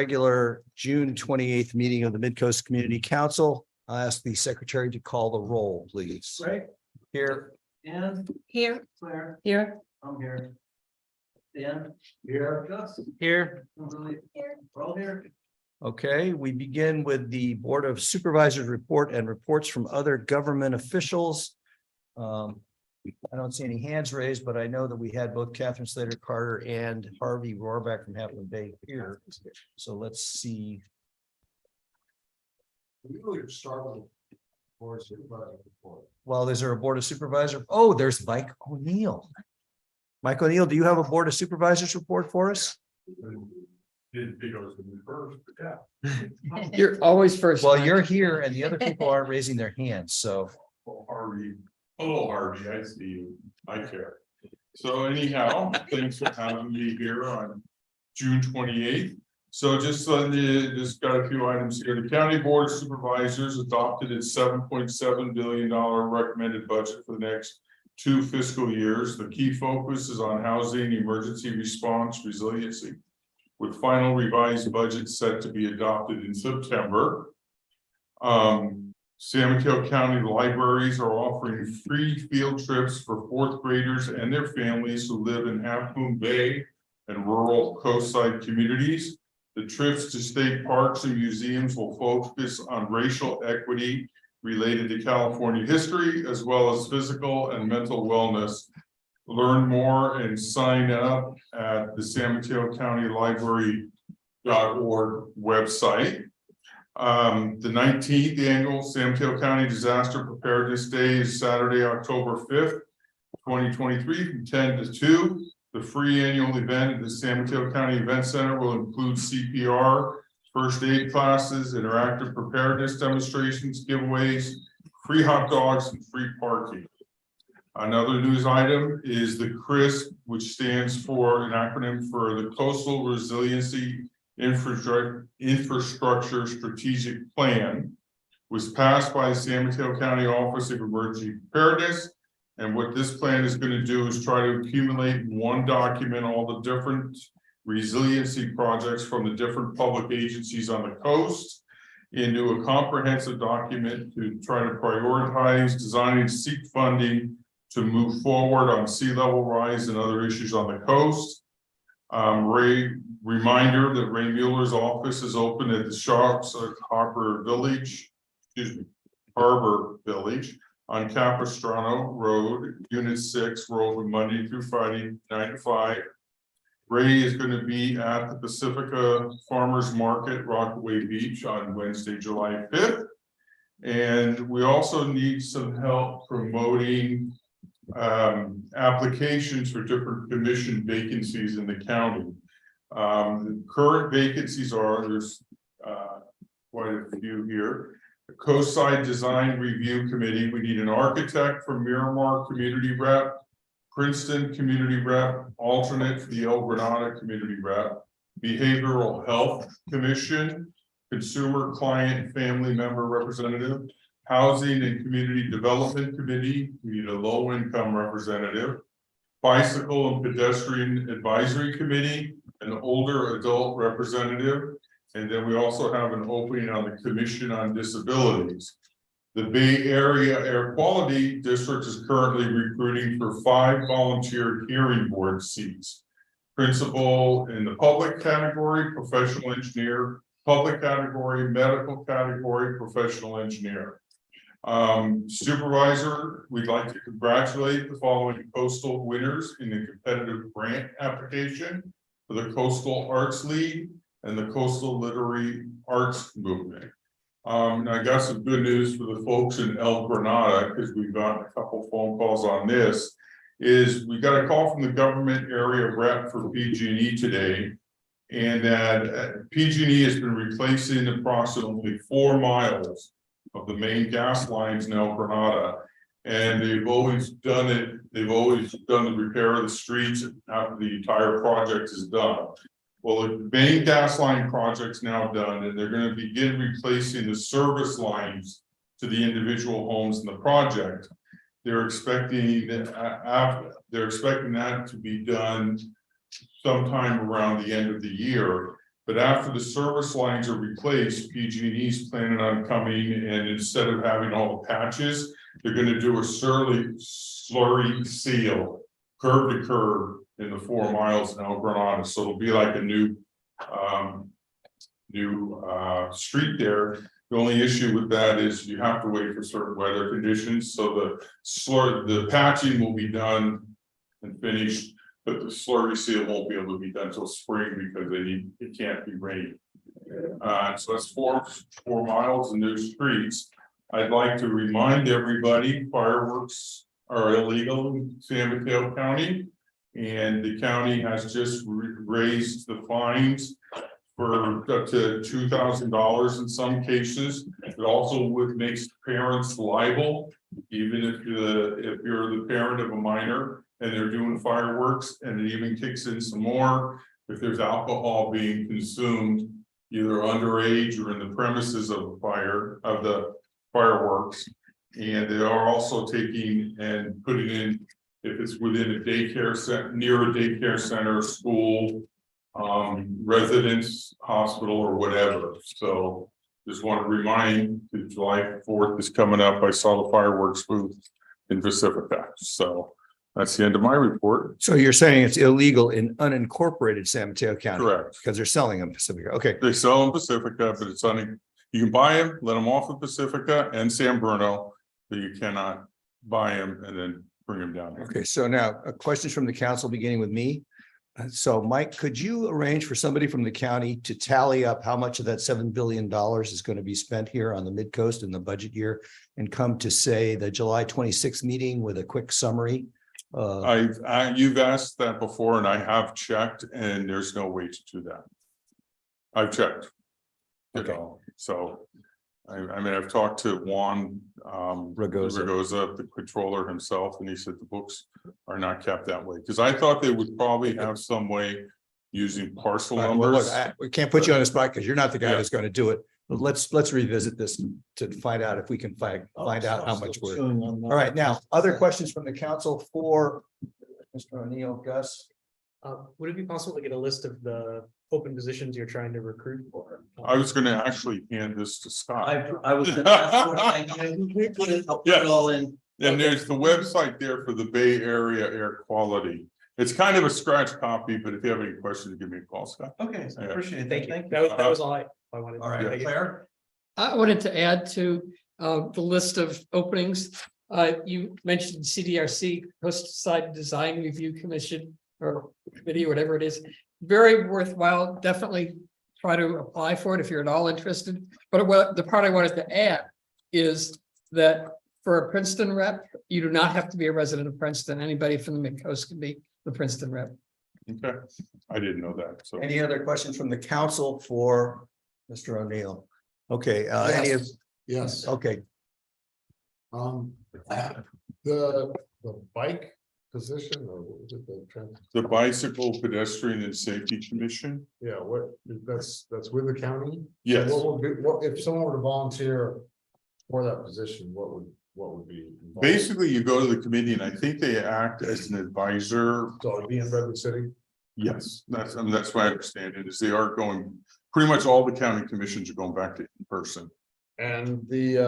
regular June 28th meeting of the Midcoast Community Council. I'll ask the secretary to call the roll, please. Right. Here. And Here. Claire, Here. I'm here. Dan. Here. Gus. Here. Kimberly. We're all here. Okay, we begin with the Board of Supervisors report and reports from other government officials. I don't see any hands raised, but I know that we had both Catherine Slater Carter and Harvey Rohrback from Happily Bay here. So let's see. We really start with board of supervisor report. Well, is there a Board of Supervisor? Oh, there's Mike O'Neill. Mike O'Neill, do you have a Board of Supervisors report for us? Didn't think I was gonna be first, but yeah. You're always first. Well, you're here and the other people aren't raising their hands, so. Well, Harvey, hello Harvey, I see you, I care. So anyhow, thanks for having me here on June 28th. So just got a few items here. The County Board of Supervisors adopted its $7.7 billion recommended budget for the next 2 fiscal years. The key focus is on housing, emergency response, resiliency, with final revised budget set to be adopted in September. San Mateo County libraries are offering free field trips for 4th graders and their families who live in Half Moon Bay and rural coastside communities. The trips to state parks and museums will focus on racial equity related to California history, as well as physical and mental wellness. Learn more and sign up at the San Mateo County Library.org website. The 19th annual San Mateo County Disaster Preparedness Day is Saturday, October 5th, 2023 from 10 to 2. The free annual event at the San Mateo County Event Center will include CPR, first aid classes, interactive preparedness demonstrations, giveaways, free hot dogs, and free parking. Another news item is the CRISP, which stands for an acronym for the Coastal Resiliency Infrastructure Strategic Plan, was passed by the San Mateo County Office of Emergency Preparedness. And what this plan is going to do is try to accumulate in one document all the different resiliency projects from the different public agencies on the coast into a comprehensive document to try to prioritize, design, and seek funding to move forward on sea level rise and other issues on the coast. Reminder that Ray Mueller's office is open at the shops at Harbor Village on Capistrano Road, Unit 6. We're open Monday through Friday, 9 to 5. Ray is going to be at the Pacifica Farmers Market, Rockaway Beach on Wednesday, July 5th. And we also need some help promoting applications for different commission vacancies in the county. The current vacancies are, there's quite a few here. The Coastside Design Review Committee, we need an architect for Miramar Community Rep, Princeton Community Rep, alternate for the El Granada Community Rep, Behavioral Health Commission, Consumer Client Family Member Representative, Housing and Community Development Committee, we need a low-income representative, Bicycle and Pedestrian Advisory Committee, an older adult representative, and then we also have an opening on the Commission on Disabilities. The Bay Area Air Quality District is currently recruiting for 5 volunteer hearing board seats. Principal in the public category, professional engineer, public category, medical category, professional engineer. Supervisor, we'd like to congratulate the following coastal winners in the competitive grant application for the Coastal Arts League and the Coastal Literary Arts Movement. And I got some good news for the folks in El Granada, because we've got a couple phone calls on this, is we got a call from the government area rep for PG&E today, and that PG&E has been replacing approximately 4 miles of the main gas lines in El Granada. And they've always done the repair of the streets after the entire project is done. Well, the main gas line project's now done, and they're going to begin replacing the service lines to the individual homes in the project. They're expecting that to be done sometime around the end of the year. But after the service lines are replaced, PG&E's planning on coming and instead of having all the patches, they're gonna do a slurry seal curb to curb in the 4 miles in El Granada. So it'll be like a new street there. The only issue with that is you have to wait for certain weather conditions. So the patching will be done and finished, but the slurry seal won't be able to be done until spring because it can't be rained. So that's 4 miles of new streets. I'd like to remind everybody, fireworks are illegal in San Mateo County. And the county has just raised the fines for up to $2,000 in some cases. It also makes parents liable, even if you're the parent of a minor and they're doing fireworks, and it even kicks in some more if there's alcohol being consumed, either underage or in the premises of the fireworks. And they are also taking and putting in, if it's within a daycare center, near a daycare center, school, residence, hospital, or whatever. So just want to remind that July 4th is coming up. I saw the fireworks booth in Pacifica. So that's the end of my report. So you're saying it's illegal in unincorporated San Mateo County? Correct. Because they're selling them Pacifica. Okay. They sell in Pacifica, but it's you can buy them, let them off of Pacifica and San Bruno, but you cannot buy them and then bring them down here. Okay, so now questions from the council, beginning with me. So Mike, could you arrange for somebody from the county to tally up how much of that $7 billion is going to be spent here on the Midcoast in the budget year and come to say the July 26th meeting with a quick summary? You've asked that before and I have checked and there's no way to do that. I've checked. Okay. So I mean, I've talked to Juan Ragoza, the controller himself, and he said the books are not kept that way. Because I thought they would probably have some way using parcel All right, well, numbers. look, we can't put you on the spot because you're not the guy Yeah. that's going to do it. But let's revisit this to find out if we can find out how much we're. All right, now, other questions from the council for Mr. O'Neill, Gus? Would it be possible to get a list of the open positions you're trying to recruit for? I was going to actually hand this to Scott. I was gonna ask for it. I'll put it all in. And there's the website there for the Bay Area air quality. It's kind of a scratch copy, but if you have any questions, give me a call, Scott. Okay, I Yeah. appreciate Thank that. you. Thank you. That was all I wanted. All right, Thank you. Claire? I wanted to add to the list of openings. You mentioned CDRC, Coastside Design Review Commission or committee, or whatever it is. Very worthwhile. Definitely try to apply for it if you're at all interested. But the part I wanted to add is that for a Princeton rep, you do not have to be a resident of Princeton. Anybody from the Midcoast can be the Princeton rep. Okay, I didn't know that. So Any other questions from the council for Mr. O'Neill? Okay, any of, Yes, okay, the bike position or what was it, the trans, the Bicycle Pedestrian and Safety Commission. yeah, that's with the county? Yes. What if someone were to volunteer for that position, what would be? involved? Basically, you go to the committee and I think they act as an advisor. So it'd be in Redwood City? Yes, that's my understanding is they are going, pretty much all the county commissions are going back to in person. And there's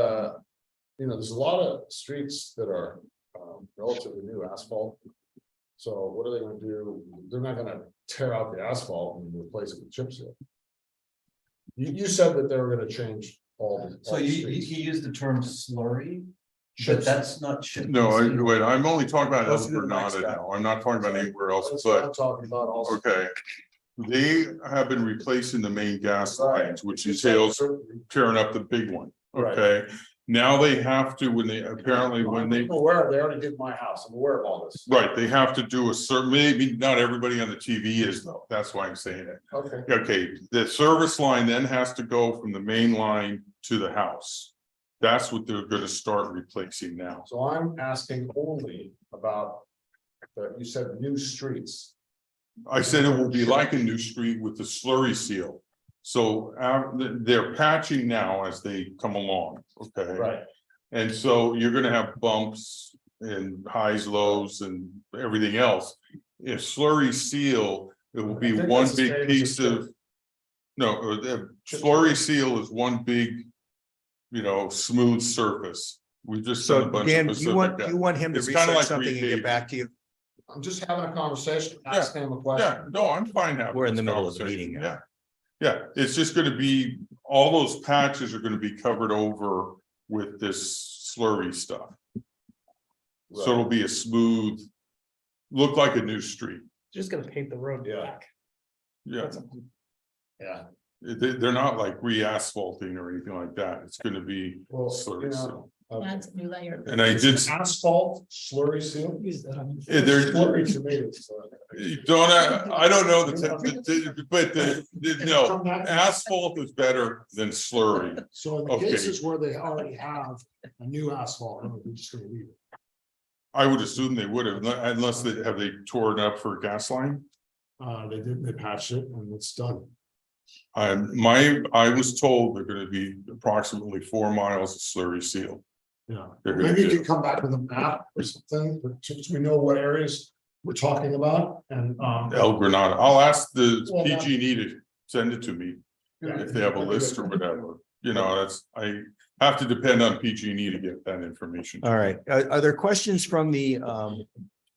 a lot of streets that are relatively new asphalt. So what are they gonna do? They're not gonna tear out the asphalt and replace it with chip seal. You said that they were gonna change all the. So all the he streets. used the term slurry, Chip but that's not. chip No, seal. wait, I'm only talking about El Closer to the mic, Granada Scott. now. I'm not talking about anywhere else, That's what but I'm talking about also. okay. They have been replacing the main gas Right. lines, which entails tearing up the big one. Right. Okay, now they have to, when they I'm aware, they already did my house, I'm aware of all this. right, they have to do a certain, maybe not everybody on the TV is though, that's why I'm saying it. Okay, Okay, the service line then has to go from the main line to the house. That's what they're gonna start replacing now. so I'm asking only about, you said new streets. I said it will be like a new street with the slurry seal. So they're patching now as they come along, okay? Right. And so you're gonna have bumps and highs, lows and everything else. If slurry seal, it will be I think one that's the big same as piece the of, No, the slurry seal is one big, smooth surface. We just done a So bunch Dan, of do you want, Pacific. him to It's kinda research like something and repaving. get back to you? I'm just having a conversation, asking him a question. Yeah, no, I'm fine having. We're in this the middle of the conversation. meeting Yeah. now. Yeah, it's just gonna be, all those patches are gonna be covered over with this slurry stuff. So it'll be a smooth, look like a new street. Just gonna paint the road Yeah. black. Yeah, Yeah, they're not like re-asphalting or anything like that. It's gonna be well, slurry seal. That's a new layer. And I did, asphalt slurry seal. they're, Slurry to me, it's, I don't know, but no, asphalt is better than slurry. So in the Okay. cases where they already have a new asphalt, we're just gonna leave it. I would assume they would have, unless they tore it up for a gas line. They patched it and it's done. I was told they're gonna be approximately 4 miles of slurry seal. Yeah, They're gonna maybe you do. can come back with a map or something, but since we know what areas we're talking about and. El Granada, I'll ask the Well, that- PG&E to send it to me if they have a list or whatever, I have to depend on PG&E to get that information. All right. Are there questions from the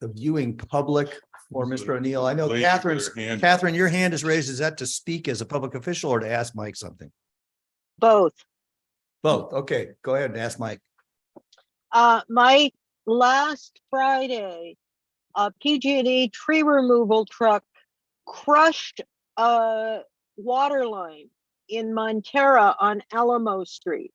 viewing public for Mr. O'Neill? I know Lady with Catherine's, her hand- Catherine, your hand is raised. Is that to speak as a public official or to ask Mike something? Both. Both. Okay, go ahead and ask Mike. My last Friday, a PG&E tree removal truck crushed a water line in Montera on Alamo Street.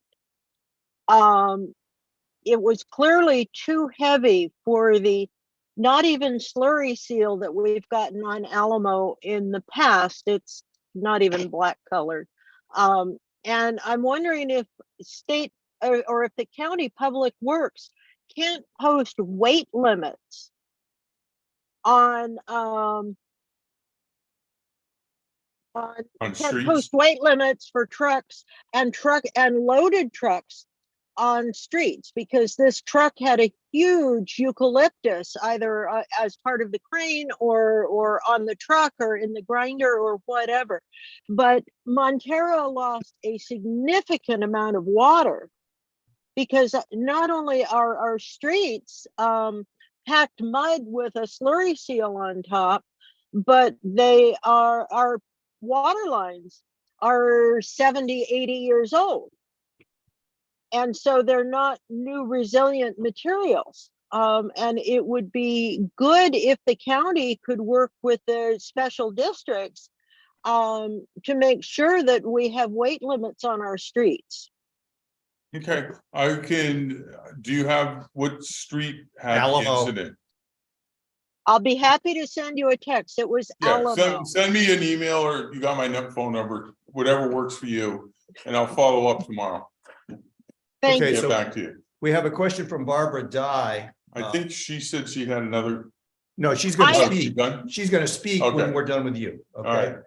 It was clearly too heavy for the not even slurry seal that we've gotten on Alamo in the past. It's not even black colored. And I'm wondering if state or if the county public works can't post weight limits on can't streets. post weight limits for trucks and loaded trucks on streets, because this truck had a huge eucalyptus either as part of the crane or on the truck or in the grinder or whatever. But Montero lost a significant amount of water because not only are our streets packed mud with a slurry seal on top, but our water lines are 70, 80 years old. And so they're not new resilient materials. And it would be good if the county could work with the special districts to make sure that we have weight limits on our streets. Okay, do you have, what street had the Alamo. incident? I'll be happy to send you a text. It was Yeah, Alamo. send me an email or you got my phone number, whatever works for you, and I'll follow up tomorrow. Thank Okay, you. Get so back to you. we have a question from Barbara Dye. I think she said she had another. No, she's gonna I- Oh, she speak. done? She's gonna speak when Okay. we're done with you. Okay. right.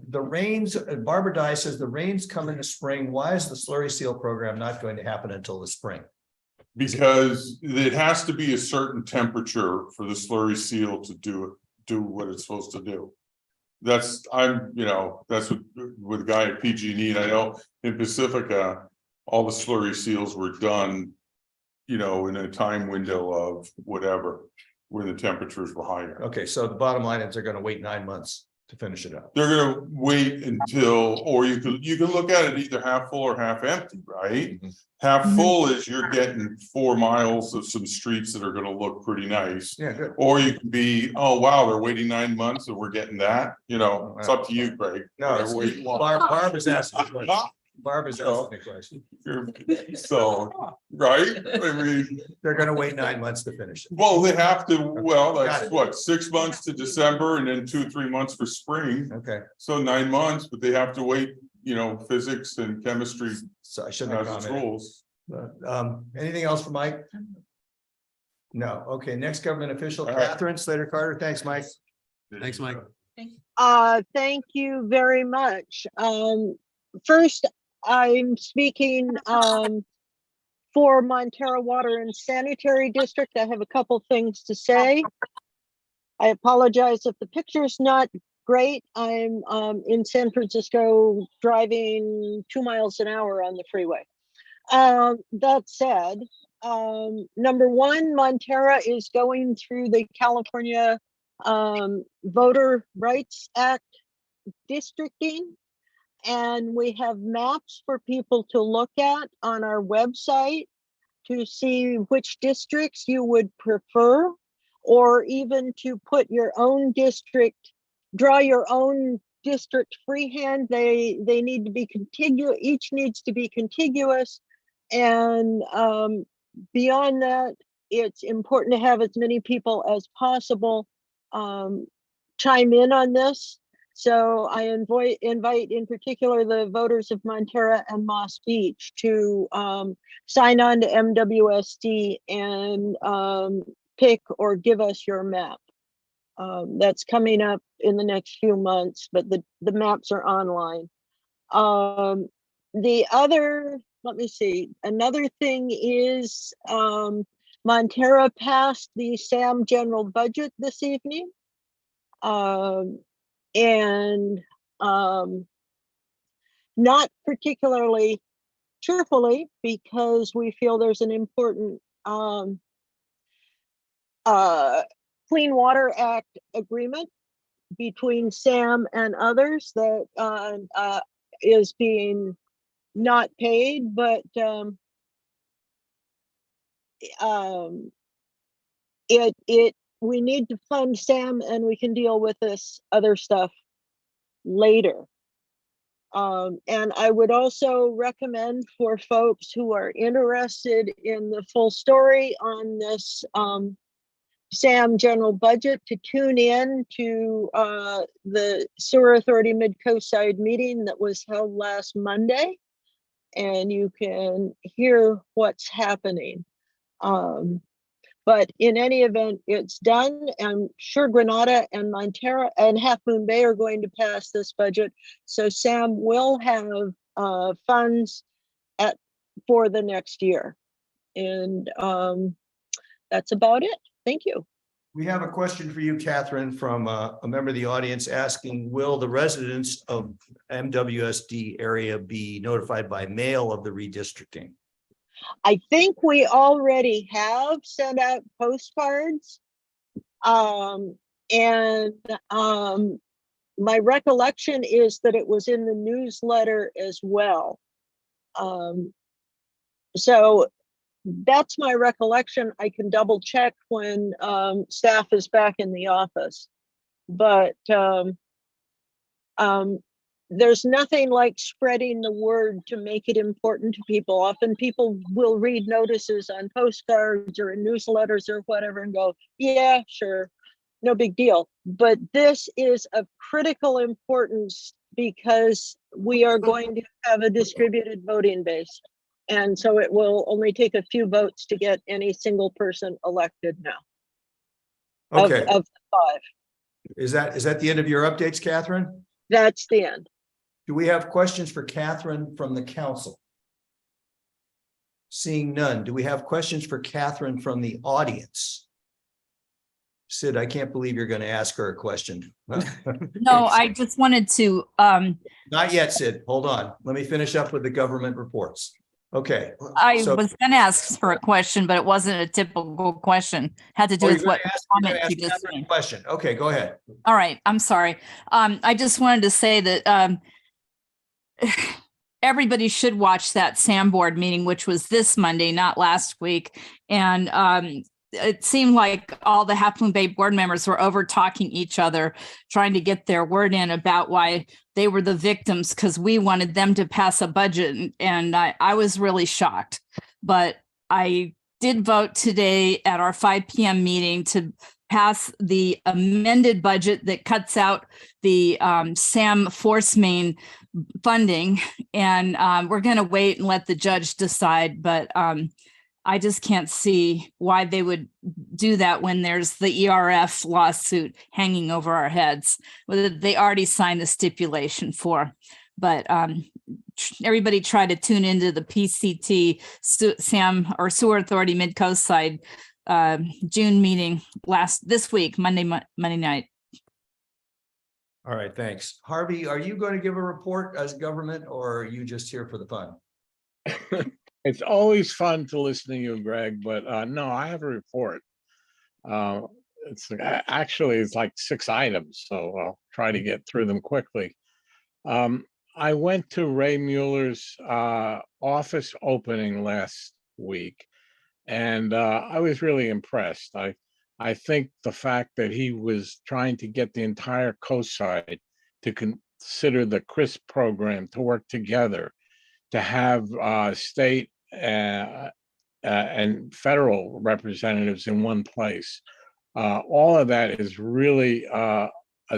The rains, Barbara Dye says the rains come in the spring. Why is the slurry seal program not going to happen until the spring? Because it has to be a certain temperature for the slurry seal to do what it's supposed to do. That's that's with the guy at PG&E, and I know in Pacifica, all the slurry seals were done, in a time window of whatever, where the temperatures were higher. Okay, so the bottom line is they're gonna wait 9 months to finish it up. They're gonna wait until, or you can look at it either half full or half empty, right? Half full is you're getting 4 miles of some streets that are gonna look pretty nice. Yeah, good. Or you can be, oh, wow, they're waiting 9 months and we're getting that, it's up to you, Greg. No, Whatever way you want. Barb is asking the question. Barb is asking the question. So, right, I mean, They're gonna wait 9 months to finish it. well, they have to, well, Got that's it. what, 6 months to December and then 2-3 months for spring. Okay, So 9 months, but they have to wait, physics and chemistry so I shouldn't have has its commented. rules. Anything else for Mike? No. Okay, next government official, All right. Catherine Slater Carter. Thanks, Mike. Thanks, Mike. Thank you very much. First, I'm speaking for Montero Water and Sanitary District. I have a couple things to say. I apologize if the picture's not great. I'm in San Francisco driving 2 miles an hour on the freeway. That said, number one, Montera is going through the California Voter Rights Act districting. And we have maps for people to look at on our website to see which districts you would prefer, or even to put your own district, draw your own district freehand. They need to be contiguous, each needs to be contiguous. And beyond that, it's important to have as many people as possible chime in on this. So I invite in particular the voters of Montera and Moss Beach to sign on to MWSD and pick or give us your map. That's coming up in the next few months, but the maps are online. The other, let me see, another thing is Montera passed the SAM general budget this evening. And not particularly cheerfully, because we feel there's an important Clean Water Act agreement between SAM and others that is being not paid, but we need to fund SAM and we can deal with this other stuff later. And I would also recommend for folks who are interested in the full story on this SAM general budget to tune in to the Sewer Authority Midcoast side meeting that was held last Monday, and you can hear what's happening. But in any event, it's done. I'm sure Granada and Montera and Half Moon Bay are going to pass this budget. So SAM will have funds for the next year. And that's about it. Thank you. We have a question for you, Catherine, from a member of the audience asking, will the residents of MWSD area be notified by mail of the redistricting? I think we already have sent out postcards. And my recollection is that it was in the newsletter as well. So that's my recollection. I can double check when staff is back in the office. But there's nothing like spreading the word to make it important to people. Often people will read notices on postcards or in newsletters or whatever and go, yeah, sure, no big deal. But this is of critical importance because we are going to have a distributed voting base. And so it will only take a few votes to get any single person elected now. Okay. Of the 5. Is that the end of your updates, Catherine? That's the end. Do we have questions for Catherine from the council? Seeing none. Do we have questions for Catherine from the audience? Sid, I can't believe you're going to ask her a question. No, I just wanted to, Not yet, Sid. Hold on. Let me finish up with the government reports. Okay. I So- was going to ask for a question, but it wasn't a typical question. Had to do Oh, with you're what gonna ask comment you just Catherine a made. question. Okay, go ahead. All right, I'm sorry. I just wanted to say that everybody should watch that SAM board meeting, which was this Monday, not last week. And it seemed like all the Half Moon Bay board members were over talking each other, trying to get their word in about why they were the victims because we wanted them to pass a budget. And I was really shocked. But I did vote today at our 5 p.m. meeting to pass the amended budget that cuts out the SAM force main funding. And we're going to wait and let the judge decide. But I just can't see why they would do that when there's the ERF lawsuit hanging over our heads, whether they already signed the stipulation for. But everybody try to tune into the PCT SAM or Sewer Authority Midcoast side June meeting this week, Monday night. All right, thanks. Harvey, are you going to give a report as government or are you just here for the fun? It's always fun to listen to you, Greg, but no, I have a report. Uh, Actually, it's like 6 items, so I'll try to get through them quickly. I went to Ray Mueller's office opening last week, and I was really impressed. I think the fact that he was trying to get the entire coast side to consider the CRISP program to work together, to have state and federal representatives in one place. All of that is really a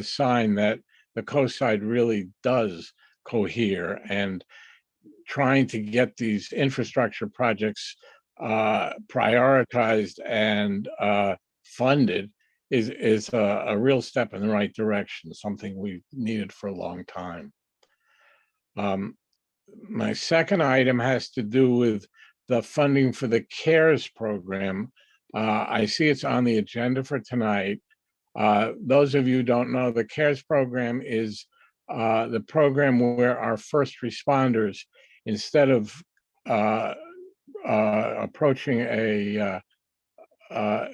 sign that the coast side really does cohere, and trying to get these infrastructure projects prioritized and funded is a real step in the right direction, something we've needed for a long time. My second item has to do with the funding for the CARES program. I see it's on the agenda for tonight. Those of you who don't know, the CARES program is the program where our first responders, instead of approaching a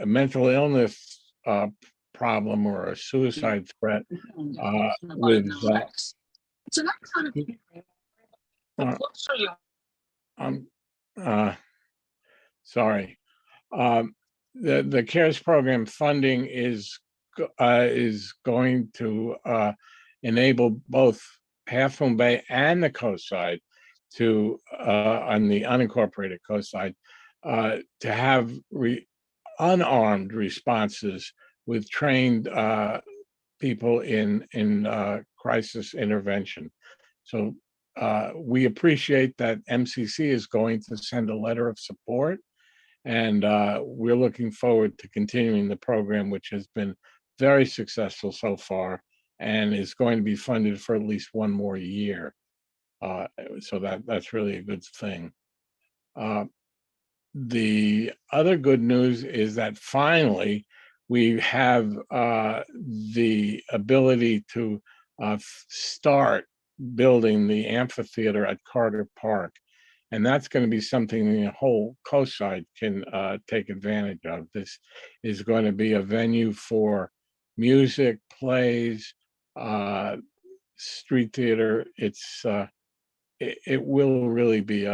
mental illness problem or a suicide threat with sorry. The CARES program funding is going to enable both Half Moon Bay and the coast side to on the unincorporated coast side to have unarmed responses with trained people in crisis intervention. So we appreciate that MCC is going to send a letter of support, and we're looking forward to continuing the program, which has been very successful so far and is going to be funded for at least one more year. So that's really a good thing. The other good news is that finally we have the ability to start building the amphitheater at Carter Park. And that's going to be something the whole coast side can take advantage of. This is going to be a venue for music, plays, street theater. It will really be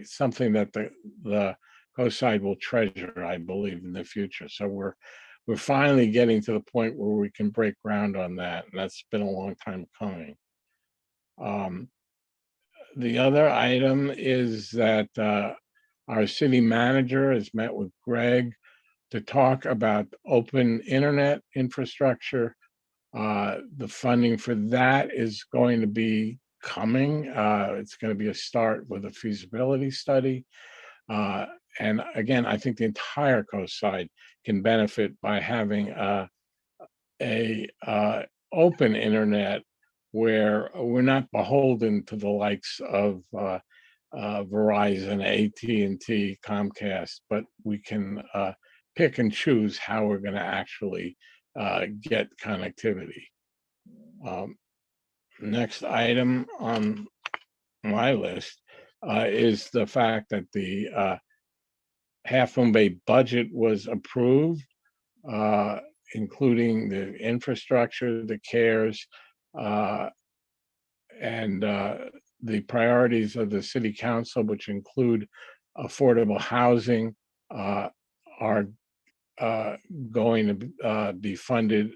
something that the coast side will treasure, I believe, in the future. So we're finally getting to the point where we can break ground on that, and that's been a long time coming. The other item is that our city manager has met with Greg to talk about open internet infrastructure. The funding for that is going to be coming. It's going to be a start with a feasibility study. And again, I think the entire coast side can benefit by having a open internet where we're not beholden to the likes of Verizon, AT&T, Comcast, but we can pick and choose how we're going to actually get connectivity. Next item on my list is the fact that the Half Moon Bay budget was approved, including the infrastructure, the CARES, and the priorities of the city council, which include affordable housing, are going to be funded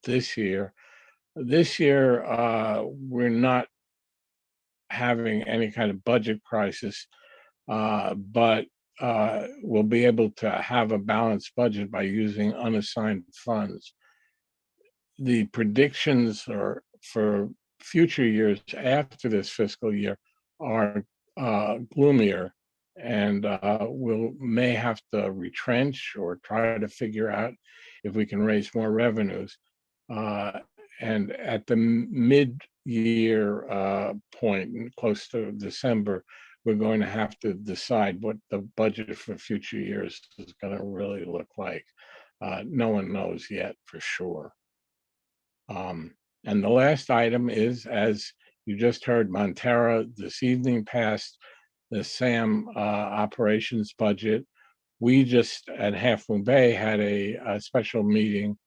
this year. This year, we're not having any kind of budget crisis, but we'll be able to have a balanced budget by using unassigned funds. The predictions are for future years after this fiscal year are gloomier, and we'll may have to retrench or try to figure out if we can raise more revenues. And at the mid-year point, close to December, we're going to have to decide what the budget for future years is going to really look like. No one knows yet for sure. And the last item is, as you just heard, Montera this evening passed the SAM operations budget. We just at Half Moon Bay had a special meeting,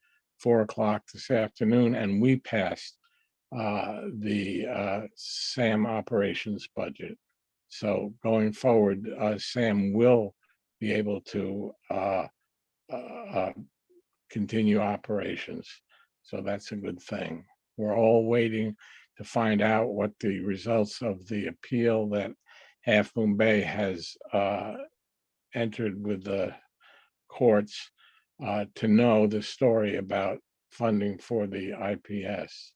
4 o'clock this afternoon, and we passed the SAM operations budget. So going forward, SAM will be able to continue operations. So that's a good thing. We're all waiting to find out what the results of the appeal that Half Moon Bay has entered with the courts to know the story about funding for the IPS.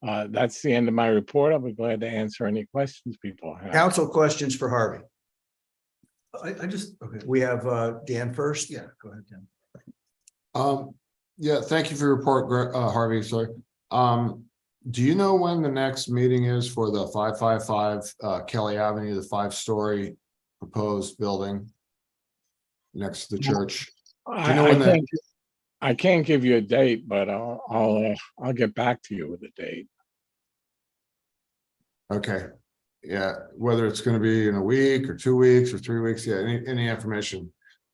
That's the end of my report. I'll be glad to answer any questions people have. Council questions for Harvey. Okay. We have Dan first. Yeah, go ahead, Dan. Yeah, thank you for your report, Harvey, sorry. Do you know when the next meeting is for the 555 Kelly Avenue, the 5-story proposed building next to the church? Do you know when I can't give you a date, but I'll get back to you with a date. Okay, yeah, whether it's going to be in a week or 2 weeks or 3 weeks, yeah, any information.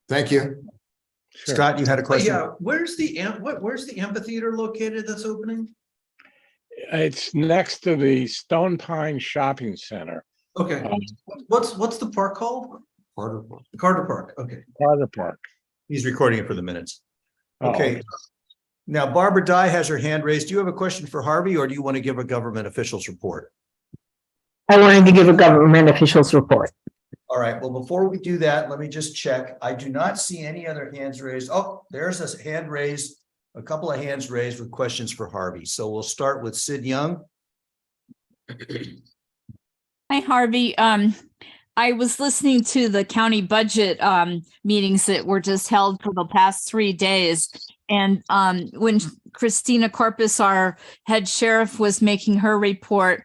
Thank you. Sure. Scott, you had a question? Yeah, where's the amphitheater located that's opening? It's next to the Stone Pine Shopping Center, Okay, what's the park called? Carter. Carter Park, okay. Carter Park. He's recording it for the minutes. Oh, Okay. Now Barbara Dye has her hand raised. Do you have a question for Harvey, or do you want to give a government officials report? I wanted to give a government officials report. All right, well, before we do that, let me just check. I do not see any other hands raised. Oh, there's a hand raised, a couple of hands raised with questions for Harvey. So we'll start with Sid Young. Hi, Harvey. I was listening to the county budget meetings that were just held for the past 3 days. And when Christina Corpus, our head sheriff, was making her report,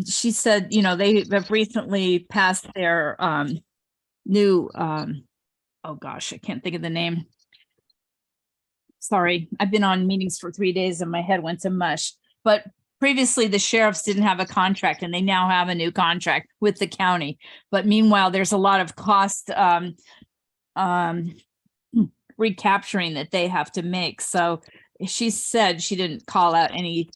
she said, you know, they have recently passed their new, oh gosh, I can't think of the name. Sorry, I've been on meetings for 3 days and my head went to mush. But previously, the sheriffs didn't have a contract, and they now have a new contract with the county. But meanwhile, there's a lot of cost recapturing that they have to make. So she said, she didn't call out any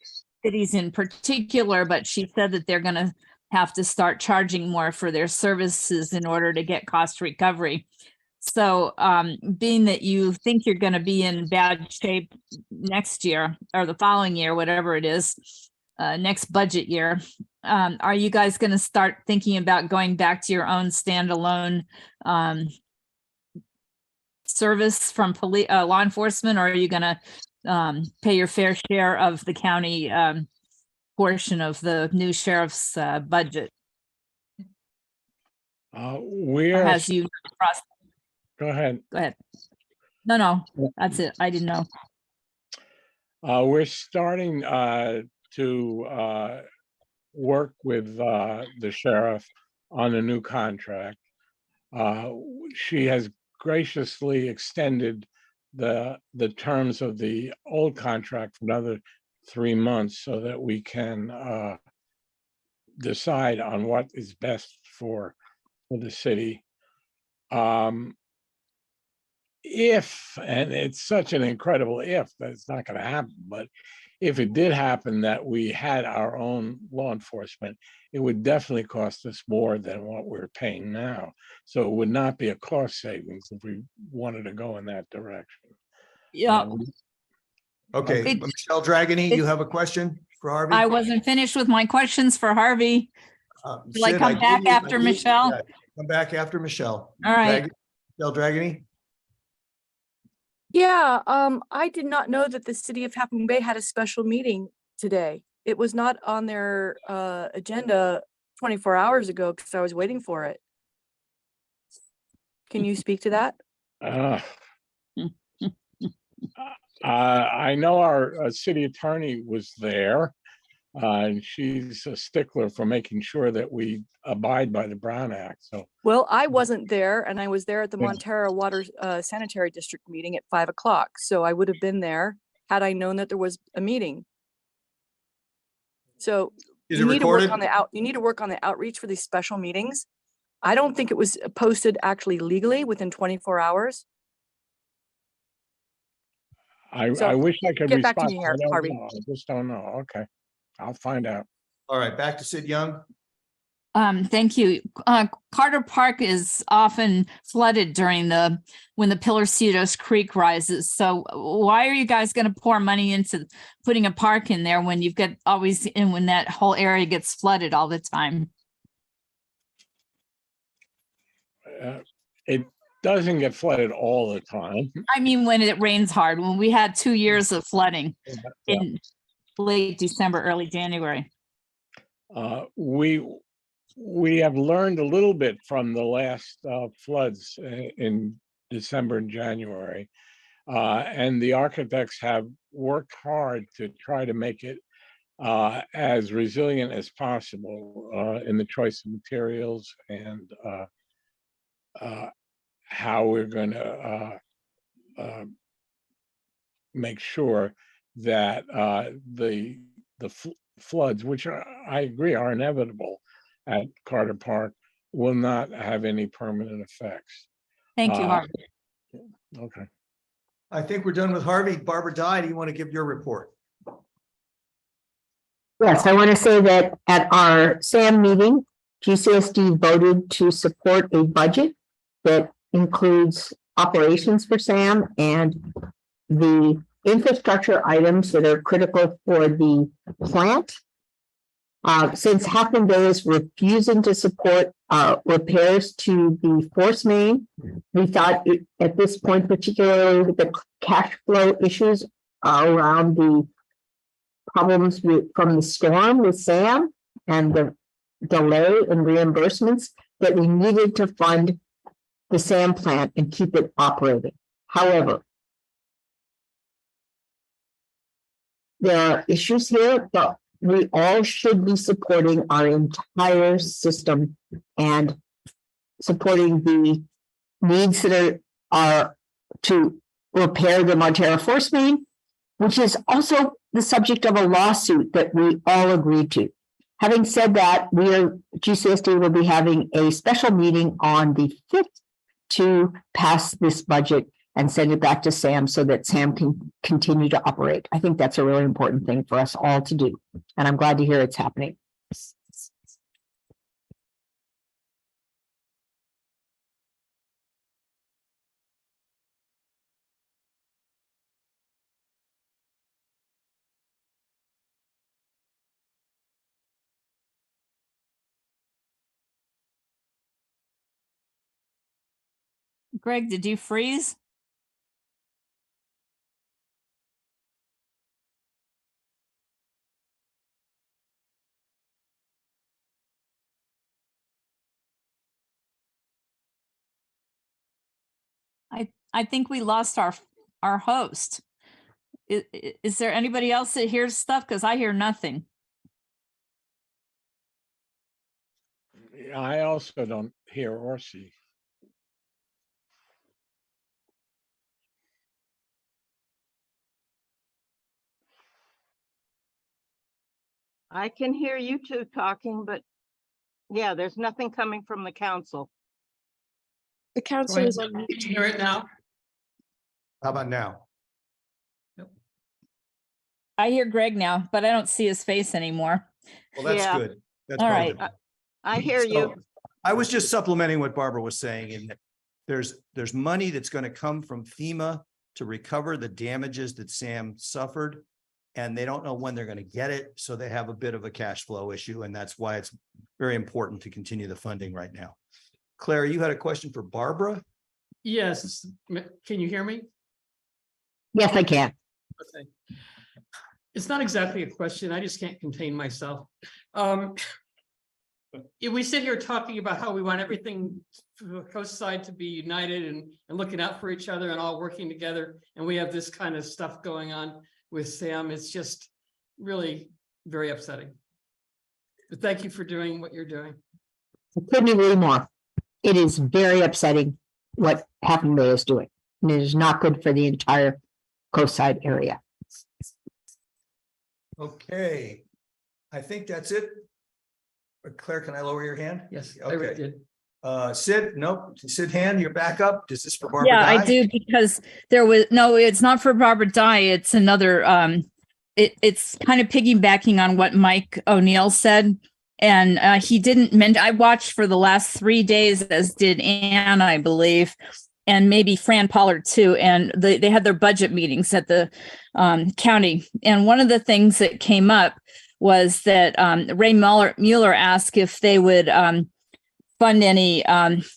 cities in particular, but she said that they're going to have to start charging more for their services in order to get cost recovery. So being that you think you're going to be in bad shape next year or the following year, whatever it is, next budget year, are you guys going to start thinking about going back to your own standalone service from police, law enforcement, or are you going to pay your fair share of the county portion of the new sheriff's budget? We're As you go ahead. go ahead. No, that's it. I didn't know. We're starting to work with the sheriff on a new contract. She has graciously extended the terms of the old contract for another 3 months so that we can decide on what is best for the city. If, and it's such an incredible if that it's not going to happen, but if it did happen that we had our own law enforcement, it would definitely cost us more than what we're paying now. So it would not be a cost savings if we wanted to go in that direction. Yeah, Okay, It- Michelle Dragony, you have a question for Harvey? I wasn't finished with my questions for Harvey. Will I Sid, come gave back you- after gave you- Michelle? yeah, Come back after Michelle. All right. Michelle Dragony? Yeah, I did not know that the city of Half Moon Bay had a special meeting today. It was not on their agenda 24 hours ago because I was waiting for it. Can you speak to that? I know our city attorney was there. And she's a stickler for making sure that we abide by the Brown Act, so. Well, I wasn't there and I was there at the Yeah. Montero Water Sanitary District meeting at 5 o'clock. So I would have been there had I known that there was a meeting. So Is you it need to work recorded? on you need to work on the outreach for these special meetings. I don't think it was posted actually legally within 24 hours. So, I wish I could get back to respond. me here, I don't Harvey. know. I just don't know. Okay. I'll find out. All right, back to Sid Young. Thank you. Carter Park is often flooded during when the Pillarcitos Creek rises. So why are you guys going to pour money into putting a park in there when you've got when that whole area gets flooded all the time? It doesn't get flooded all the time. I mean, when it rains hard, when we had 2 years of flooding Yeah. in late December, early January. We have learned a little bit from the last floods in December and January. And the architects have worked hard to try to make it as resilient as possible in the choice of materials and how we're going to make sure that the floods, which I agree are inevitable at Carter Park, will not have any permanent effects. Thank you, Harvey. Okay. I think we're done with Harvey. Barbara Dye, do you want to give your report? Yes, I want to say that at our SAM meeting, GCSD voted to support a budget that includes operations for SAM and the infrastructure items that are critical for the plant. Since Half Moon Bay is refusing to support repairs to the force main, we thought at this point, particularly with the cash flow issues around the problems from the storm with SAM and the delay in reimbursements, that we needed to fund the SAM plant and keep it operating. However, there are issues here, but we all should be supporting our entire system and supporting the needs that are to repair the Montero force main, which is also the subject of a lawsuit that we all agreed to. Having said that, GCSD will be having a special meeting on the 5th to pass this budget and send it back to Sam so that Sam can continue to operate. I think that's a really important thing for us all to do. And I'm glad to hear it's happening. Greg, did you freeze? I think we lost our host. Is there anybody else that hears stuff? Because I hear nothing. I also don't hear or see. I can hear you two talking, but yeah, there's nothing coming from the council. The council is on mute. Can you hear it now? How about now? I hear Greg now, but I don't see his face anymore. Well, that's Yeah. good. That's All right. positive. I hear you. So, I was just supplementing what Barbara was saying, in that there's money that's going to come from FEMA to recover the damages that Sam suffered. And they don't know when they're going to get it. So they have a bit of a cash flow issue. And that's why it's very important to continue the funding right now. Claire, you had a question for Barbara? Yes. Can you hear me? Yes, I can. Okay. It's not exactly a question. I just can't contain myself. If we sit here talking about how we want everything for the coast side to be united and looking out for each other and all working together, and we have this kind of stuff going on with Sam, it's just really very upsetting. But thank you for doing what you're doing. I couldn't agree more. It is very upsetting what Half Moon Bay is doing. And it is not good for the entire coastside area. Okay. I think that's it. Claire, can I lower your hand? Yes, I Okay. really did. Sid, nope. Sid hand, you're back up. Is this for Barbara? Yeah, I Dye? do, because there was, no, it's not for Barbara Dye. It's another, it's kind of piggybacking on what Mike O'Neill said. And he didn't mention, I watched for the last 3 days, as did Ann, I believe, and maybe Fran Pollard too. And they had their budget meetings at the county. And one of the things that came up was that Ray Mueller asked if they would fund any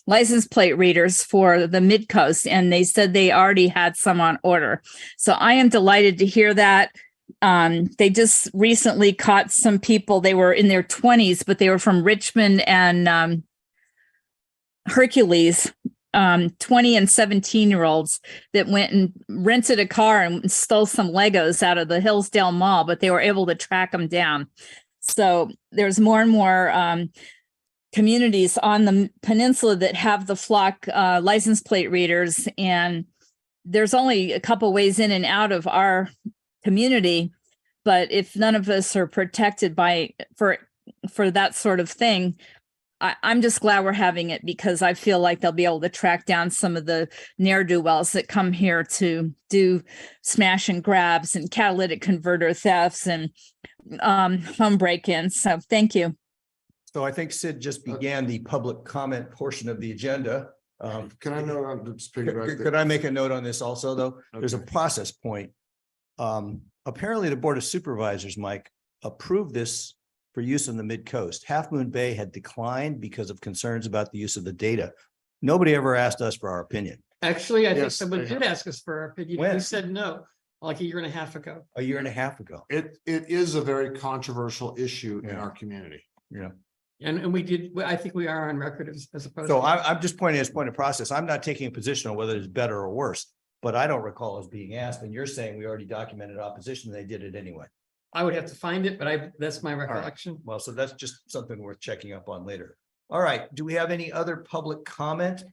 license plate readers for the Midcoast, and they said they already had some on order. So I am delighted to hear that. They just recently caught some people, they were in their 20s, but they were from Richmond and Hercules, 20 and 17-year-olds that went and rented a car and stole some Legos out of the Hillsdale Mall, but they were able to track them down. So there's more and more communities on the peninsula that have the flock license plate readers, and there's only a couple ways in and out of our community. But if none of us are protected for that sort of thing, I'm just glad we're having it, because I feel like they'll be able to track down some of the ne'er-do-wells that come here to do smash and grabs and catalytic converter thefts and home break-ins. So thank you. So I think Sid just began the public comment portion of the agenda. Can I know, just piggyback Could I make a note on this also, though? There's a Okay. process point. Apparently the Board of Supervisors, Mike, approved this for use in the Midcoast. Half Moon Bay had declined because of concerns about the use of the data. Nobody ever asked us for our opinion. Actually, I think Yes, someone they did have. ask us for our opinion. When? We said no, like a year and a half ago. A year and a half ago. It is a very controversial issue in Yeah. our community. Yeah. And we did, I think we are on record as opposed. So to- I'm just pointing as point of process. I'm not taking a position on whether it's better or worse, but I don't recall us being asked. And you're saying we already documented opposition. They did it anyway. I would have to find it, but that's my right. recollection. Well, so that's just something worth checking up on later. All right. Do we have any other public comment?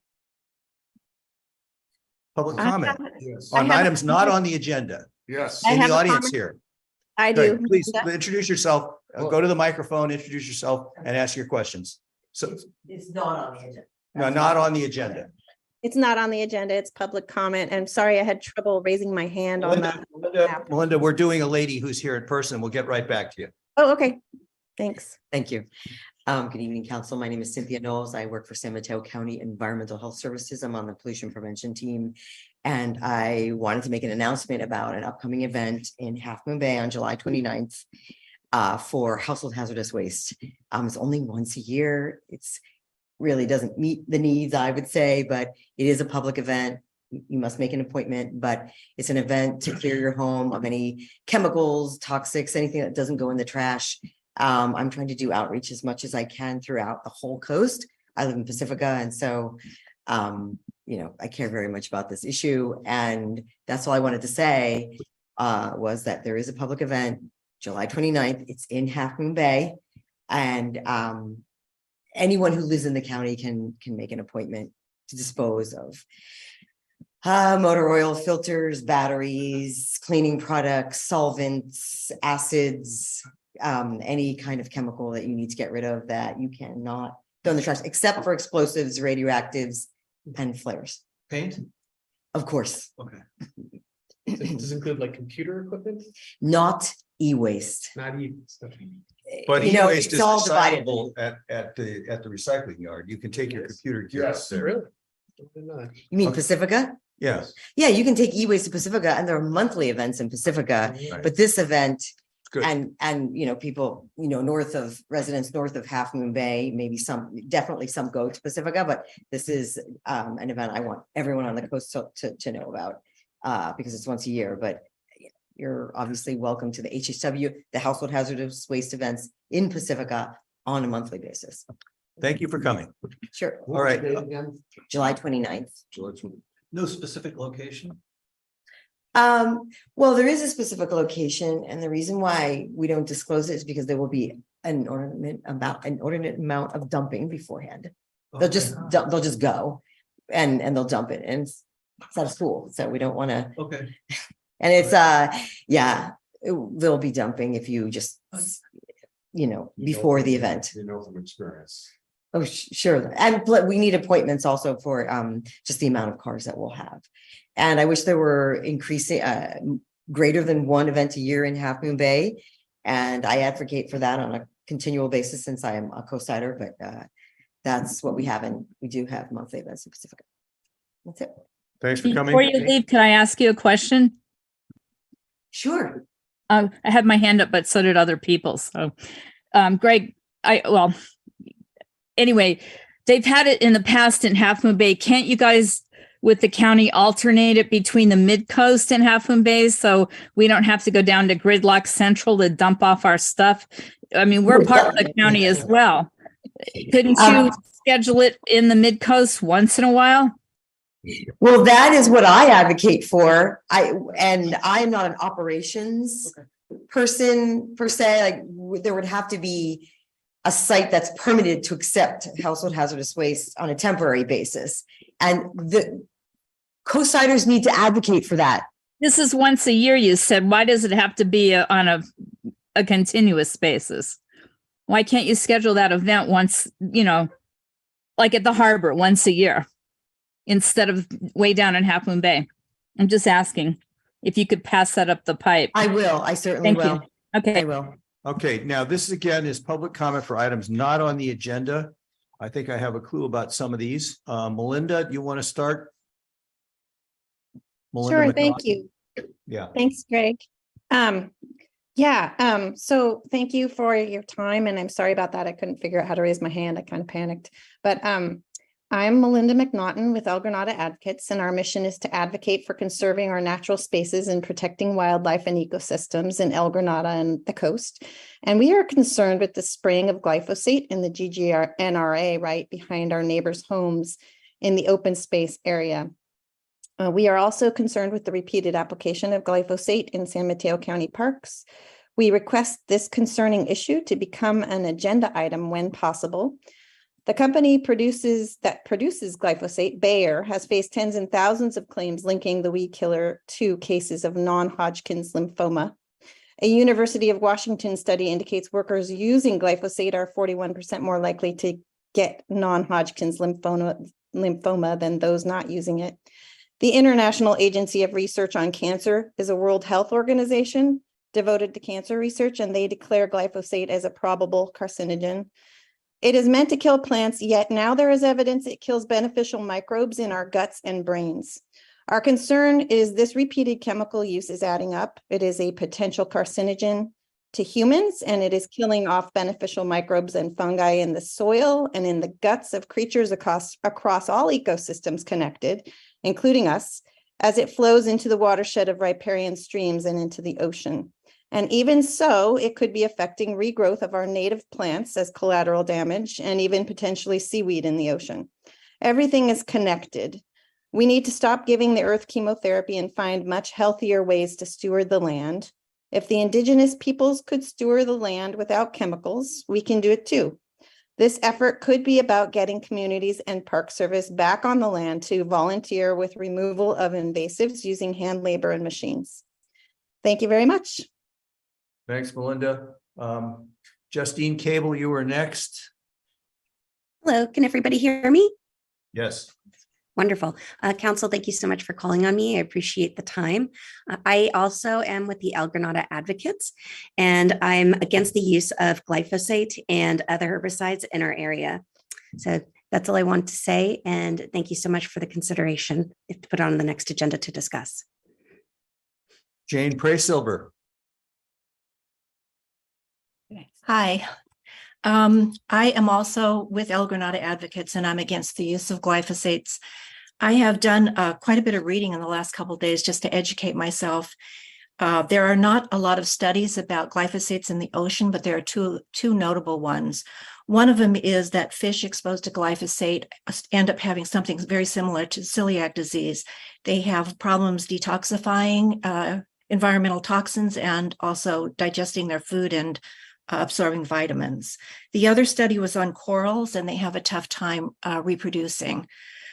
Public comment Yes. on have a items not on the agenda Yes. I in have the a audience comment. here. I Good. do. Please introduce yourself. Go to the microphone, introduce yourself and ask your questions. So, It's not on the agenda. no, not on the agenda. It's not on the agenda. It's public comment. And sorry, I had trouble raising my hand on the. Melinda, we're doing a lady who's here in person. We'll get right back to you. Oh, okay. Thanks. Thank you. Good evening, council. My name is Cynthia Knowles. I work for San Mateo County Environmental Health Services. I'm on the pollution prevention team. And I wanted to make an announcement about an upcoming event in Half Moon Bay on July 29th for household hazardous waste. It's only once a year. It's really doesn't meet the needs, I would say, but it is a public event. You must make an appointment, but it's an event to clear your home of any chemicals, toxics, anything that doesn't go in the trash. I'm trying to do outreach as much as I can throughout the whole coast. I live in Pacifica, and so I care very much about this issue. And that's all I wanted to say was that there is a public event, July 29th. It's in Half Moon Bay, and anyone who lives in the county can make an appointment to dispose of motor oil, filters, batteries, cleaning products, solvents, acids, any kind of chemical that you need to get rid of that you cannot throw in the trash, except for explosives, radioactives, and flares. Paint? Of course, Okay. Does it include like computer equipment? not e-waste. Not even stuff. But You know, e-waste it's is all divided. recyclable at the recycling yard. You can take your computer gear up Yes. there. Really? Not. You mean Okay. Pacifica? Yes. Yeah, you can take e-waste to Pacifica, and there are monthly events in Pacifica, Right. but this event Good. and people, residents north of Half Moon Bay, maybe definitely some go to Pacifica, but this is an event I want everyone on the coast to know about because it's once a year, but you're obviously welcome to the HHW, the Household Hazardous Waste events in Pacifica on a monthly basis. Thank you for coming. Sure. All right. July 29th. July 20. No specific location? Well, there is a specific location, and the reason why we don't disclose it is because there will be an inordinate amount of dumping beforehand. They'll just go and they'll dump it, and it's out of school, so we don't want to. Okay. And it's they'll be dumping if you just, before the event. You know from experience. Oh, sure. And we need appointments also for just the amount of cars that we'll have. And I wish there were increasing greater than one event a year in Half Moon Bay. And I advocate for that on a continual basis since I am a co-sider, but that's what we have. And we do have monthly events in Pacifica. That's it. Thanks for coming. Before you leave, can I ask you a question? Sure. I had my hand up, but so did other people. So, Greg, anyway, they've had it in the past in Half Moon Bay. Can't you guys with the county alternate it between the Midcoast and Half Moon Bay so we don't have to go down to Gridlock Central to dump off our stuff? I mean, we're part of the county as well. Couldn't you schedule it in the Midcoast once in a while? Well, that is what I advocate for. I'm not an operations person per se. Like there would have to be a site that's permitted to accept household hazardous waste on a temporary basis. And the co-siders need to advocate for that. This is once a year, you said. Why does it have to be on a continuous basis? Why can't you schedule that event once, like at the harbor once a year instead of way down in Half Moon Bay? I'm just asking if you could pass that up the pipe. I will. I certainly will. Okay. I will. Okay, now this again is public comment for items not on the agenda. I think I have a clue about some of these. Melinda, do you want to start? Melinda Sure, McNaught? thank you. Yeah. Thanks, Greg. So thank you for your time, and I'm sorry about that. I couldn't figure out how to raise my hand. I kind of panicked. But I'm Melinda McNaughton with El Granada Advocates, and our mission is to advocate for conserving our natural spaces and protecting wildlife and ecosystems in El Granada and the coast. And we are concerned with the spraying of glyphosate in the GGNRA right behind our neighbors' homes in the open space area. We are also concerned with the repeated application of glyphosate in San Mateo County parks. We request this concerning issue to become an agenda item when possible. The company produces glyphosate, Bayer, has faced tens and thousands of claims linking the weed killer to cases of non-Hodgkin's lymphoma. A University of Washington study indicates workers using glyphosate are 41% more likely to get non-Hodgkin's lymphoma than those not using it. The International Agency of Research on Cancer is a World Health Organization devoted to cancer research, and they declare glyphosate as a probable carcinogen. It is meant to kill plants, yet now there is evidence it kills beneficial microbes in our guts and brains. Our concern is this repeated chemical use is adding up. It is a potential carcinogen to humans, and it is killing off beneficial microbes and fungi in the soil and in the guts of creatures across all ecosystems connected, including us, as it flows into the watershed of riparian streams and into the ocean. And even so, it could be affecting regrowth of our native plants as collateral damage and even potentially seaweed in the ocean. Everything is connected. We need to stop giving the earth chemotherapy and find much healthier ways to steward the land. If the indigenous peoples could steward the land without chemicals, we can do it too. This effort could be about getting communities and Park Service back on the land to volunteer with removal of invasives using hand labor and machines. Thank you very much. Thanks, Melinda. Justine Cable, you were next. Hello, can everybody hear me? Yes. Wonderful. Council, thank you so much for calling on me. I appreciate the time. I also am with the El Granada Advocates, and I'm against the use of glyphosate and other herbicides in our area. So that's all I want to say, and thank you so much for the consideration to put on the next agenda to discuss. Jane Praysilver. Hi, I am also with El Granada Advocates, and I'm against the use of glyphosates. I have done quite a bit of reading in the last couple of days just to educate myself. There are not a lot of studies about glyphosates in the ocean, but there are two notable ones. One of them is that fish exposed to glyphosate end up having something very similar to celiac disease. They have problems detoxifying environmental toxins and also digesting their food and absorbing vitamins. The other study was on corals, and they have a tough time reproducing.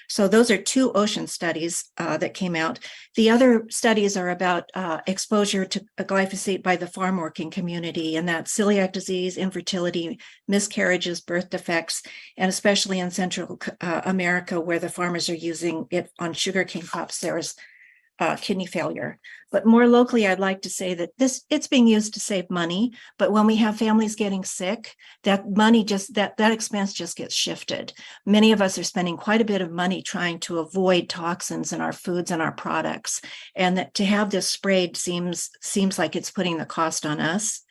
So those are two ocean studies that came out. The other studies are about exposure to glyphosate by the farm working community, and that's celiac disease, infertility, miscarriages, birth defects, and especially in Central America, where the farmers are using it on sugarcane crops, there's kidney failure. But more locally, I'd like to say that it's being used to save money. But when we have families getting sick, that money that expense just gets shifted. Many of us are spending quite a bit of money trying to avoid toxins in our foods and our products. And that to have this sprayed seems like it's putting the cost on us.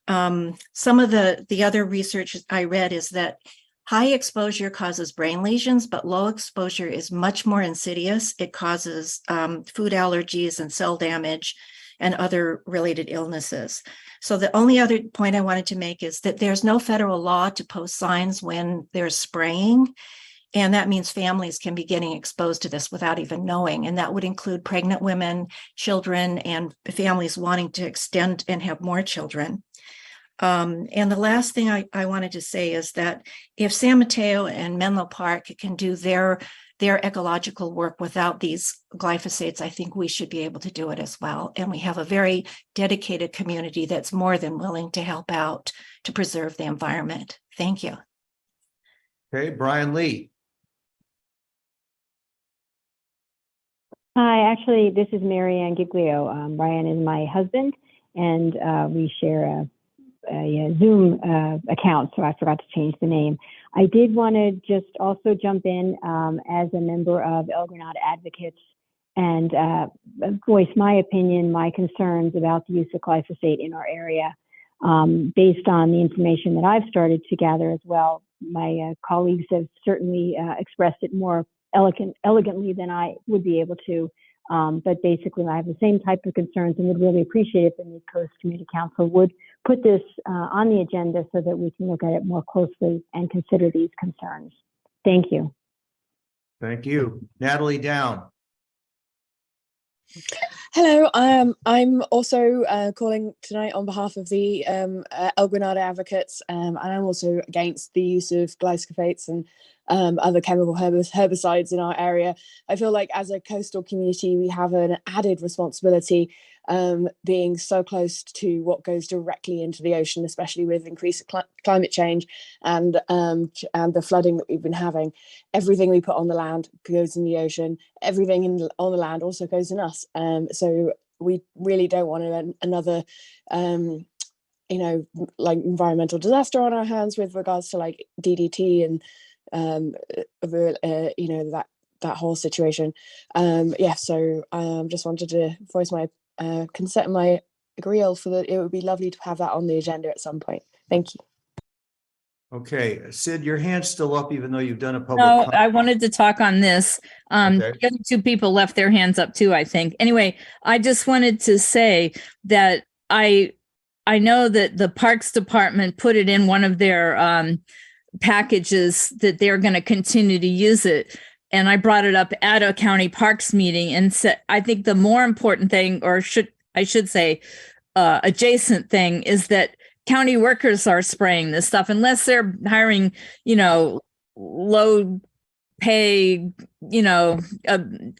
Some of the other research I read is that high exposure causes brain lesions, but low exposure is much more insidious. It causes food allergies and cell damage and other related illnesses. So the only other point I wanted to make is that there's no federal law to post signs when there's spraying. And that means families can be getting exposed to this without even knowing. And that would include pregnant women, children, and families wanting to extend and have more children. And the last thing I wanted to say is that if San Mateo and Menlo Park can do their ecological work without these glyphosates, I think we should be able to do it as well. And we have a very dedicated community that's more than willing to help out to preserve the environment. Thank you. Okay, Brian Lee. Hi, actually, this is Mary Ann Giglio. Brian is my husband, and we share a Zoom account, so I forgot to change the name. I did want to just also jump in as a member of El Granada Advocates and voice my opinion, my concerns about the use of glyphosate in our area. Based on the information that I've started to gather as well, my colleagues have certainly expressed it more elegantly than I would be able to. But basically, I have the same type of concerns and would really appreciate if the Midcoast Community Council would put this on the agenda so that we can look at it more closely and consider these concerns. Thank you. Thank you. Natalie Down. Hello, I'm also calling tonight on behalf of the El Granada Advocates, and I'm also against the use of glyphosates and other chemical herbicides in our area. I feel like as a coastal community, we have an added responsibility being so close to what goes directly into the ocean, especially with increased climate change and the flooding that we've been having. Everything we put on the land goes in the ocean. Everything on the land also goes in us. So we really don't want another, like environmental disaster on our hands with regards to like DDT and that whole situation. So just wanted to voice my consent and my agreeal for that. It would be lovely to have that on the agenda at some point. Thank you. Okay, Sid, your hand's still up even though you've done a public No, comment. I wanted to talk on this. Okay. The other two people left their hands up too, I think. Anyway, I just wanted to say that I know that the Parks Department put it in one of their packages that they're going to continue to use it. And I brought it up at a county parks meeting and said, I think the more important thing, or I should say, adjacent thing, is that county workers are spraying this stuff unless they're hiring, low pay,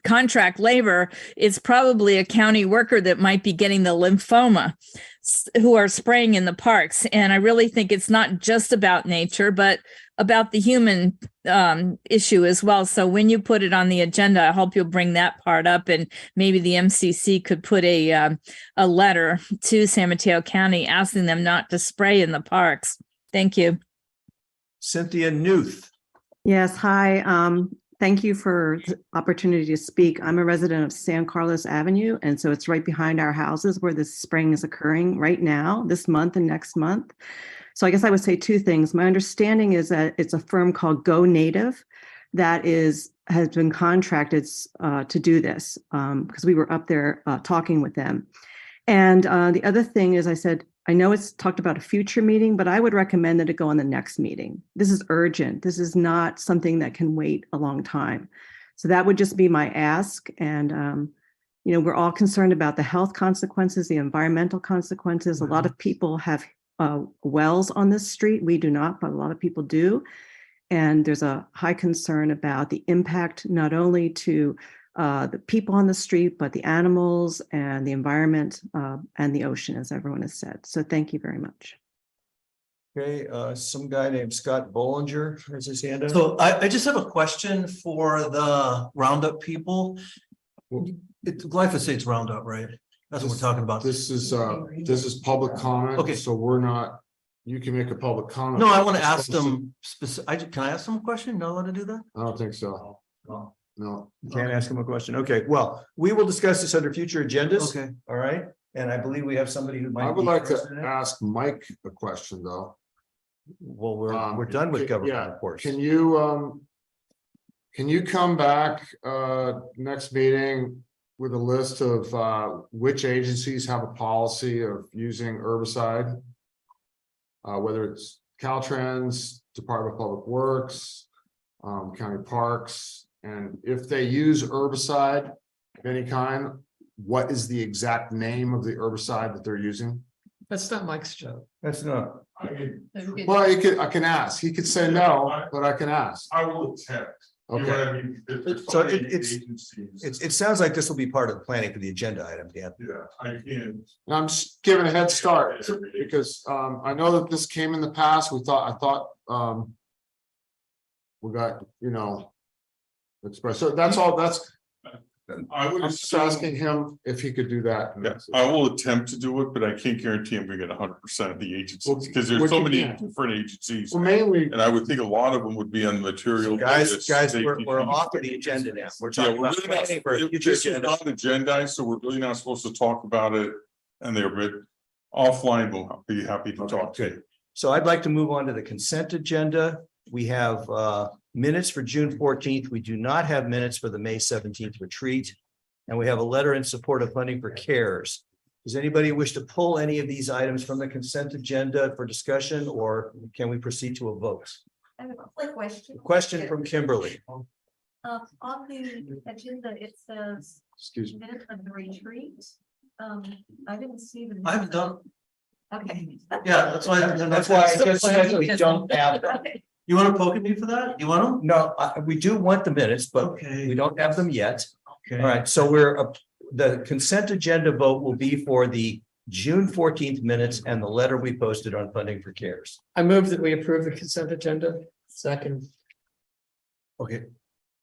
contract labor. It's probably a county worker that might be getting the lymphoma who are spraying in the parks. And I really think it's not just about nature, but about the human issue as well. So when you put it on the agenda, I hope you'll bring that part up, and maybe the MCC could put a letter to San Mateo County asking them not to spray in the parks. Thank you. Cynthia Newth. Yes, hi. Thank you for the opportunity to speak. I'm a resident of San Carlos Avenue, and so it's right behind our houses where this spraying is occurring right now, this month and next month. So I guess I would say two things. My understanding is that it's a firm called Go Native that has been contracted to do this because we were up there talking with them. And the other thing is, I said, I know it's talked about a future meeting, but I would recommend that it go on the next meeting. This is urgent. This is not something that can wait a long time. So that would just be my ask. And, we're all concerned about the health consequences, the environmental consequences. A lot of people have wells on this street. We do not, but a lot of people do. And there's a high concern about the impact, not only to the people on the street, but the animals and the environment and the ocean, as everyone has said. So thank you very much. Okay, some guy named Scott Bollinger has his hand up. So I just have a question for the Roundup people. It's glyphosate's Roundup, right? That's what we're talking about. This is public comment. Okay. So we're not, you can make a public comment. No, I want to ask them specific. Can I ask them a question? Not allowed to do that? I don't think so. No. You can't ask him a question. Okay, well, we will discuss this under future agendas. Okay. All right, and I believe we have somebody who might. I would be like to interested in it. ask Mike a question, though. Well, we're done with government reports. Can you come back next meeting with a list of which agencies have a policy of using herbicide? Whether it's Caltrans, Department of Public Works, county parks, and if they use herbicide of any kind, what is the exact name of the herbicide that they're using? That's not Mike's job. That's not. Well, I can ask. He could say no, but I can ask. I will attempt. You know what I mean? There's So many it's- agencies. It sounds like this will be part of the planning for the agenda item, Dan. Yeah, I can. And I'm just giving a head start because I know that this came in the past. I thought we got, express. So that's all. I'm just asking him if he could do that. Yes, I will attempt to do it, but I can't guarantee I'm gonna get 100% of the agencies because there's What so you many can. different agencies. Well, mainly, And I would think a lot of them would be on the material. Guys, safety we're off of fees. the agenda now. We're Yeah, talking we're about really not, planning for a future this is agenda. not agendized, so we're really not supposed to talk about it. And they're, but offline, we'll be happy to talk to you. So I'd like to move on to the consent agenda. We have minutes for June 14th. We do not have minutes for the May 17th retreat. And we have a letter in support of funding for CARES. Does anybody wish to pull any of these items from the consent agenda for discussion, or can we proceed to a vote? I have a quick question. Question from Kimberly. On the agenda, it says excuse me. minutes of the retreat. I didn't see the. I haven't done. Okay. Yeah, that's why. That's why I just said we don't have them. Okay. You want to poke at me for that? You want them? No, we do want the minutes, but Okay. we don't have them yet. Okay. All right, so the consent agenda vote will be for the June 14th minutes and the letter we posted on funding for CARES. I move that we approve the consent agenda. Second. Okay.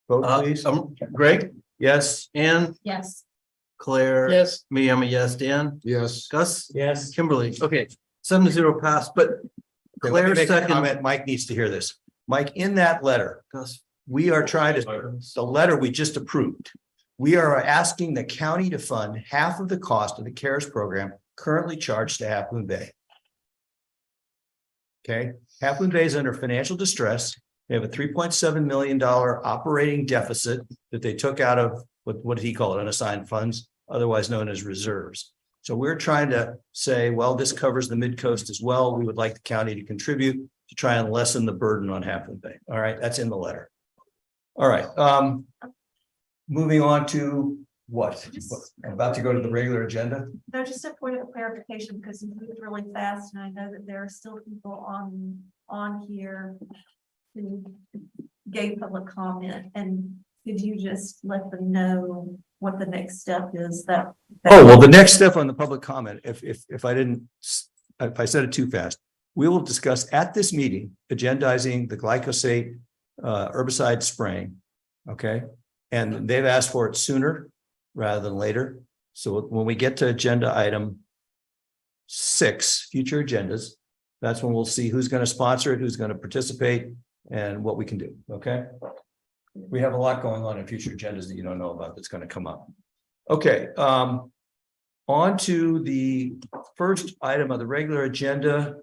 Vote please. Greg, Yes. Ann, Yes. Claire. Yes. Me, I'm a yes. Dan, Yes. Gus, Yes. Kimberly. Okay, 7-0 pass, but Okay, let me Claire make a second. comment. Mike needs to hear this. Mike, in that letter, Gus. we are trying to, the letter we just approved. We are asking the county to fund half of the cost of the CARES program currently charged to Half Moon Bay. Okay, Half Moon Bay is under financial distress. They have a $3.7 million operating deficit that they took out of what did he call it, unassigned funds, otherwise known as reserves. So we're trying to say, well, this covers the Midcoast as well. We would like the county to contribute to try and lessen the burden on Half Moon Bay. All right, that's in the letter. All right, moving on to what? I'm about to go to the regular agenda. No, just a point of clarification, because you moved really fast, and I know that there are still people on here who gave public comment, and could you just let them know what the next step is that? Oh, well, the next step on the public comment, if I said it too fast, we will discuss at this meeting, agendizing the glyphosate herbicide spraying. Okay, and they've asked for it sooner rather than later. So when we get to agenda item 6, future agendas, that's when we'll see who's going to sponsor it, who's going to participate, and what we can do. Okay. We have a lot going on in future agendas that you don't know about that's going to come up. Okay. On to the first item of the regular agenda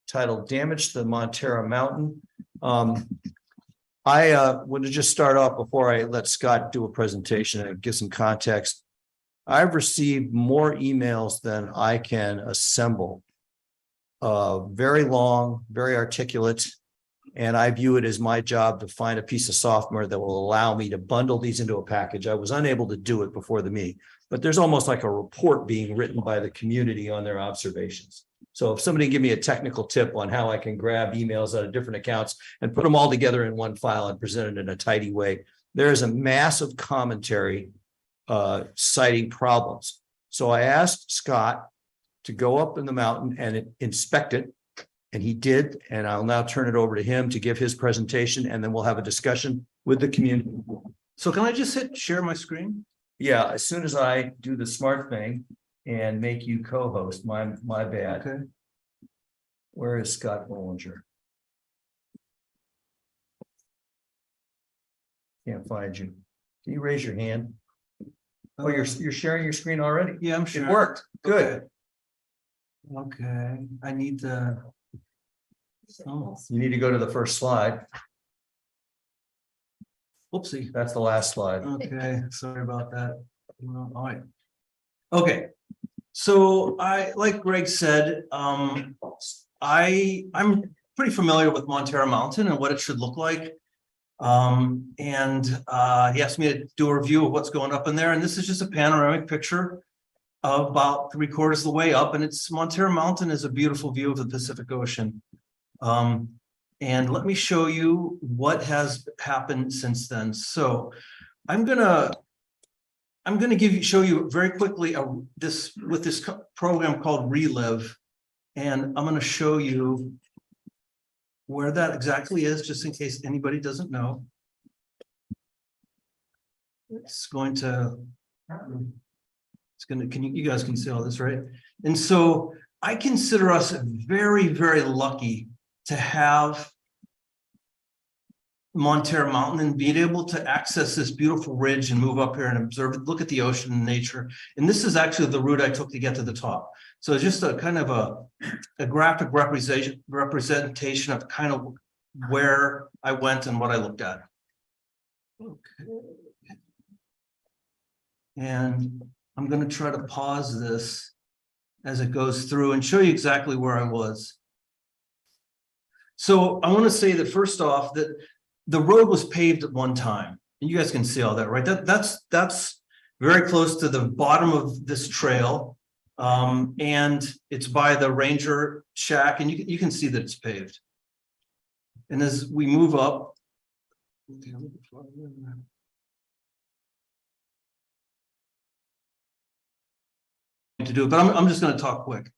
titled Damage to the Montera Mountain. I want to just start off before I let Scott do a presentation and give some context. I've received more emails than I can assemble very long, very articulate. And I view it as my job to find a piece of software that will allow me to bundle these into a package. I was unable to do it before the meeting, but there's almost like a report being written by the community on their observations. So if somebody give me a technical tip on how I can grab emails out of different accounts and put them all together in one file and present it in a tidy way, there is a massive commentary citing problems. So I asked Scott to go up in the mountain and inspect it. And he did, and I'll now turn it over to him to give his presentation, and then we'll have a discussion with the community. So can I just hit share my screen? Yeah, as soon as I do the smart thing and make you co-host, my bad. Okay. Where is Scott Bollinger? Can't find you. Can you raise your hand? Oh, you're sharing your screen already? Yeah, I'm It sure. worked. Good. Okay, I need the. Oh, You need to go to the first slide. whoopsie. That's the last slide. Okay, sorry about that. Well, all right. Okay, so like Greg said, I'm pretty familiar with Montera Mountain and what it should look like. And he asked me to do a review of what's going up in there, and this is just a panoramic picture of about 3/4 of the way up, and it's Montera Mountain is a beautiful view of the Pacific Ocean. And let me show you what has happened since then. So I'm gonna show you very quickly this program called Relive, and I'm gonna show you where that exactly is, just in case anybody doesn't know. You guys can see all this, right? And so I consider us very, very lucky to have Montera Mountain and being able to access this beautiful ridge and move up here and observe it, look at the ocean and nature. And this is actually the route I took to get to the top. So it's just a kind of a graphic representation of kind of where I went and what I looked at. Okay. And I'm going to try to pause this as it goes through and show you exactly where I was. So I want to say that first off, that the road was paved at one time, and you guys can see all that, right? That's very close to the bottom of this trail, and it's by the ranger shack, and you can see that it's paved. And as we move up, to do it, but I'm just going to talk quick.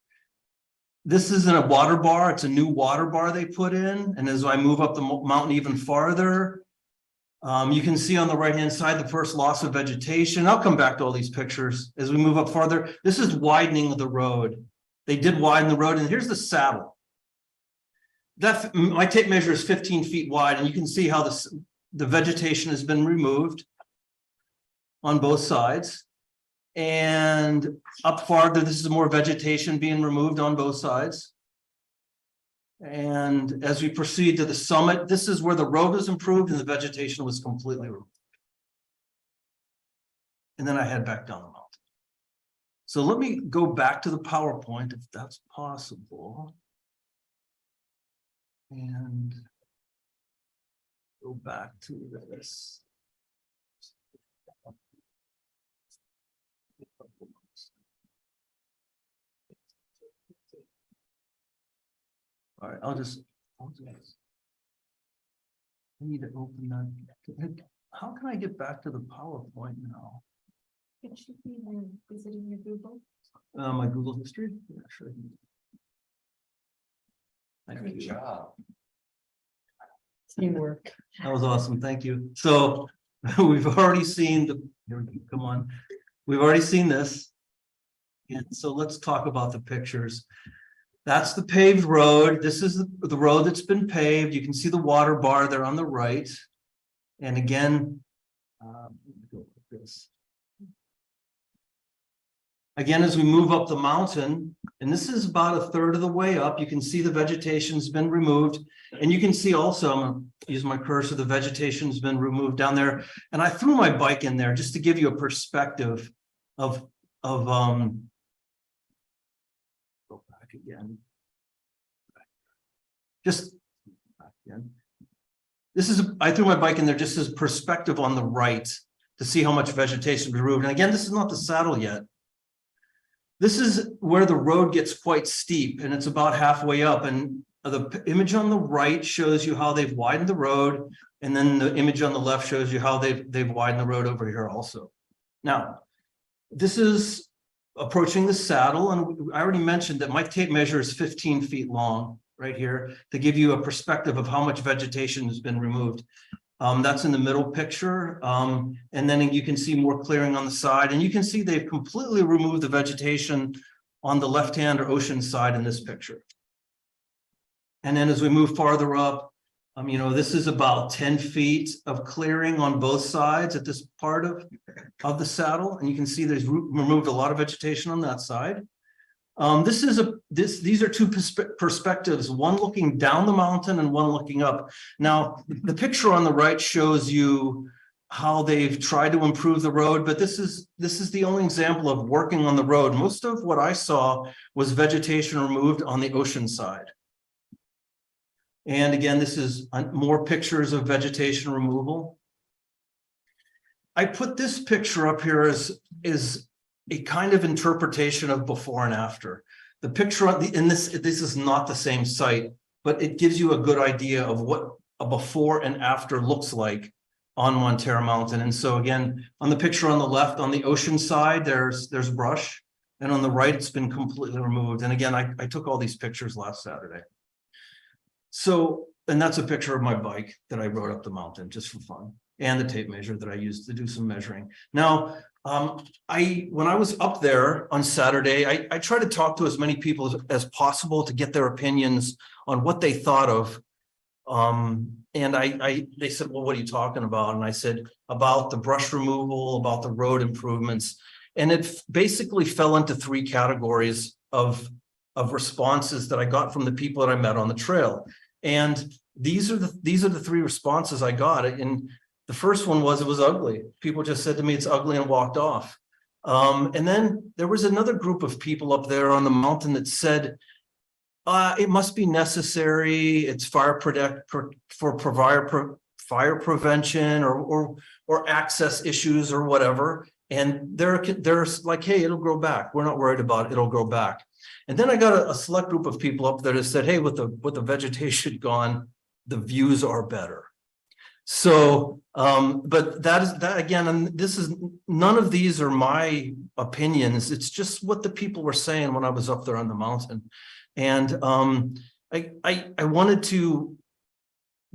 This isn't a water bar, it's a new water bar they put in. And as I move up the mountain even farther, you can see on the right-hand side, the first loss of vegetation. I'll come back to all these pictures as we move up farther. This is widening of the road. They did widen the road, and here's the saddle. My tape measure is 15 feet wide, and you can see how the vegetation has been removed on both sides. And up farther, this is more vegetation being removed on both sides. And as we proceed to the summit, this is where the road was improved and the vegetation was completely removed. And then I head back down the mountain. So let me go back to the PowerPoint if that's possible. And go back to this. All right, I'll just. I need to open that. How can I get back to the PowerPoint now? It should be in, is it in your Google? My Google history? Yeah, sure. Good job. Teamwork. That was awesome. Thank you. So we've already seen come on. We've already seen this. And so let's talk about the pictures. That's the paved road. This is the road that's been paved. You can see the water bar there on the right. And again, again, as we move up the mountain, and this is about 1/3 of the way up, you can see the vegetation's been removed. And you can see also, I'm going to use my cursor, the vegetation's been removed down there. And I threw my bike in there just to give you a perspective of go back again. just. This is, I threw my bike in there just as perspective on the right to see how much vegetation is removed. And again, this is not the saddle yet. This is where the road gets quite steep and it's about halfway up. And the image on the right shows you how they've widened the road. And then the image on the left shows you how they've widened the road over here also. Now, this is approaching the saddle. And I already mentioned that my tape measure is 15 feet long right here to give you a perspective of how much vegetation has been removed. That's in the middle picture. And then you can see more clearing on the side. And you can see they've completely removed the vegetation on the left-hand or ocean side in this picture. And then as we move farther up, you know, this is about 10 feet of clearing on both sides at this part of the saddle. And you can see there's removed a lot of vegetation on that side. These are two perspectives, one looking down the mountain and one looking up. Now, the picture on the right shows you how they've tried to improve the road, but this is the only example of working on the road. Most of what I saw was vegetation removed on the ocean side. And again, this is more pictures of vegetation removal. I put this picture up here as a kind of interpretation of before and after. The picture on this is not the same site, but it gives you a good idea of what a before and after looks like on Montera Mountain. And so again, on the picture on the left, on the ocean side, there's brush, and on the right, it's been completely removed. And again, I took all these pictures last Saturday. So, and that's a picture of my bike that I rode up the mountain just for fun, and the tape measure that I used to do some measuring. Now, when I was up there on Saturday, I tried to talk to as many people as possible to get their opinions on what they thought of. And they said, well, what are you talking about? And I said, about the brush removal, about the road improvements. And it basically fell into three categories of responses that I got from the people that I met on the trail. And these are the three responses I got. And the first one was, it was ugly. People just said to me, it's ugly, and walked off. And then there was another group of people up there on the mountain that said, it must be necessary. It's fire prevention or access issues or whatever. And they're like, hey, it'll grow back. We're not worried about it. It'll grow back. And then I got a select group of people up there that said, hey, with the vegetation gone, the views are better. So, but that again, and this is, none of these are my opinions. It's just what the people were saying when I was up there on the mountain. And I wanted to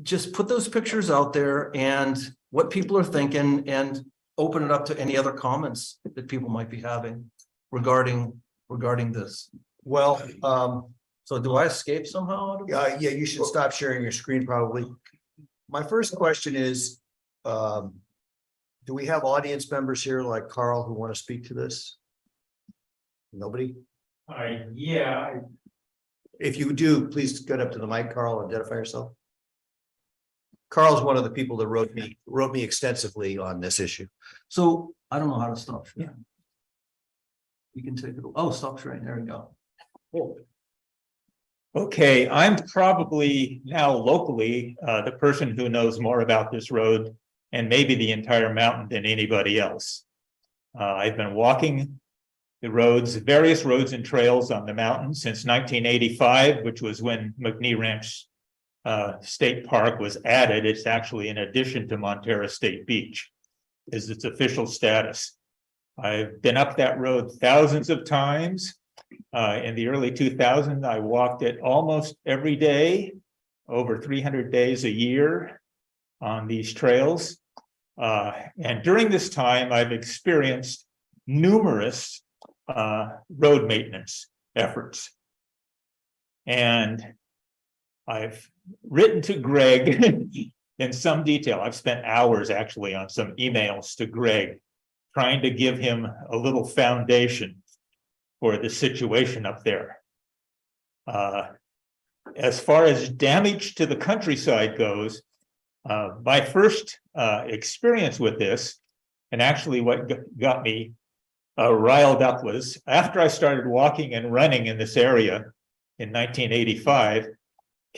just put those pictures out there and what people are thinking, and open it up to any other comments that people might be having regarding this. Well, so do I escape somehow? yeah, you should stop sharing your screen probably. My first question is, do we have audience members here like Carl who want to speak to this? Nobody? Yeah. If you do, please get up to the mic, Carl, and identify yourself. Carl's one of the people that wrote me extensively on this issue. So I don't know how to stop sharing. You can take it. Oh, stop sharing. There we go. Cool. Okay, I'm probably now locally the person who knows more about this road and maybe the entire mountain than anybody else. I've been walking the roads, various roads and trails on the mountain since 1985, which was when McNee Ranch State Park was added. It's actually in addition to Montera State Beach, is its official status. I've been up that road thousands of times. In the early 2000s, I walked it almost every day, over 300 days a year on these trails. And during this time, I've experienced numerous road maintenance efforts. And I've written to Greg in some detail. I've spent hours actually on some emails to Greg, trying to give him a little foundation for the situation up there. As far as damage to the countryside goes, my first experience with this, and actually what got me riled up, was after I started walking and running in this area in 1985,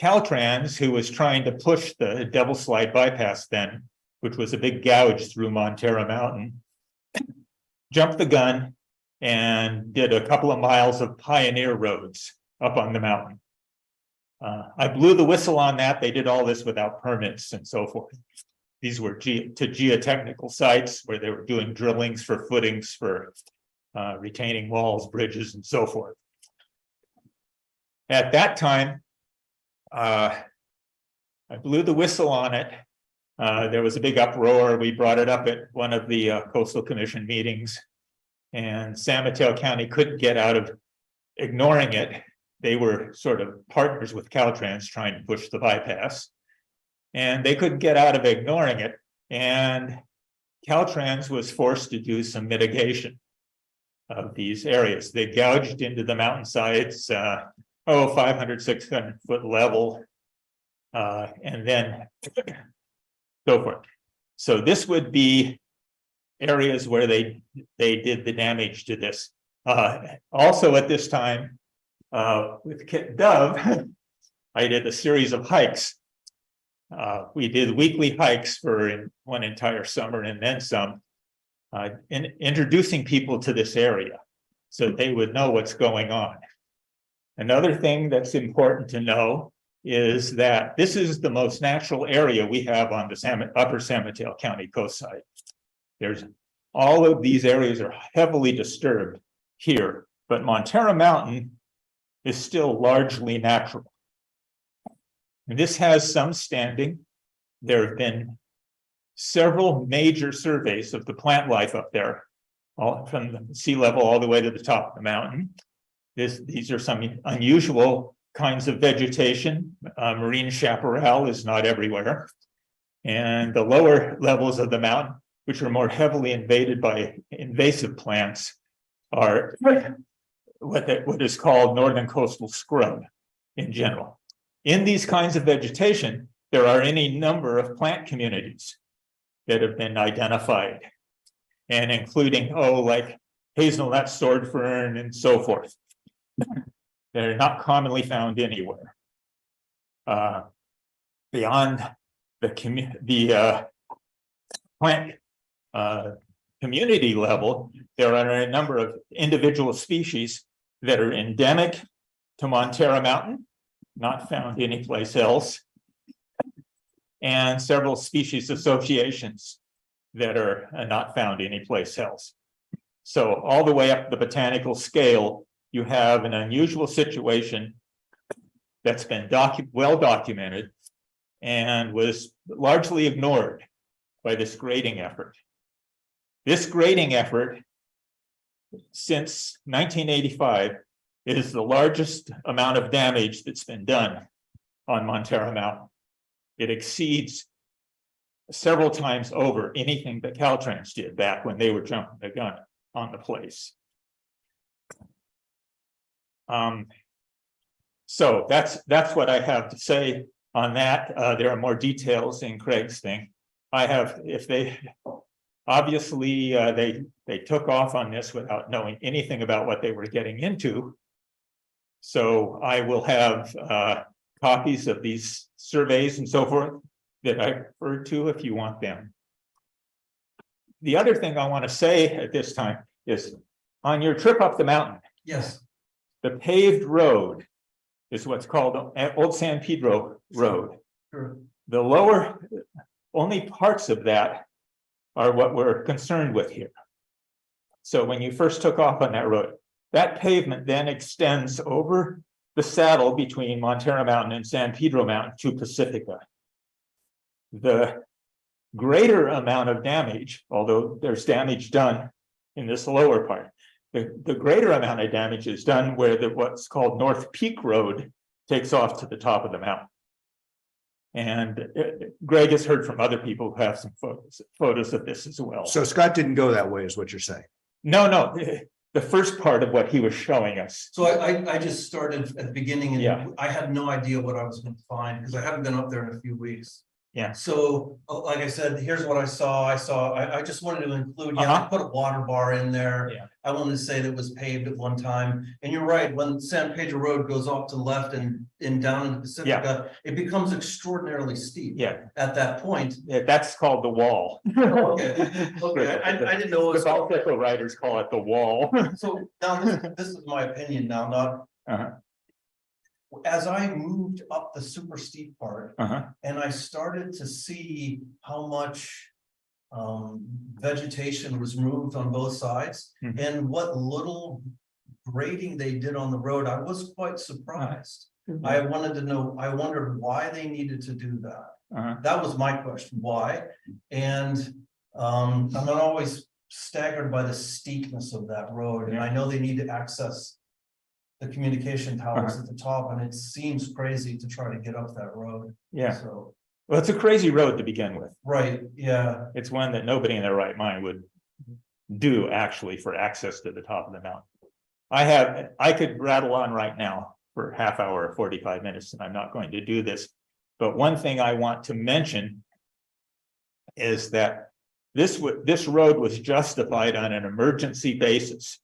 Caltrans, who was trying to push the Devil Slide bypass then, which was a big gouge through Montera Mountain, jumped the gun and did a couple of miles of pioneer roads up on the mountain. I blew the whistle on that. They did all this without permits and so forth. These were to geotechnical sites where they were doing drillings for footings for retaining walls, bridges, and so forth. At that time, I blew the whistle on it. There was a big uproar. We brought it up at one of the Coastal Commission meetings, and San Mateo County couldn't get out of ignoring it. They were sort of partners with Caltrans trying to push the bypass, and they couldn't get out of ignoring it. And Caltrans was forced to do some mitigation of these areas. They gouged into the mountainsides, 500, 600 foot level, and then so forth. So this would be areas where they did the damage to this. Also at this time, with Kit Dove, I did a series of hikes. We did weekly hikes for one entire summer and then some, in introducing people to this area so they would know what's going on. Another thing that's important to know is that this is the most natural area we have on the upper San Mateo County coast side. There's all of these areas are heavily disturbed here, but Montera Mountain is still largely natural. And this has some standing. There have been several major surveys of the plant life up there, all from the sea level all the way to the top of the mountain. These are some unusual kinds of vegetation. Marine chaparral is not everywhere. And the lower levels of the mountain, which are more heavily invaded by invasive plants, are what is called northern coastal scrub in general. In these kinds of vegetation, there are any number of plant communities that have been identified, and including, like hazelnut, sword fern, and so forth. They're not commonly found anywhere. Beyond the plant community level, there are a number of individual species that are endemic to Montera Mountain, not found anyplace else, and several species associations that are not found anyplace else. So all the way up the botanical scale, you have an unusual situation that's been well documented and was largely ignored by this grading effort. This grading effort, since 1985, is the largest amount of damage that's been done on Montera Mountain. It exceeds several times over anything that Caltrans did back when they were jumping the gun on the place. So that's what I have to say on that. There are more details in Craig's thing. Obviously they took off on this without knowing anything about what they were getting into. So I will have copies of these surveys and so forth that I referred to if you want them. The other thing I want to say at this time is on your trip up the mountain. Yes. The paved road is what's called Old San Pedro Road. Sure. The lower, only parts of that are what we're concerned with here. So when you first took off on that road, that pavement then extends over the saddle between Montera Mountain and San Pedro Mountain to Pacifica. The greater amount of damage, although there's damage done in this lower part, the greater amount of damage is done where what's called North Peak Road takes off to the top of the mountain. And Greg has heard from other people who have some photos of this as well. So Scott didn't go that way, is what you're saying? No, the first part of what he was showing us. So I just started at the beginning and Yeah. I had no idea what I was going to find because I haven't been up there in a few weeks. Yeah. So, like I said, here's what I saw. I just wanted to include, yeah, they put a water bar in there. Yeah. I wanted to say that it was paved at one time. And you're right, when San Pedro Road goes off to the left and down into Pacifica, it becomes extraordinarily steep. Yeah. At that point. Yeah, that's called the wall. Okay, okay, I didn't know it was. The bicycle riders call it the wall. So now this is my opinion now, not. As I moved up the super steep part and I started to see how much vegetation was moved on both sides and what little grading they did on the road, I was quite surprised. I wanted to know, I wondered why they needed to do that. That was my question, why? And I'm not always staggered by the steepness of that road, and I know they need to access the communication towers at the top, and it seems crazy to try to get up that road. Yeah. So, well, it's a crazy road to begin with. right, yeah. It's one that nobody in their right mind would do actually for access to the top of the mountain. I could rattle on right now for half hour or 45 minutes, and I'm not going to do this. But one thing I want to mention is that this road was justified on an emergency basis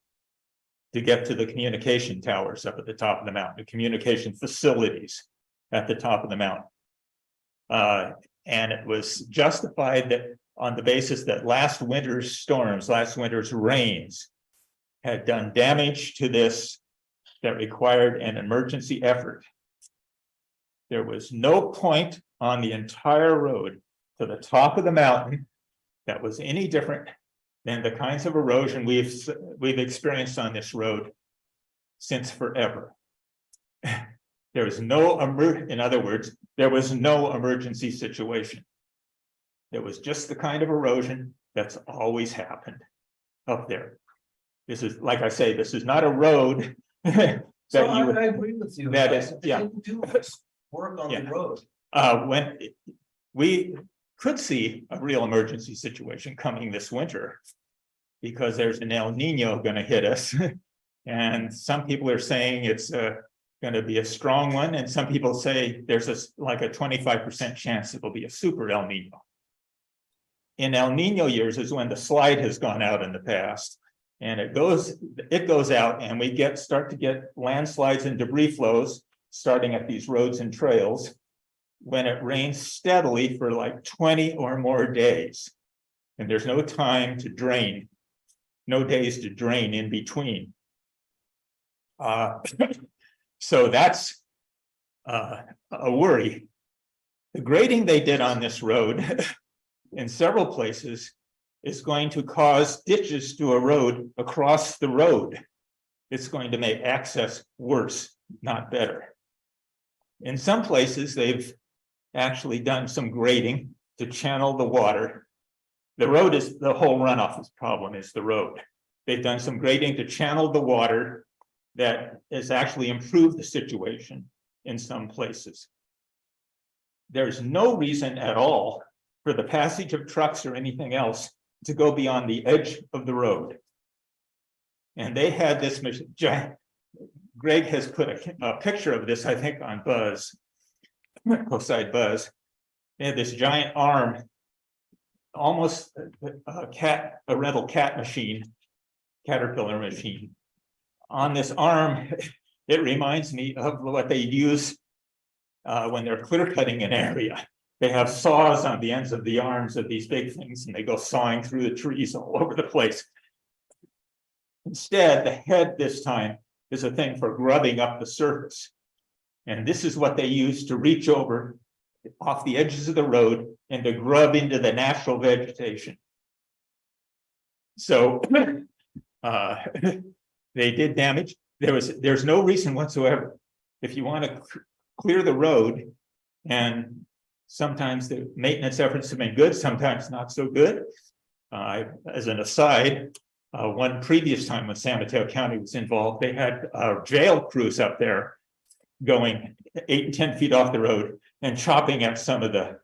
to get to the communication towers up at the top of the mountain, the communication facilities at the top of the mountain. And it was justified that on the basis that last winter's storms, last winter's rains had done damage to this that required an emergency effort. There was no point on the entire road to the top of the mountain that was any different than the kinds of erosion we've experienced on this road since forever. There was no in other words, there was no emergency situation. There was just the kind of erosion that's always happened up there. This is, like I say, this is not a road that I agree with you. That is, They yeah. didn't do work on the road. When we could see a real emergency situation coming this winter, because there's an El Nino going to hit us. And some people are saying it's going to be a strong one. And some people say there's like a 25% chance it'll be a super El Nino. In El Nino years is when the slide has gone out in the past. And it goes out and we start to get landslides and debris flows starting at these roads and trails when it rains steadily for like 20 or more days. And there's no time to drain, no days to drain in between. So that's a worry. The grading they did on this road in several places is going to cause ditches to erode across the road. It's going to make access worse, not better. In some places, they've actually done some grading to channel the water. The road is the whole runoff problem is the road. They've done some grading to channel the water that has actually improved the situation in some places. There's no reason at all for the passage of trucks or anything else to go beyond the edge of the road. And they had this giant, Greg has put a picture of this, I think, on Buzz, Coastside Buzz. They had this giant arm, almost a rental cat machine, caterpillar machine. On this arm, it reminds me of what they use when they're clear cutting an area. They have saws on the ends of the arms of these big things, and they go sawing through the trees all over the place. Instead, the head this time is a thing for grubbing up the surface. And this is what they use to reach over off the edges of the road and to grub into the natural vegetation. So they did damage. There's no reason whatsoever. If you want to clear the road, and sometimes the maintenance efforts have been good, sometimes not so good. As an aside, one previous time when San Mateo County was involved, they had jail crews up there going 8 and 10 feet off the road and chopping at some of the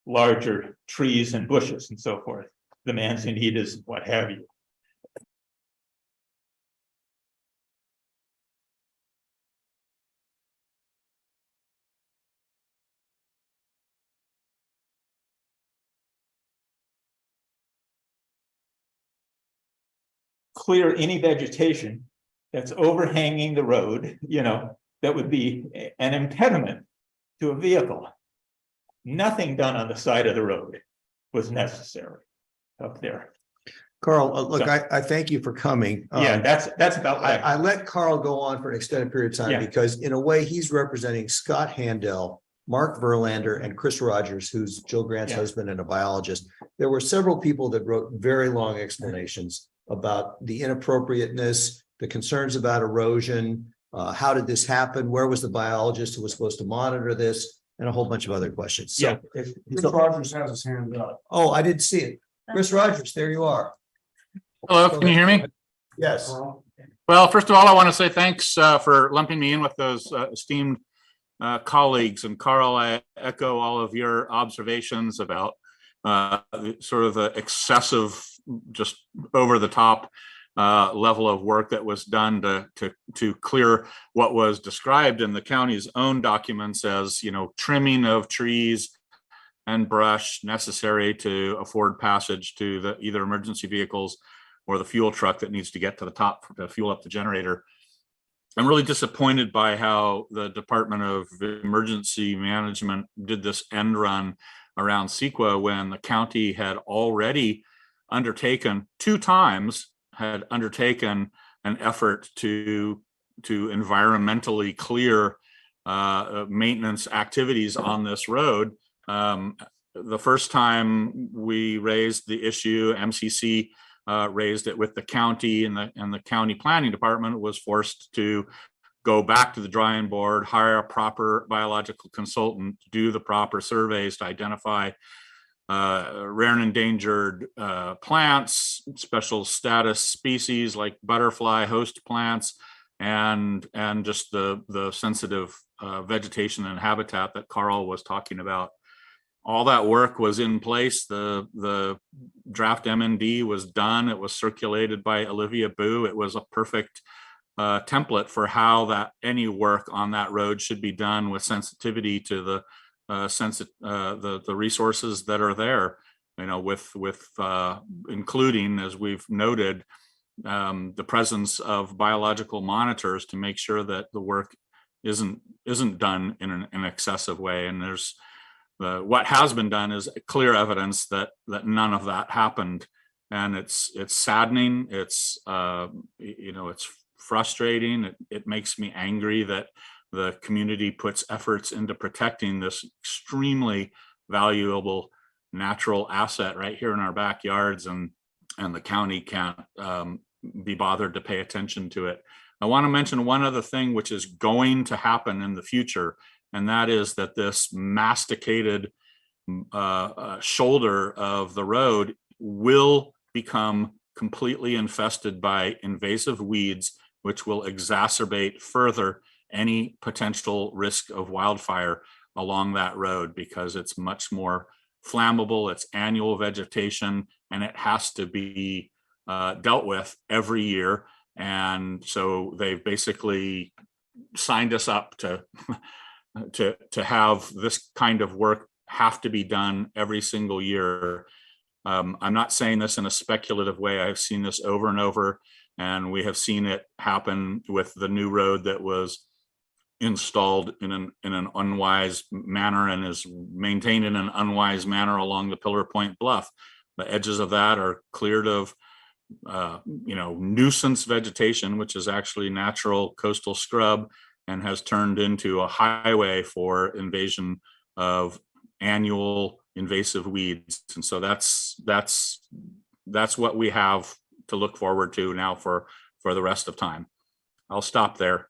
larger trees and bushes and so forth, the manzanitas and what have you. clear any vegetation that's overhanging the road, that would be an impediment to a vehicle. Nothing done on the side of the road was necessary up there. Carl, look, So- I thank you for coming. Yeah, that's about what I let Carl go on for an extended period of time Yeah. because in a way, he's representing Scott Handel, Mark Verlander, and Chris Rogers, who's Jill Grant's Yeah. husband and a biologist. There were several people that wrote very long explanations about the inappropriateness, the concerns about erosion, how did this happen? Where was the biologist who was supposed to monitor this? And a whole bunch of other questions. So, Chris Rogers has his hand up. oh, I didn't see it. Chris Rogers, there you are. Hello, can you hear me? Yes. Well, first of all, I want to say thanks for lumping me in with those esteemed colleagues. And Carl, I echo all of your observations about sort of the excessive, just over the top level of work that was done to clear what was described in the county's own documents as, trimming of trees and brush necessary to afford passage to the either emergency vehicles or the fuel truck that needs to get to the top to fuel up the generator. I'm really disappointed by how the Department of Emergency Management did this end run around CEQA when the county had already undertaken 2 times, had undertaken an effort to environmentally clear maintenance activities on this road. The first time we raised the issue, MCC raised it with the county, and the county planning department was forced to go back to the drawing board, hire a proper biological consultant, do the proper surveys to identify rare and endangered plants, special status species like butterfly host plants, and just the sensitive vegetation and habitat that Carl was talking about. All that work was in place. The draft MND was done. It was circulated by Olivia Boo. It was a perfect template for how that any work on that road should be done with sensitivity to the resources that are there. With including, as we've noted, the presence of biological monitors to make sure that the work isn't done in an excessive way. And there's what has been done is clear evidence that none of that happened, and it's saddening. It's it's frustrating. It makes me angry that the community puts efforts into protecting this extremely valuable natural asset right here in our backyards, and the county can't be bothered to pay attention to it. I want to mention one other thing which is going to happen in the future, and that is that this masticated shoulder of the road will become completely infested by invasive weeds, which will exacerbate further any potential risk of wildfire along that road, because it's much more flammable, it's annual vegetation, and it has to be dealt with every year. And so they've basically signed us up to have this kind of work have to be done every single year. I'm not saying this in a speculative way. I've seen this over and over, and we have seen it happen with the new road that was installed in an unwise manner and is maintained in an unwise manner along the Pillar Point Bluff. The edges of that are cleared of nuisance vegetation, which is actually natural coastal scrub, and has turned into a highway for invasion of annual invasive weeds. And so that's what we have to look forward to now for the rest of time. I'll stop there.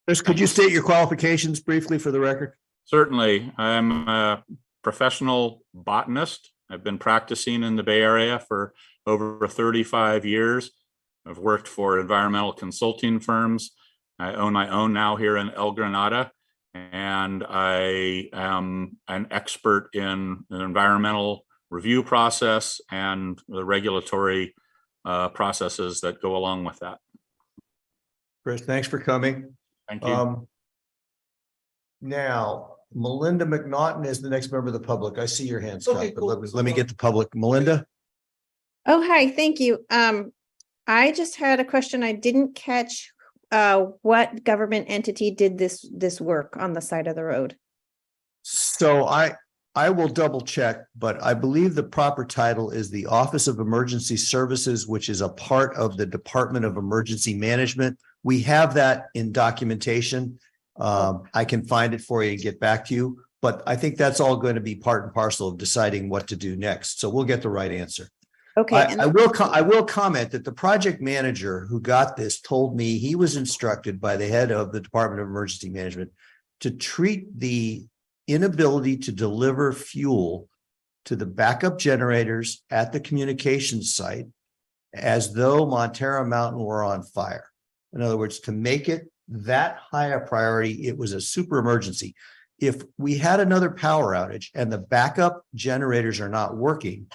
Could you state your qualifications briefly for the record? Certainly. I'm a professional botanist. I've been practicing in the Bay Area for over 35 years. I've worked for environmental consulting firms. I own my own now here in El Granada, and I am an expert in an environmental review process and the regulatory processes that go along with that. Chris, thanks for coming. Thank you. Now, Melinda McNaughton is the next member of the public. I see your hands, Okay, Scott, but cool. let me get the public. Melinda? Oh, hi, thank you. I just had a question. I didn't catch what government entity did this work on the side of the road? So I will double check, but I believe the proper title is the Office of Emergency Services, which is a part of the Department of Emergency Management. We have that in documentation. I can find it for you and get back to you, but I think that's all going to be part and parcel of deciding what to do next. So we'll get the right answer. Okay. I will comment that the project manager who got this told me he was instructed by the head of the Department of Emergency Management to treat the inability to deliver fuel to the backup generators at the communications site as though Montara Mountain were on fire. In other words, to make it that high a priority, it was a super emergency. If we had another power outage and the backup generators are not working,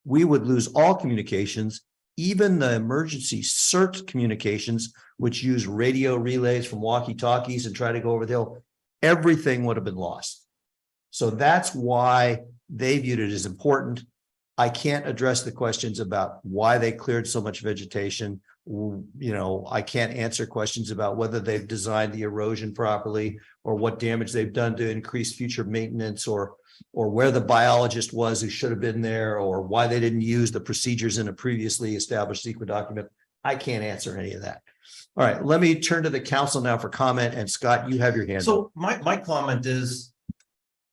we would lose all communications, even the emergency CERT communications, which use radio relays from walkie-talkies and try to go over the hill. Everything would have been lost. So that's why they viewed it as important. I can't address the questions about why they cleared so much vegetation. I can't answer questions about whether they've designed the erosion properly or what damage they've done to increase future maintenance or where the biologist was who should have been there or why they didn't use the procedures in a previously established CEQA document. I can't answer any of that. All right, let me turn to the council now for comment. And Scott, you have your hand up. So my comment is,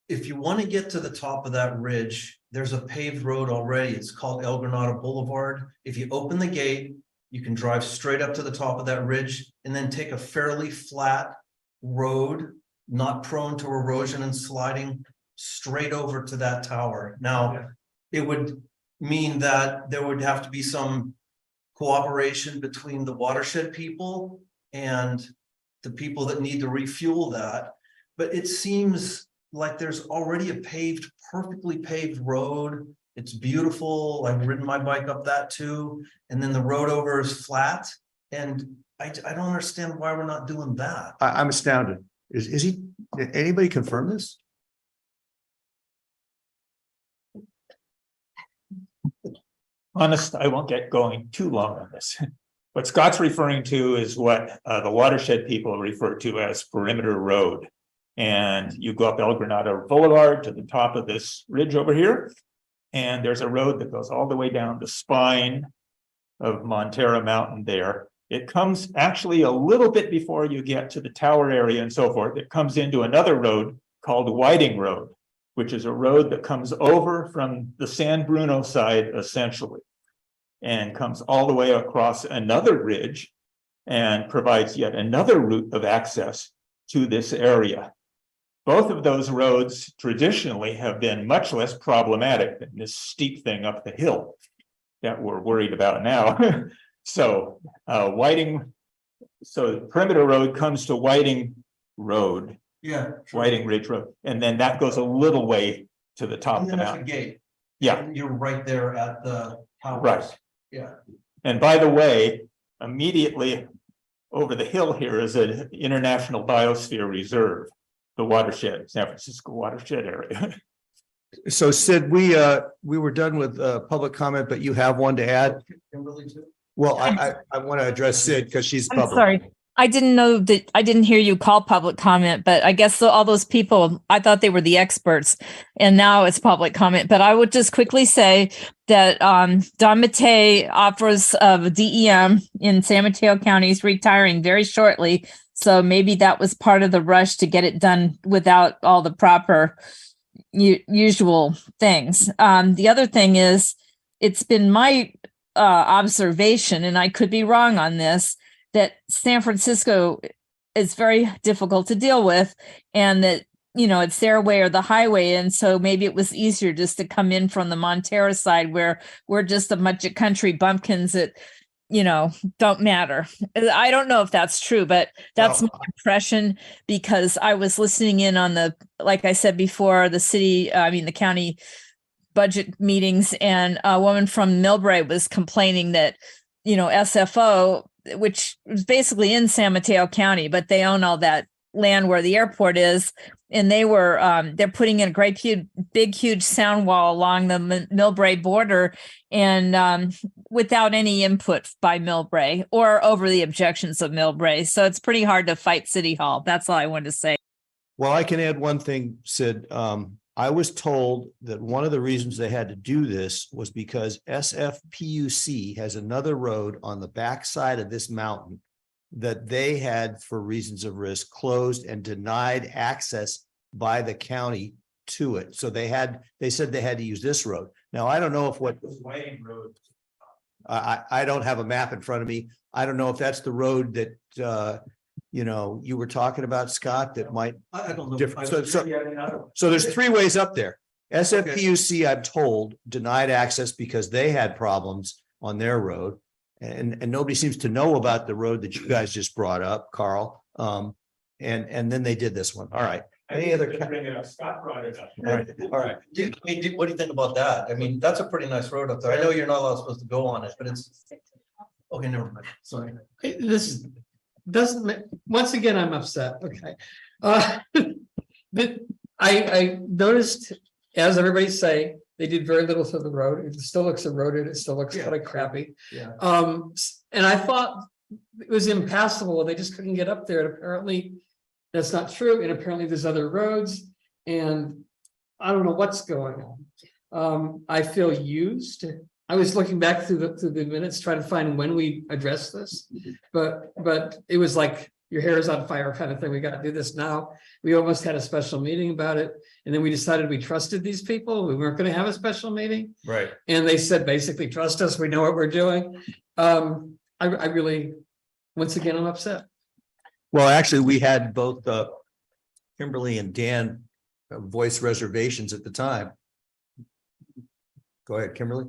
if you want to get to the top of that ridge, there's a paved road already. It's called El Granada Boulevard. If you open the gate, you can drive straight up to the top of that ridge and then take a fairly flat road, not prone to erosion and sliding, straight over to that tower. Now, it would mean that there would have to be some cooperation between the watershed people and the people that need to refuel that. But it seems like there's already a perfectly paved road. It's beautiful. I've ridden my bike up that too. And then the road over is flat. And I don't understand why we're not doing that. I'm astounded. Is he, anybody confirm this? Honest, I won't get going too long on this. What Scott's referring to is what the watershed people refer to as perimeter road. And you go up El Granada Boulevard to the top of this ridge over here. And there's a road that goes all the way down the spine of Montara Mountain there. It comes actually a little bit before you get to the tower area and so forth. It comes into another road called Whiting Road, which is a road that comes over from the San Bruno side, essentially, and comes all the way across another ridge and provides yet another route of access to this area. Both of those roads traditionally have been much less problematic than this steep thing up the hill that we're worried about now. So Whiting, so Perimeter Road comes to Whiting Road. Yeah. Sure. Whiting Ridge Road, and then that goes a little way to the top of the mountain. Gate. Yeah. And you're right there at the towers. Right. Yeah. And by the way, immediately over the hill here is an International Biosphere Reserve, the watershed, San Francisco watershed area. So Sid, we were done with public comment, but you have one to add? Kimberly too? Well, I want to address Sid because she's I'm public. sorry. I didn't know that, I didn't hear you call public comment, but I guess all those people, I thought they were the experts and now it's public comment. But I would just quickly say that Don Matei offers of DEM in San Mateo County is retiring very shortly. So maybe that was part of the rush to get it done without all the proper usual things. The other thing is, it's been my observation, and I could be wrong on this, that San Francisco is very difficult to deal with, and that, you know, it's their way or the highway. And so maybe it was easier just to come in from the Montara side, where we're just a bunch of country bumpkins that, you know, don't matter. I don't know if that's true, but that's my impression, because I was listening in on the, like I said before, the county budget meetings, and a woman from Millbrae was complaining that, you know, SFO, which is basically in San Mateo County, but they own all that land where the airport is. And they were, they're putting in a big, huge sound wall along the Millbrae border. And without any input by Millbrae or over the objections of Millbrae. So it's pretty hard to fight City Hall. That's all I wanted to say. Well, I can add one thing, Sid. I was told that one of the reasons they had to do this was because SFPUC has another road on the backside of this mountain that they had, for reasons of risk, closed and denied access by the county to it. So they said they had to use this road. Now, I don't know if what Wayne Road. I don't have a map in front of me. I don't know if that's the road that you were talking about, Scott, that might. I don't know. Different. I So don't- there's three ways up there. SFPUC, I'm told, denied access because they had problems on their road. And nobody seems to know about the road that you guys just brought up, Carl. And then they did this one. All right. Any other? Bring it up. Scott brought it up. All right. What do you think about that? I mean, that's a pretty nice road up there. I know you're not allowed supposed to go on it, but it's. Okay, never mind. Sorry. This doesn't, once again, I'm upset, okay. I noticed, as everybody's saying, they did very little to the road. It still looks eroded, it still looks kind of crappy. Yeah. And I thought it was impassable, they just couldn't get up there, and apparently that's not true, and apparently there's other roads, and I don't know what's going on. I feel used. I was looking back through the minutes, trying to find when we addressed this, but it was like your hair is on fire kind of thing. We got to do this now. We almost had a special meeting about it, and then we decided we trusted these people. We weren't going to have a special meeting, Right. and they said basically trust us. We know what we're doing. I really, once again, I'm upset. Well, actually, we had both Kimberly and Dan voice reservations at the time. Go ahead, Kimberly.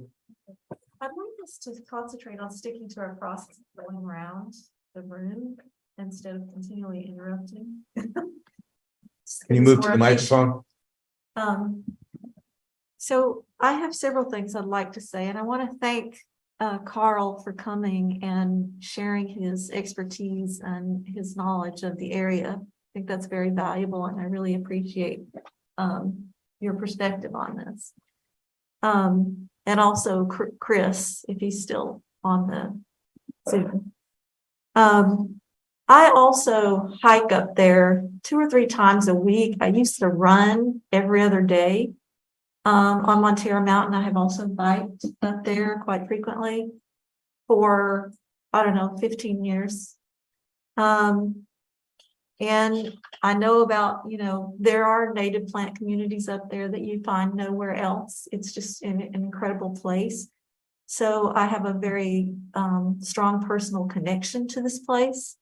I'd like us to concentrate on sticking to our process of going around the room instead of continually interrupting. Can you move to the microphone? So I have several things I'd like to say, and I want to thank Carl for coming and sharing his expertise and his knowledge of the area. I think that's very valuable, and I really appreciate your perspective on this. And also Chris, if he's still on the Zoom. I also hike up there 2 or 3 times a week. I used to run every other day on Montero Mountain. I have also biked up there quite frequently for, 15 years. And I know about, there are native plant communities up there that you find nowhere else. It's just an incredible place. So I have a very strong personal connection to this place.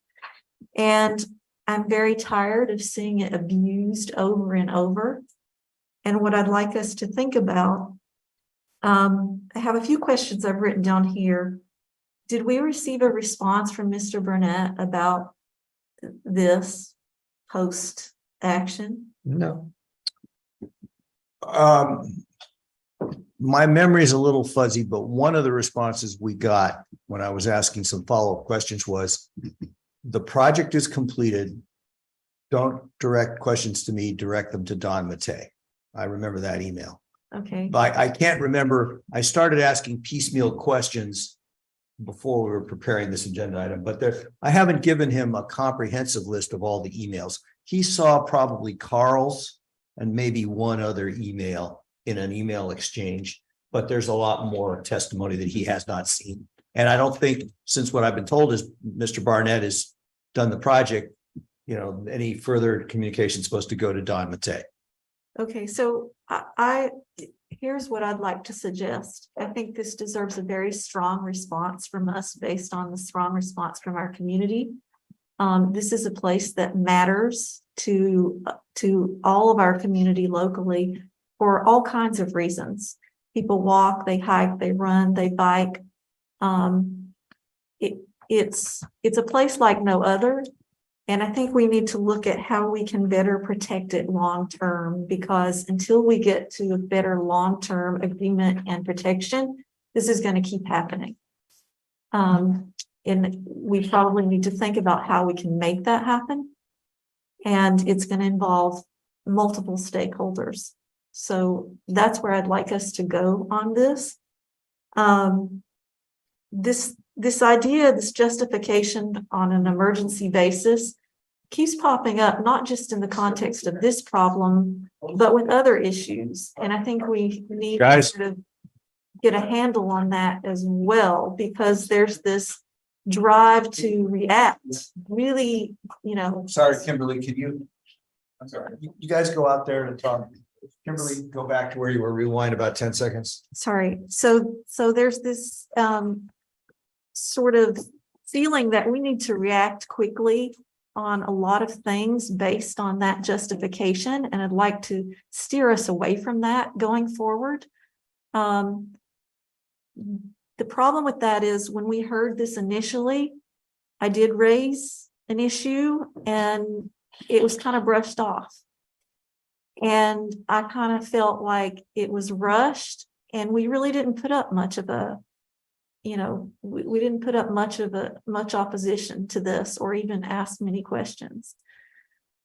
And I'm very tired of seeing it abused over and over. And what I'd like us to think about, I have a few questions I've written down here. Did we receive a response from Mr. Burnett about this post action? No. My memory is a little fuzzy, but one of the responses we got when I was asking some follow-up questions was, the project is completed. Don't direct questions to me, direct them to Don Matei. I remember that email. Okay. But I can't remember. I started asking piecemeal questions before we were preparing this agenda item, but I haven't given him a comprehensive list of all the emails. He saw probably Carl's and maybe one other email in an email exchange, but there's a lot more testimony that he has not seen. And I don't think, since what I've been told is Mr. Barnett has done the project, any further communication is supposed to go to Don Matei. Okay, so here's what I'd like to suggest. I think this deserves a very strong response from us based on the strong response from our community. This is a place that matters to all of our community locally for all kinds of reasons. People walk, they hike, they run, they bike. It's a place like no other. And I think we need to look at how we can better protect it long-term, because until we get to a better long-term agreement and protection, this is going to keep happening. And we probably need to think about how we can make that happen. And it's going to involve multiple stakeholders. So that's where I'd like us to go on this. this idea, this justification on an emergency basis keeps popping up, not just in the context of this problem, but with other issues. And I think we need to sort of get a handle on that as well, because there's this drive to react really, Sorry, Kimberly, can you? I'm sorry, you guys go out there and talk. Kimberly, go back to where you were, rewind about 10 seconds. Sorry. So there's this sort of feeling that we need to react quickly on a lot of things based on that justification. And I'd like to steer us away from that going forward. The problem with that is when we heard this initially, I did raise an issue and it was kind of brushed off. And I kind of felt like it was rushed and we really didn't put up much of a, we didn't put up much opposition to this or even ask many questions.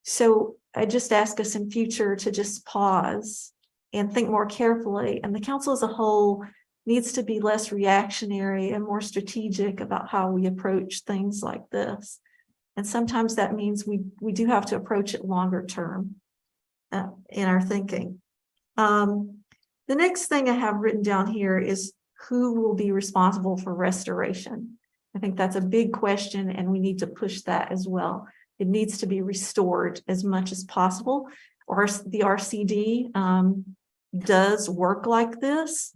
So I just ask us in future to just pause and think more carefully. And the council as a whole needs to be less reactionary and more strategic about how we approach things like this. And sometimes that means we do have to approach it longer term in our thinking. The next thing I have written down here is who will be responsible for restoration. I think that's a big question and we need to push that as well. It needs to be restored as much as possible. Or the RCD does work like this,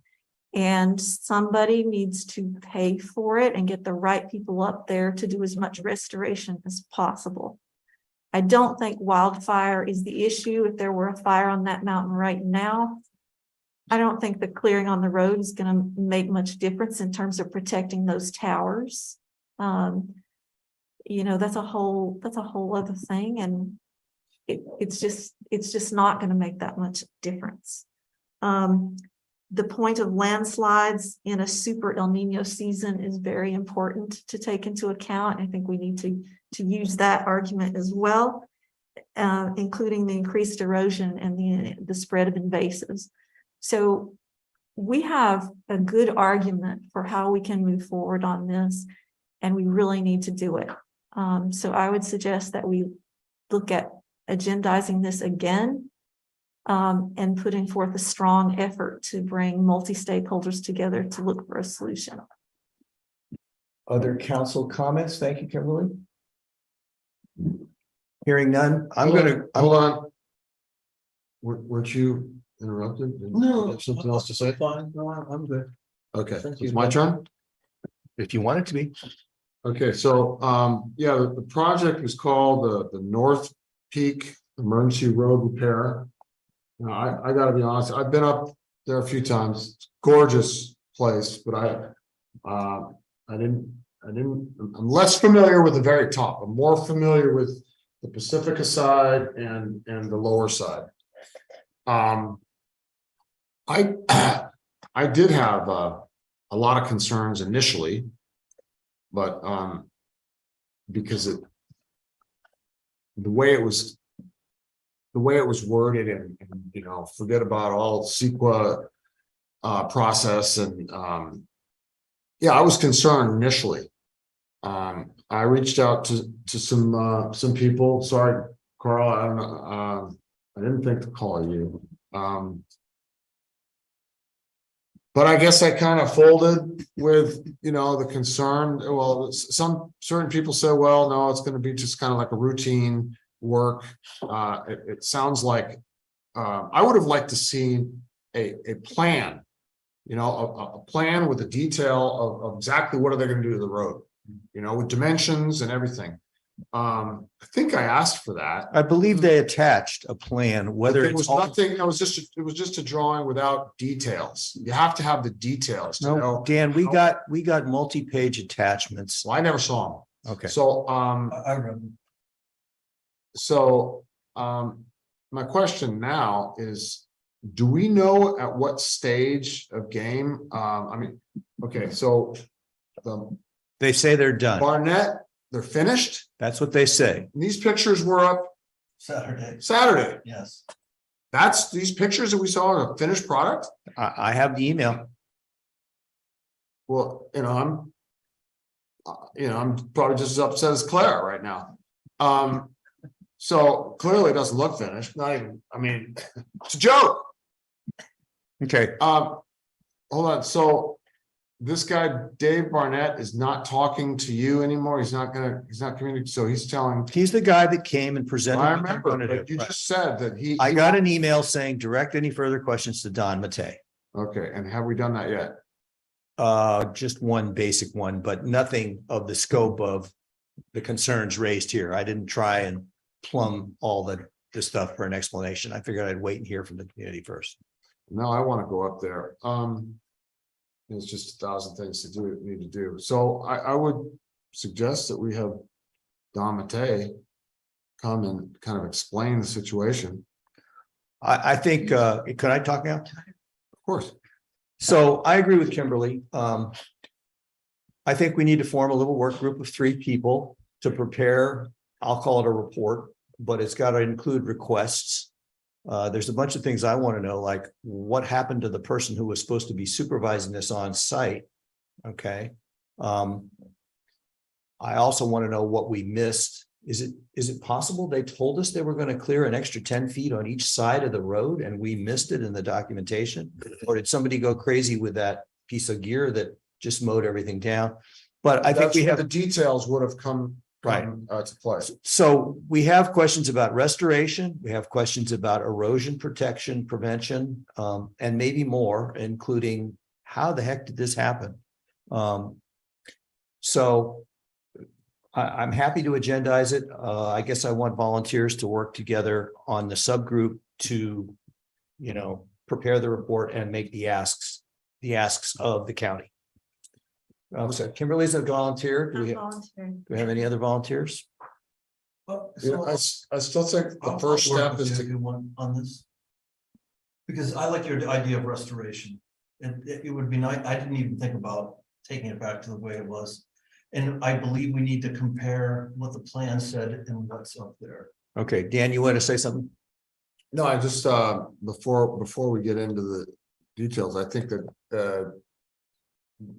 and somebody needs to pay for it and get the right people up there to do as much restoration as possible. I don't think wildfire is the issue. If there were a fire on that mountain right now, I don't think the clearing on the road is going to make much difference in terms of protecting those towers. That's a whole other thing, and it's just not going to make that much difference. The point of landslides in a super El Nino season is very important to take into account. I think we need to use that argument as well, including the increased erosion and the spread of invasives. So we have a good argument for how we can move forward on this, and we really need to do it. So I would suggest that we look at agendizing this again, and putting forth a strong effort to bring multi-stakeholders together to look for a solution. Other council comments? Thank you, Kimberly. Hearing none, Hold on. Weren't you interrupted? No. You have something else to say? Fine, no, I'm good. Okay, Thank it's you. my turn. If you want it to be. Okay, so, the project is called the North Peak Emergency Road Repair. Now, I gotta be honest, I've been up there a few times. It's a gorgeous place, but I'm less familiar with the very top. I'm more familiar with the Pacifica side and the lower side. I did have a lot of concerns initially, but because the way it was worded and forget about all CEQA process and I was concerned initially. I reached out to some people. Sorry, Carl, I don't know. I didn't think to call you. But I guess I kind of folded with, the concern. Well, some certain people say, well, no, it's going to be just kind of like a routine work. It sounds like I would have liked to see a plan, a plan with a detail of exactly what are they going to do to the road, with dimensions and everything. I think I asked for that. I believe they attached a plan, whether it was nothing. It was just a drawing without details. You have to have the details to know. Dan, we got multi-page attachments. Well, I never saw them. Okay. So I remember. So my question now is, do we know at what stage of game? Okay, so they say they're done. Barnett, they're finished. That's what they say. And these pictures were up Saturday. Yes. That's these pictures that we saw are a finished product. I have the email. Well, I'm probably just as upset as Claire right now. So clearly it doesn't look finished, not even, I mean, it's a joke. Okay, Hold on, so this guy, Dave Barnett, is not talking to you anymore, he's not communicating, so he's telling. he's the guy that came and presented. I what they're remember, gonna do. but you Right. just said that I got an email saying direct any further questions to Don Matei. Okay, and have we done that yet? Just one basic one, but nothing of the scope of the concerns raised here. I didn't try and plumb all the stuff for an explanation. I figured I'd wait and hear from the community first. No, I want to go up there. There's just 1,000 things to need to do. So I would suggest that we have Don Matei come and kind of explain the situation. I think, can I talk now? Of course. So I agree with Kimberly. I think we need to form a little work group of 3 people to prepare, I'll call it a report, but it's got to include requests. There's a bunch of things I want to know, like what happened to the person who was supposed to be supervising this on site. Okay. I also want to know what we missed. Is it possible they told us they were going to clear an extra 10 feet on each side of the road and we missed it in the documentation? Or did somebody go crazy with that piece of gear that just mowed everything down? But I think we have the details would have come to play. So we have questions about restoration. We have questions about erosion protection, prevention, and maybe more, including how the heck did this happen? So I'm happy to agendize it. I guess I want volunteers to work together on the subgroup to, prepare the report and make the asks of the county. So Kimberly's a volunteer. Do we have any other volunteers? I still think the first step is to one on this. Because I like your idea of restoration. It would be nice. I didn't even think about taking it back to the way it was. And I believe we need to compare what the plan said and what's up there. Okay, Dan, you want to say something? No, I just before we get into the details, I think that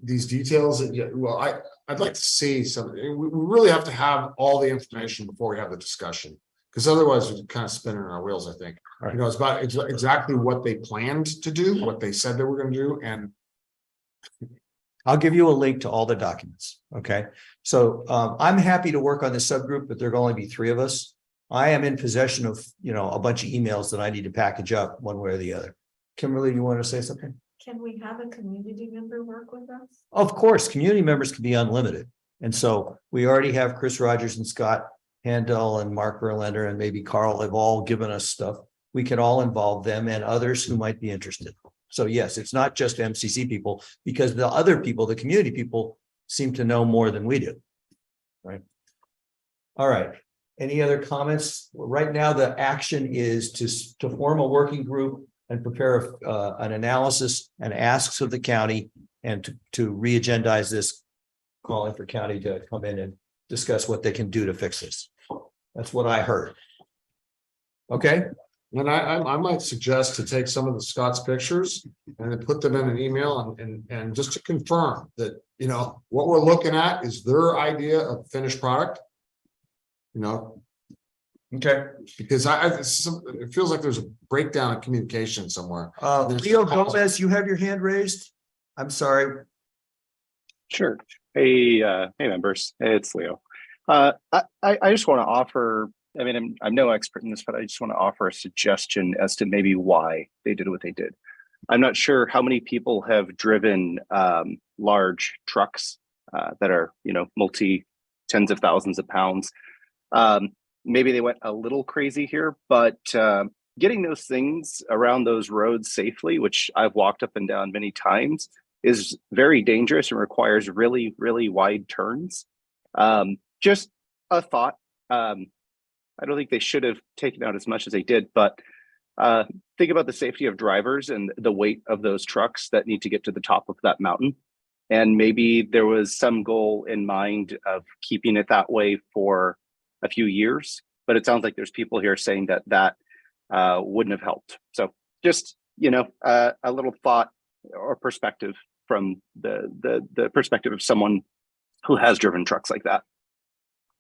these details, I'd like to see something. We really have to have all the information before we have the discussion, because otherwise we're kind of spinning our wheels. I think it's about exactly what they planned to do, what they said they were going to do, and I'll give you a link to all the documents. Okay. So I'm happy to work on this subgroup, but there'll only be 3 of us. I am in possession of, a bunch of emails that I need to package up one way or the other. Kimberly, you want to say something? Can we have a community member work with us? Of course, community members can be unlimited. And so we already have Chris Rogers and Scott Handel and Mark Verlander and maybe Carl have all given us stuff. We can all involve them and others who might be interested. So yes, it's not just MCC people, because the other people, the community people, seem to know more than we do. Right. All right. Any other comments? Right now, the action is to form a working group and prepare an analysis and asks of the county, and to re-agendize this, calling for county to come in and discuss what they can do to fix this. That's what I heard. Okay. And I might suggest to take some of the Scott's pictures and then put them in an email and just to confirm that, what we're looking at is their idea of finished product. Okay. Because it feels like there's a breakdown in communication somewhere. Leo Gomez, you have your hand raised. I'm sorry. Sure. Hey members, it's Leo. I just want to offer, I'm no expert in this, but I just want to offer a suggestion as to maybe why they did what they did. I'm not sure how many people have driven large trucks that are, multi tens of thousands of pounds. Maybe they went a little crazy here, but getting those things around those roads safely, which I've walked up and down many times, is very dangerous and requires really, really wide turns. Just a thought. I don't think they should have taken out as much as they did, but think about the safety of drivers and the weight of those trucks that need to get to the top of that mountain. And maybe there was some goal in mind of keeping it that way for a few years, but it sounds like there's people here saying that wouldn't have helped. So just, a little thought or perspective from the perspective of someone who has driven trucks like that.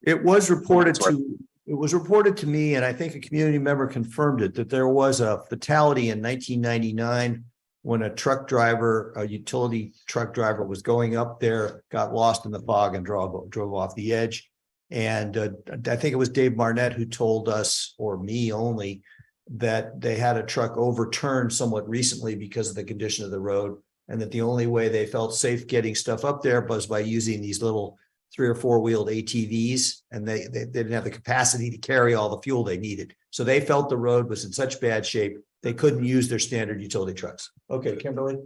It was reported That's to me, and I think a community member confirmed it, that there was a fatality in 1999 when a utility truck driver was going up there, got lost in the fog and drove off the edge. And I think it was Dave Barnett who told us, or me only, that they had a truck overturned somewhat recently because of the condition of the road, and that the only way they felt safe getting stuff up there was by using these little 3 or 4 wheeled ATVs, and they didn't have the capacity to carry all the fuel they needed. So they felt the road was in such bad shape, they couldn't use their standard utility trucks. Okay, Kimberly?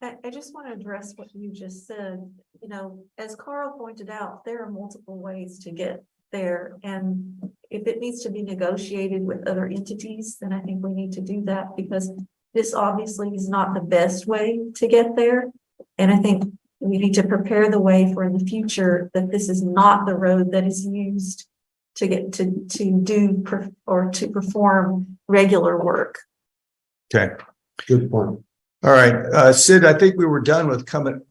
I just want to address what you just said. You know, as Carl pointed out, there are multiple ways to get there. And if it needs to be negotiated with other entities, then I think we need to do that, because this obviously is not the best way to get there. And I think we need to prepare the way for in the future that this is not the road that is used to get to do or to perform regular work. Okay, good point. All right, Sid, I think we were done with public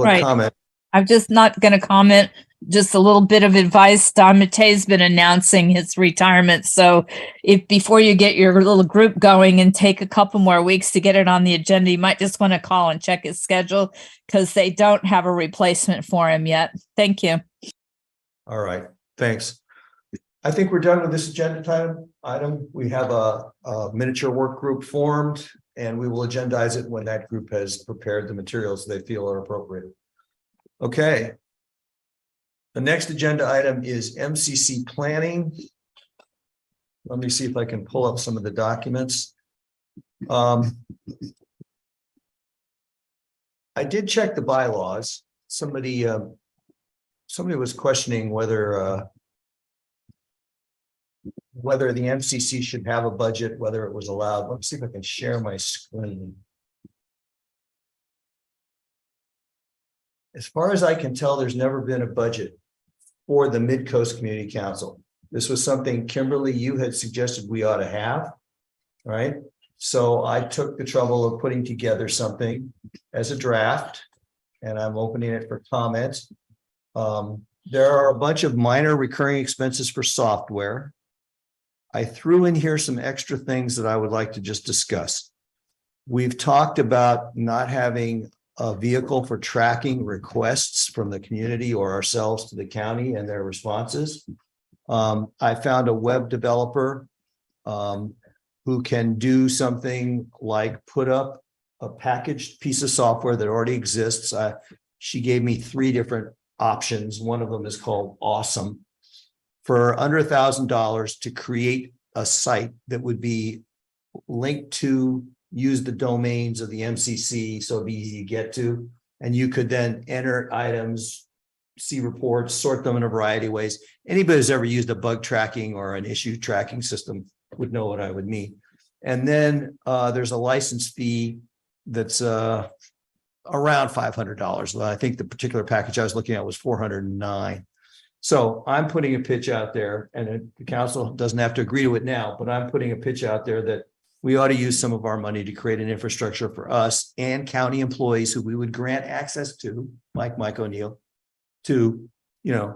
Right. comment. I'm just not going to comment. Just a little bit of advice. Don Matei's been announcing his retirement. So if before you get your little group going and take a couple more weeks to get it on the agenda, you might just want to call and check his schedule, because they don't have a replacement for him yet. Thank you. All right, thanks. I think we're done with this agenda item. We have a miniature work group formed, and we will agendize it when that group has prepared the materials they feel are appropriate. Okay. The next agenda item is MCC planning. Let me see if I can pull up some of the documents. I did check the bylaws. Somebody was questioning whether the MCC should have a budget, whether it was allowed. Let's see if I can share my screen. As far as I can tell, there's never been a budget for the Midcoast Community Council. This was something, Kimberly, you had suggested we ought to have, right? So I took the trouble of putting together something as a draft, and I'm opening it for comments. There are a bunch of minor recurring expenses for software. I threw in here some extra things that I would like to just discuss. We've talked about not having a vehicle for tracking requests from the community or ourselves to the county and their responses. I found a web developer who can do something like put up a packaged piece of software that already exists. She gave me 3 different options. One of them is called Awesome. For under $1,000 to create a site that would be linked to use the domains of the MCC, so it'd be easy to get to, and you could then enter items, see reports, sort them in a variety of ways. Anybody who's ever used a bug tracking or an issue tracking system would know what I would mean. And then there's a license fee that's around $500. Well, I think the particular package I was looking at was $409. So I'm putting a pitch out there, and the council doesn't have to agree to it now, but I'm putting a pitch out there that we ought to use some of our money to create an infrastructure for us and county employees who we would grant access to, like Mike O'Neill, to,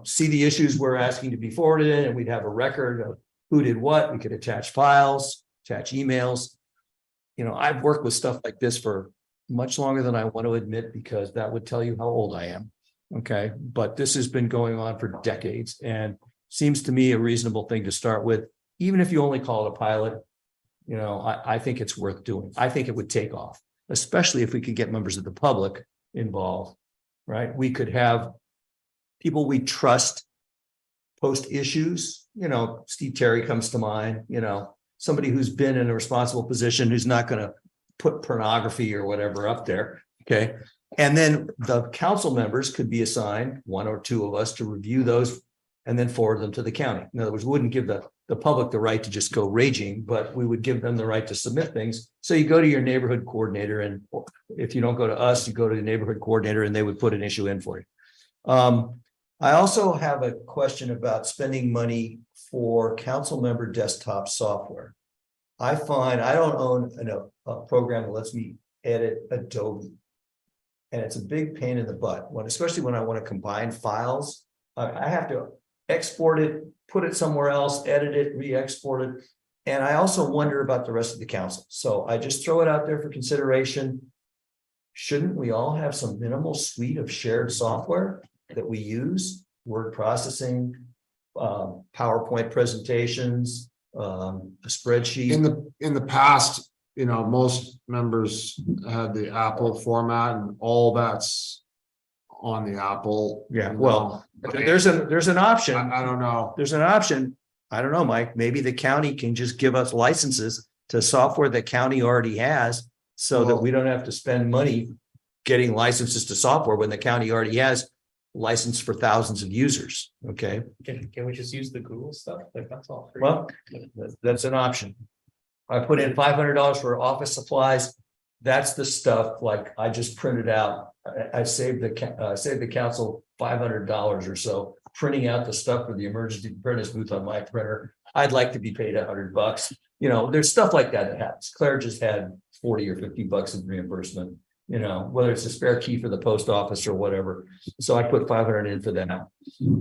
see the issues we're asking to be forwarded in, and we'd have a record of who did what. We could attach files, attach emails. I've worked with stuff like this for much longer than I want to admit, because that would tell you how old I am. Okay. But this has been going on for decades, and seems to me a reasonable thing to start with, even if you only call it a pilot. I think it's worth doing. I think it would take off, especially if we could get members of the public involved, right? We could have people we trust post issues. Steve Terry comes to mind, somebody who's been in a responsible position, who's not going to put pornography or whatever up there. Okay. And then the council members could be assigned, 1 or 2 of us, to review those and then forward them to the county. In other words, we wouldn't give the public the right to just go raging, but we would give them the right to submit things. So you go to your neighborhood coordinator, and if you don't go to us, you go to the neighborhood coordinator, and they would put an issue in for you. I also have a question about spending money for council member desktop software. I find I don't own a program that lets me edit Adobe. And it's a big pain in the butt, especially when I want to combine files. I have to export it, put it somewhere else, edit it, re-export it. And I also wonder about the rest of the council. So I just throw it out there for consideration. Shouldn't we all have some minimal suite of shared software that we use? Word processing, PowerPoint presentations, a spreadsheet. In the past, most members had the Apple format and all that's on the Apple. Yeah, well, there's an option. I don't know. There's an option. I don't know, Mike. Maybe the county can just give us licenses to software the county already has so that we don't have to spend money getting licenses to software when the county already has license for thousands of users. Okay. Can we just use the Google stuff? Like that's all free. Well, that's an option. I put in $500 for office supplies. That's the stuff like I just printed out. I saved the council $500 or so printing out the stuff for the emergency preparedness booth on my printer. I'd like to be paid $100. There's stuff like that happens. Claire just had 40 or 50 bucks in reimbursement. Whether it's a spare key for the post office or whatever. So I put 500 in for that.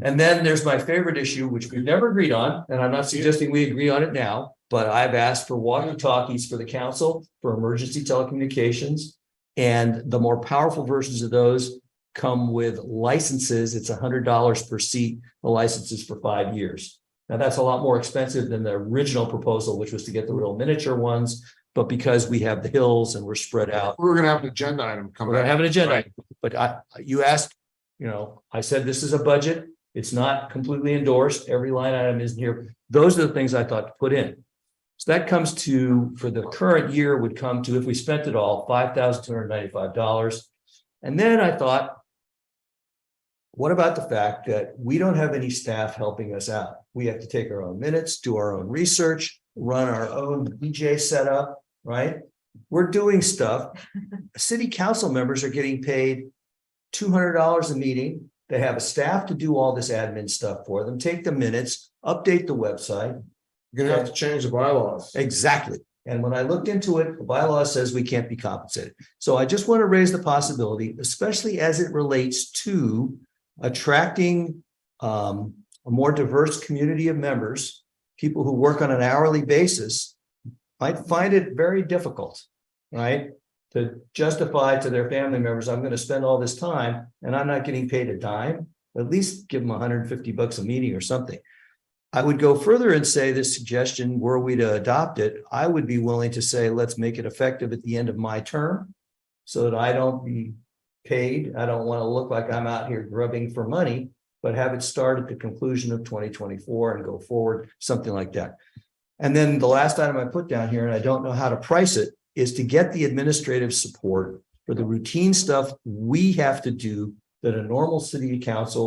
And then there's my favorite issue, which we've never agreed on, and I'm not suggesting we agree on it now, but I've asked for walkie-talkies for the council for emergency telecommunications. And the more powerful versions of those come with licenses. It's $100 per seat. The license is for 5 years. Now that's a lot more expensive than the original proposal, which was to get the real miniature ones. But because we have the hills and we're spread out, We're going to have an agenda item come. we're gonna have an agenda. item. But you asked, I said, this is a budget. It's not completely endorsed. Every line item isn't here. Those are the things I thought to put in. So that comes to, for the current year would come to, if we spent it all, $5,295. And then I thought, what about the fact that we don't have any staff helping us out? We have to take our own minutes, do our own research, run our own DJ setup, right? We're doing stuff. City council members are getting paid $200 a meeting. They have a staff to do all this admin stuff for them, take the minutes, update the website. You're gonna have to change the bylaws. Exactly. And when I looked into it, the bylaw says we can't be compensated. So I just want to raise the possibility, especially as it relates to attracting a more diverse community of members, people who work on an hourly basis might find it very difficult, right? To justify to their family members, I'm going to spend all this time and I'm not getting paid a dime. At least give them $150 a meeting or something. I would go further and say this suggestion, were we to adopt it, I would be willing to say, let's make it effective at the end of my term so that I don't be paid. I don't want to look like I'm out here grubbing for money, but have it start at the conclusion of 2024 and go forward, something like that. And then the last item I put down here, and I don't know how to price it, is to get the administrative support for the routine stuff we have to do that a normal city council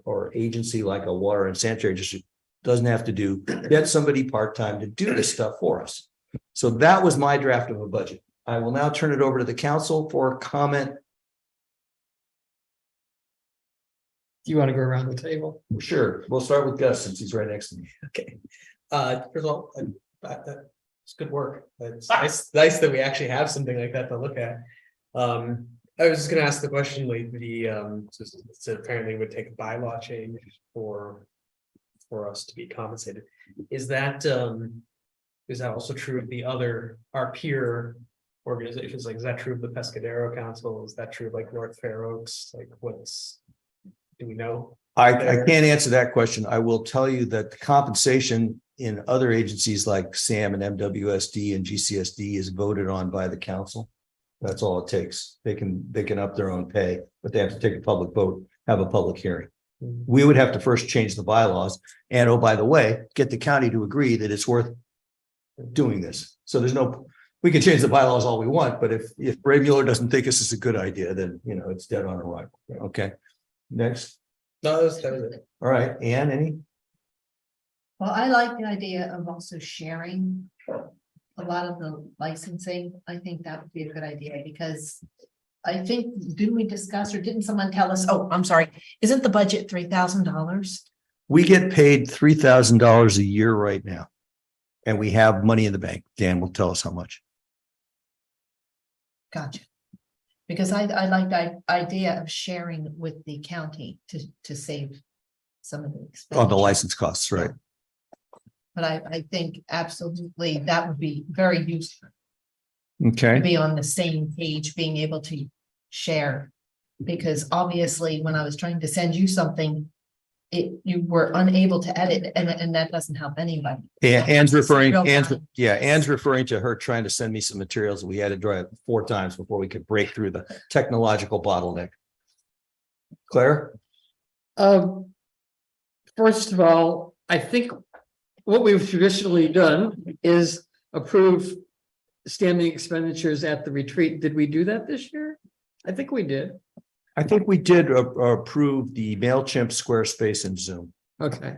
or agency like a water and sanitary district doesn't have to do. Get somebody part-time to do this stuff for us. So that was my draft of a budget. I will now turn it over to the council for comment. Do you want to go around the table? Sure. We'll start with Gus since he's right next to me. Okay. First of all, it's good work. It's nice that we actually have something like that to look at. I was just going to ask the question, like so apparently it would take a bylaw change for us to be compensated. Is that also true of our peer organizations? Like, is that true of the Pescadero Council? Is that true of like North Fair Oaks? Like, do we know? I can't answer that question. I will tell you that the compensation in other agencies like SAM and MWSD and GCSD is voted on by the council. That's all it takes. They can up their own pay, but they have to take a public vote, have a public hearing. We would have to first change the bylaws. And oh, by the way, get the county to agree that it's worth doing this. So we can change the bylaws all we want, but if Ray Mueller doesn't think this is a good idea, then, it's dead on arrival. Okay. Next. No, that was it. All right. Ann, any? Well, I like the idea of also sharing a lot of the licensing. I think that would be a good idea because I think, didn't we discuss or didn't someone tell us, oh, I'm sorry, isn't the budget $3,000? We get paid $3,000 a year right now. And we have money in the bank. Dan will tell us how much. Gotcha. Because I like the idea of sharing with the county to save some of the On expense. the license costs, right? But I think absolutely that would be very useful to Okay. be on the same page, being able to share. Because obviously, when I was trying to send you something, you were unable to edit, and that doesn't help anybody. Yeah, Anne's referring, Real Anne's, time. yeah, Anne's referring to her trying to send me some materials. We had to try it 4 times before we could break through the technological bottleneck. Claire? First of all, I think what we've traditionally done is approve standing expenditures at the retreat. Did we do that this year? I think we did. I think we did approve the MailChimp, Squarespace, and Zoom. Okay.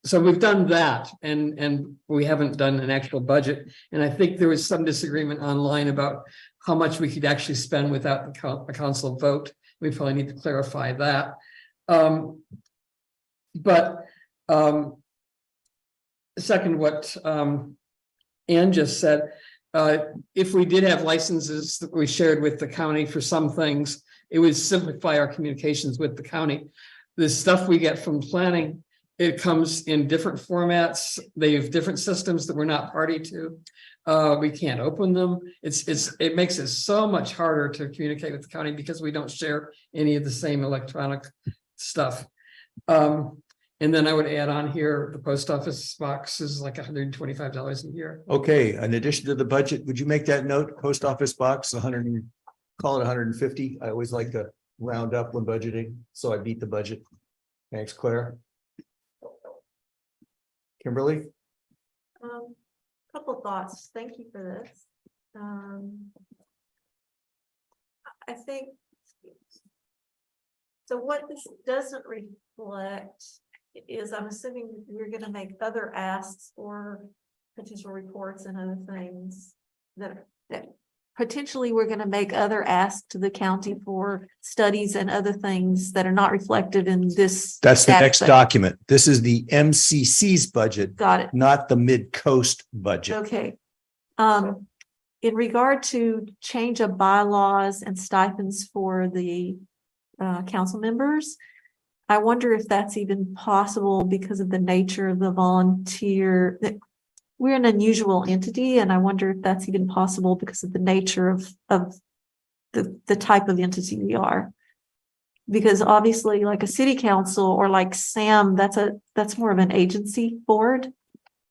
So we've done that and we haven't done an actual budget. And I think there was some disagreement online about how much we could actually spend without a council vote. We probably need to clarify that. Second, what Ann just said, if we did have licenses that we shared with the county for some things, it would simplify our communications with the county. The stuff we get from planning, it comes in different formats. They have different systems that we're not party to. We can't open them. It makes it so much harder to communicate with the county because we don't share any of the same electronic stuff. And then I would add on here, the post office box is like $125 a year. Okay, in addition to the budget, would you make that note? Post office box, 100, call it 150. I always like to round up when budgeting, so I beat the budget. Thanks, Claire. Kimberly? Couple thoughts. Thank you for this. I think so. What this doesn't reflect is, I'm assuming we're going to make other asks or potential reports and other things that potentially we're going to make other asks to the county for studies and other things that are not reflected in this. That's the next aspect. document. This is the MCC's budget. Got it. Not the Midcoast budget. Okay. In regard to change of bylaws and stipends for the council members, I wonder if that's even possible because of the nature of the volunteer. We're an unusual entity, and I wonder if that's even possible because of the nature of the type of entity we are. Because obviously, like a city council or like Sam, that's more of an agency board.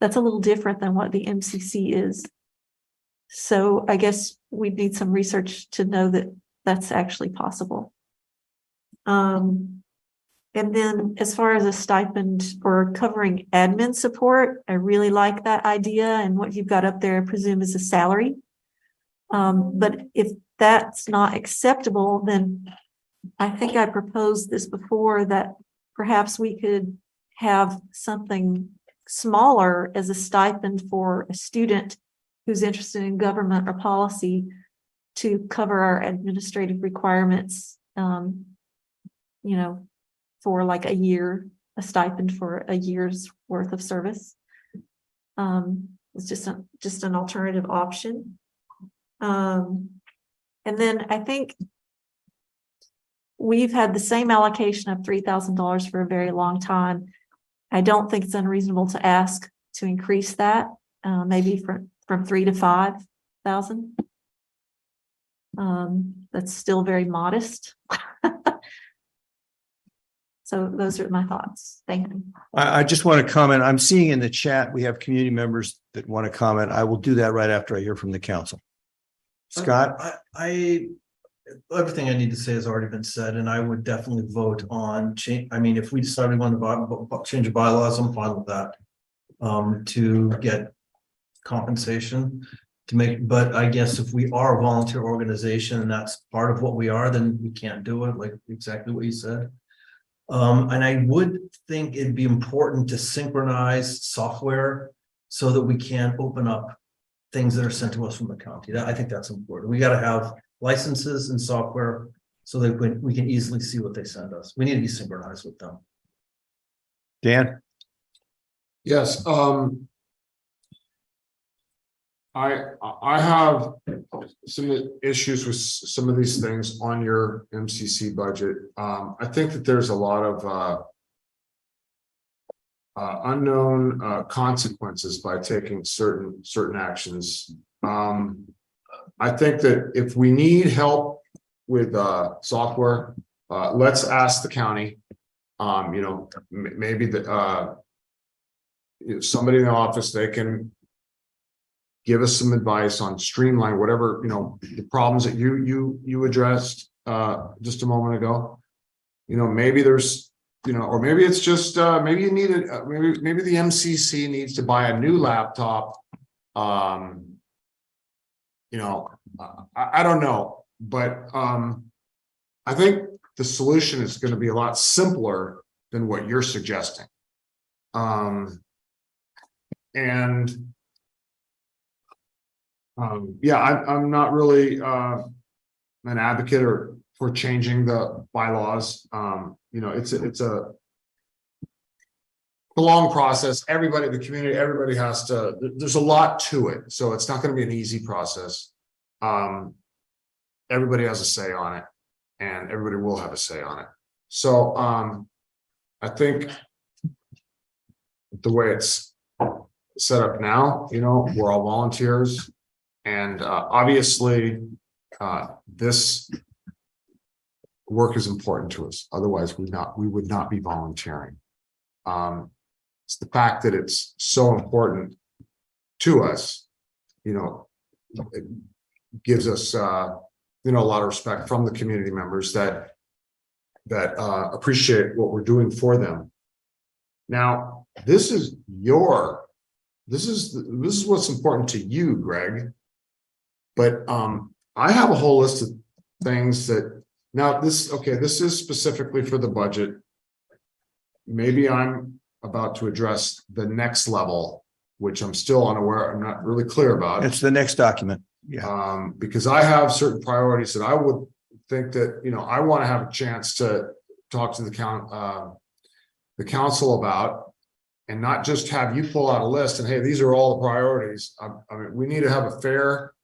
That's a little different than what the MCC is. So I guess we need some research to know that that's actually possible. And then as far as a stipend or covering admin support, I really like that idea. And what you've got up there, I presume, is a salary. But if that's not acceptable, then I think I proposed this before, that perhaps we could have something smaller as a stipend for a student who's interested in government or policy to cover our administrative requirements, for like a year, a stipend for a year's worth of service. It's just an alternative option. And then I think we've had the same allocation of $3,000 for a very long time. I don't think it's unreasonable to ask to increase that, maybe from 3,000 to 5,000. That's still very modest. So those are my thoughts. Thank you. I just want to comment. I'm seeing in the chat, we have community members that want to comment. I will do that right after I hear from the council. Scott? I everything I need to say has already been said, and I would definitely vote on change. I mean, if we decided we want to change the bylaws, I'm fine with that. To get compensation to make, but I guess if we are a volunteer organization and that's part of what we are, then we can't do it, like exactly what you said. And I would think it'd be important to synchronize software so that we can open up things that are sent to us from the county. I think that's important. We got to have licenses and software so that we can easily see what they send us. We need to be synchronized with them. Dan? Yes, I have some issues with some of these things on your MCC budget. I think that there's a lot of unknown consequences by taking certain actions. I think that if we need help with software, let's ask the county. Maybe somebody in the office, they can give us some advice on streamline whatever, the problems that you addressed just a moment ago. Maybe there's, or maybe it's just maybe you need it, maybe the MCC needs to buy a new laptop. I don't know, but I think the solution is going to be a lot simpler than what you're suggesting. Yeah, I'm not really an advocate for changing the bylaws. It's a long process. Everybody, the community, everybody has to, there's a lot to it. So it's not going to be an easy process. Everybody has a say on it, and everybody will have a say on it. So I think the way it's set up now, we're all volunteers. And obviously, this work is important to us. Otherwise, we would not be volunteering. It's the fact that it's so important to us, it gives us a lot of respect from the community members that appreciate what we're doing for them. Now, this is what's important to you, Greg. But I have a whole list of things that now this is specifically for the budget. Maybe I'm about to address the next level, which I'm still unaware, I'm not really clear about. It's the next document. Yeah. Because I have certain priorities that I would think that, I want to have a chance to talk to the council about, and not just have you pull out a list and, hey, these are all the priorities. I mean, we need to have a fair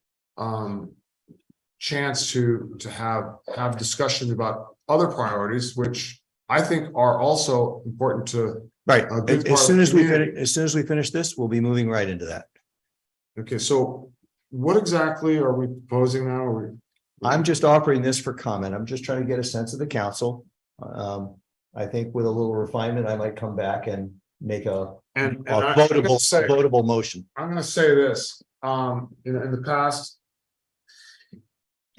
chance to have discussion about other priorities, which I think are also important to. Right. As soon as we finish this, we'll be moving right into that. Okay. So what exactly are we proposing now? I'm just offering this for comment. I'm just trying to get a sense of the council. I think with a little refinement, I might come back and make a votable motion. I'm going to say this, in the past,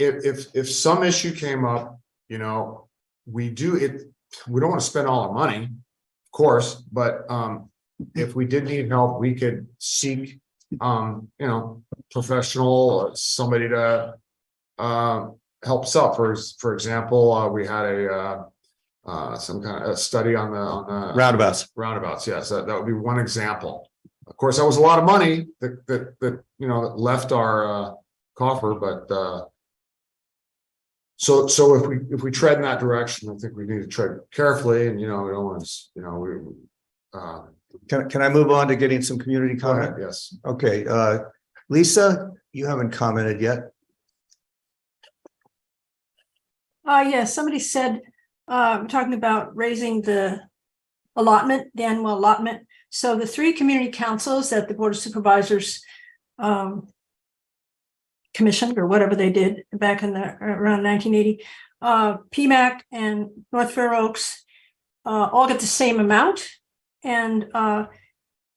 if some issue came up, we don't want to spend all our money, of course, but if we did need help, we could seek professional, somebody to help us out. For example, we had some kind of a study on the roundabouts. Yes, that would be one example. Of course, that was a lot of money that left our coffer, but so if we tread in that direction, I think we need to tread carefully, and we don't want to, Can I move on to getting some community comment? Yes. Okay, Lisa, you haven't commented yet. Yes, somebody said, talking about raising the allotment, the annual allotment. So the 3 community councils that the Board of Supervisors commissioned, or whatever they did back in around 1980, PMAC and North Fair Oaks all get the same amount and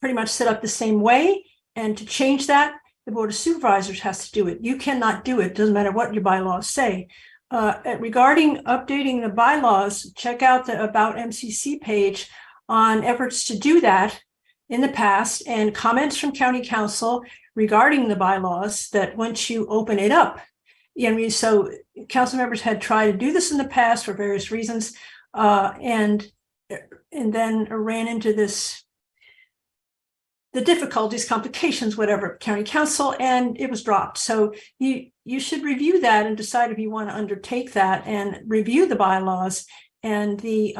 pretty much set up the same way. And to change that, the Board of Supervisors has to do it. You cannot do it. Doesn't matter what your bylaws say. Regarding updating the bylaws, check out the About MCC page on efforts to do that in the past, and comments from County Council regarding the bylaws that once you open it up, so council members had tried to do this in the past for various reasons, and then ran into the difficulties, complications, whatever, County Council, and it was dropped. So you should review that and decide if you want to undertake that, and review the bylaws and the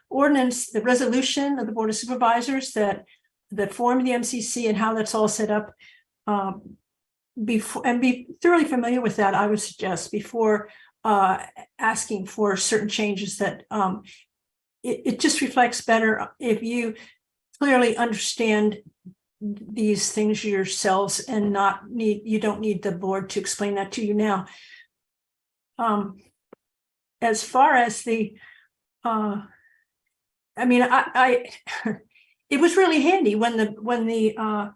ordinance, the resolution of the Board of Supervisors that formed the MCC and how that's all set up. before, and be thoroughly familiar with that, I would suggest before asking for certain changes that it just reflects better if you clearly understand these things yourselves and you don't need the board to explain that to you now. As far as the I mean, I it was really handy when the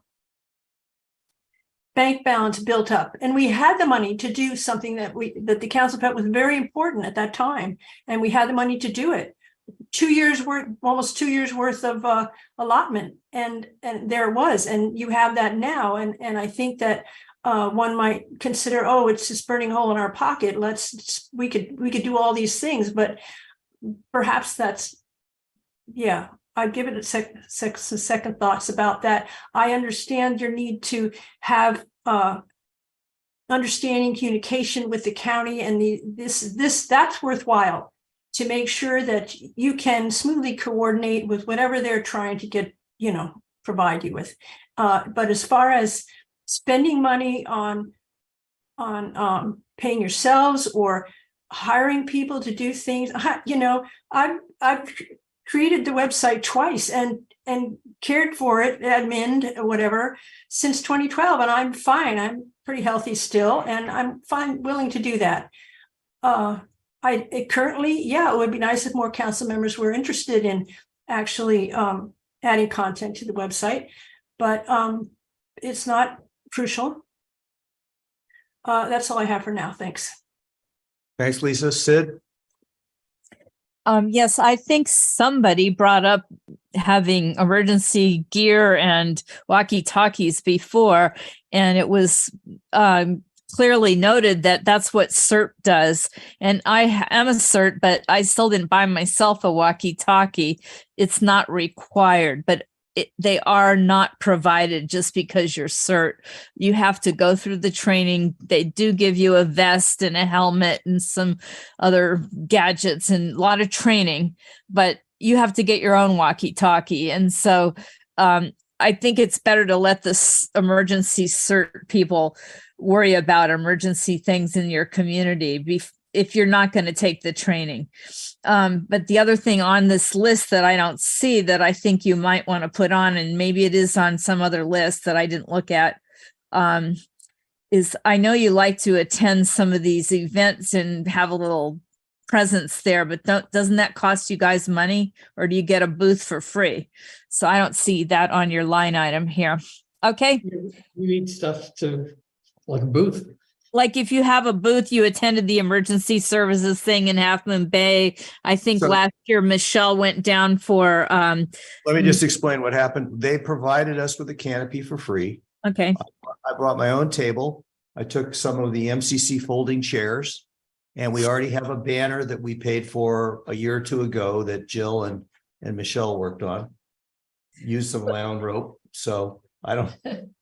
bank balance built up and we had the money to do something that the council felt was very important at that time, and we had the money to do it. 2 years worth, almost 2 years worth of allotment, and there it was, and you have that now, and I think that one might consider, oh, it's this burning hole in our pocket. We could do all these things, but perhaps that's, yeah, I'd give it a second thoughts about that. I understand your need to have understanding communication with the county, and that's worthwhile to make sure that you can smoothly coordinate with whatever they're trying to get, provide you with. But as far as spending money on paying yourselves or hiring people to do things, I've created the website twice and cared for it, admin or whatever, since 2012, and I'm fine. I'm pretty healthy still, and I'm fine, willing to do that. It would be nice if more council members were interested in actually adding content to the website, but it's not crucial. That's all I have for now. Thanks. Thanks, Lisa. Sid? Yes, I think somebody brought up having emergency gear and walkie-talkies before, and it was clearly noted that that's what CERT does. And I am a CERT, but I still didn't buy myself a walkie-talkie. It's not required, but they are not provided just because you're CERT. You have to go through the training. They do give you a vest and a helmet and some other gadgets and a lot of training, but you have to get your own walkie-talkie. And so I think it's better to let the emergency CERT people worry about emergency things in your community if you're not going to take the training. But the other thing on this list that I don't see that I think you might want to put on, and maybe it is on some other list that I didn't look at, is I know you like to attend some of these events and have a little presence there, but doesn't that cost you guys money, or do you get a booth for free? So I don't see that on your line item here. Okay. You need stuff to, like a booth. Like if you have a booth, you attended the emergency services thing in Half Moon Bay. I think last year Michelle went down for. Let me just explain what happened. They provided us with a canopy for free. Okay. I brought my own table. I took some of the MCC folding chairs, and we already have a banner that we paid for a year or two ago that Jill and Michelle worked on. Used some lounge rope. So I don't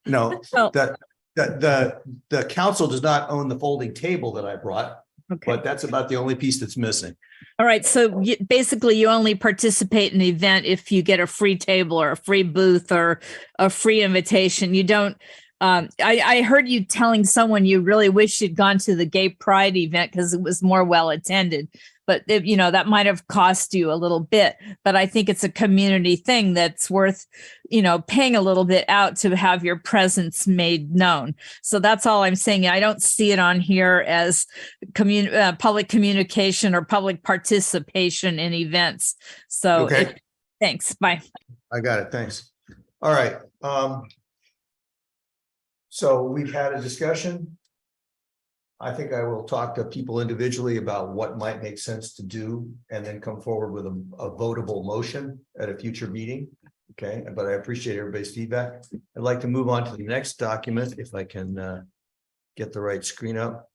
know that. The council does not own the folding table that I brought, but that's about the only piece that's missing. All right. So basically you only participate in the event if you get a free table or a free booth or a free invitation. You don't, I heard you telling someone you really wish you'd gone to the Gay Pride event because it was more well attended. But that might have cost you a little bit, but I think it's a community thing that's worth, paying a little bit out to have your presence made known. So that's all I'm saying. I don't see it on here as public communication or public participation in events. So thanks. Bye. I got it. Thanks. All right. So we've had a discussion. I think I will talk to people individually about what might make sense to do and then come forward with a votable motion at a future meeting. Okay, but I appreciate everybody's feedback. I'd like to move on to the next document if I can get the right screen up.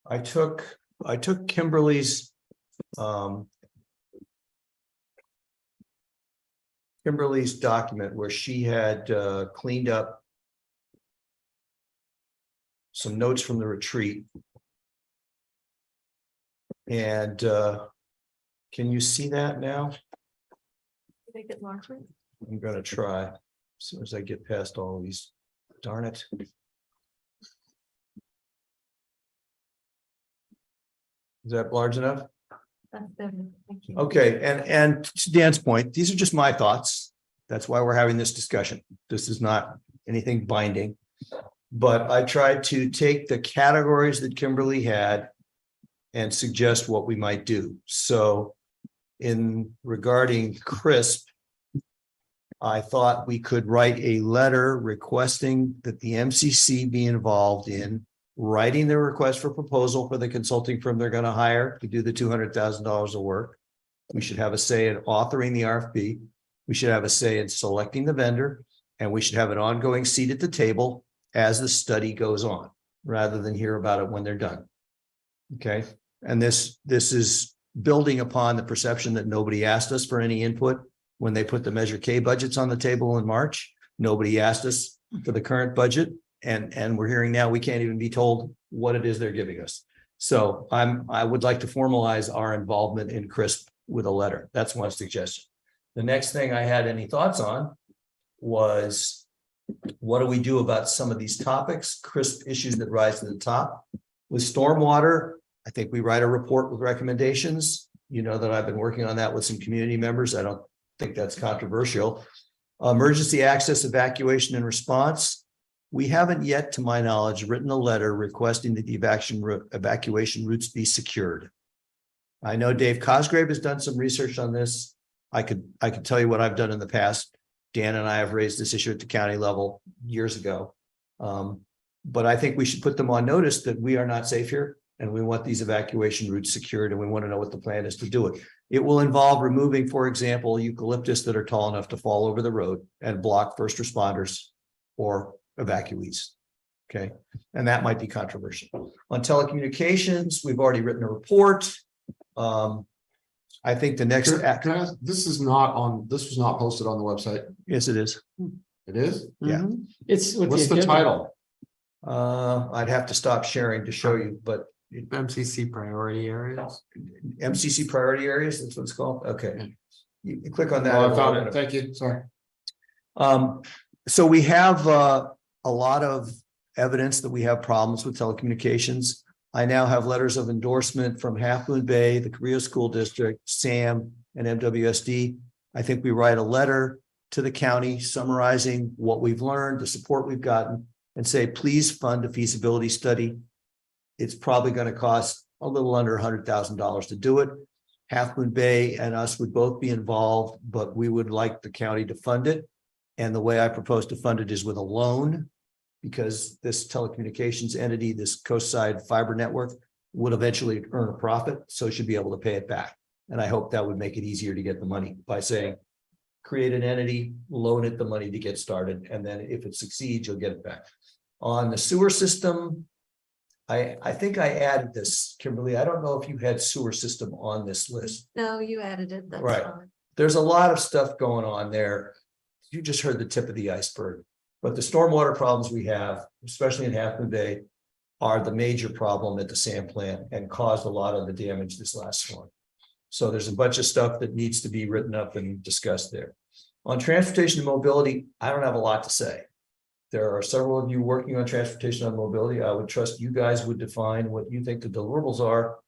I took Kimberly's document where she had cleaned up some notes from the retreat. And can you see that now? Make it larger. I'm gonna try as soon as I get past all these. Darn it. Is that large enough? That's better. Thank you. Okay, and to Dan's point, these are just my thoughts. That's why we're having this discussion. This is not anything binding. But I tried to take the categories that Kimberly had and suggest what we might do. So in regarding CRISP, I thought we could write a letter requesting that the MCC be involved in writing the request for proposal for the consulting firm they're going to hire to do the $200,000 of work. We should have a say in authoring the RFP. We should have a say in selecting the vendor, and we should have an ongoing seat at the table as the study goes on, rather than hear about it when they're done. Okay, and this is building upon the perception that nobody asked us for any input when they put the Measure K budgets on the table in March. Nobody asked us for the current budget, and we're hearing now we can't even be told what it is they're giving us. So I would like to formalize our involvement in CRISP with a letter. That's one suggestion. The next thing I had any thoughts on was, what do we do about some of these topics, CRISP issues that rise to the top? With stormwater, I think we write a report with recommendations. You know that I've been working on that with some community members. I don't think that's controversial. Emergency access, evacuation, and response. We haven't yet, to my knowledge, written a letter requesting that the evacuation routes be secured. I know Dave Cosgrave has done some research on this. I could tell you what I've done in the past. Dan and I have raised this issue at the county level years ago. But I think we should put them on notice that we are not safe here, and we want these evacuation routes secured, and we want to know what the plan is to do it. It will involve removing, for example, eucalyptus that are tall enough to fall over the road and block first responders or evacuees. Okay, and that might be controversial. On telecommunications, we've already written a report. I think the next act. This was not posted on the website. Yes, it is. It is? Yeah. It's What's the title? I'd have to stop sharing to show you, but MCC priority areas. MCC priority areas, that's what it's called. Okay. You click on that. Oh, I found it. Thank you. Sorry. So we have a lot of evidence that we have problems with telecommunications. I now have letters of endorsement from Half Moon Bay, the Carrillo School District, SAM, and MWSD. I think we write a letter to the county summarizing what we've learned, the support we've gotten, and say, please fund a feasibility study. It's probably going to cost a little under $100,000 to do it. Half Moon Bay and us would both be involved, but we would like the county to fund it. And the way I propose to fund it is with a loan, because this telecommunications entity, this coastside fiber network, would eventually earn a profit, so should be able to pay it back. And I hope that would make it easier to get the money by saying, create an entity, loan it the money to get started, and then if it succeeds, you'll get it back. On the sewer system, I think I added this, Kimberly. I don't know if you had sewer system on this list. No, you added it. That's Right. fine. There's a lot of stuff going on there. You just heard the tip of the iceberg. But the stormwater problems we have, especially in Half Moon Bay, are the major problem at the sand plant and caused a lot of the damage this last storm. So there's a bunch of stuff that needs to be written up and discussed there. On transportation and mobility, I don't have a lot to say. There are several of you working on transportation and mobility. I would trust you guys would define what you think the deliverables are.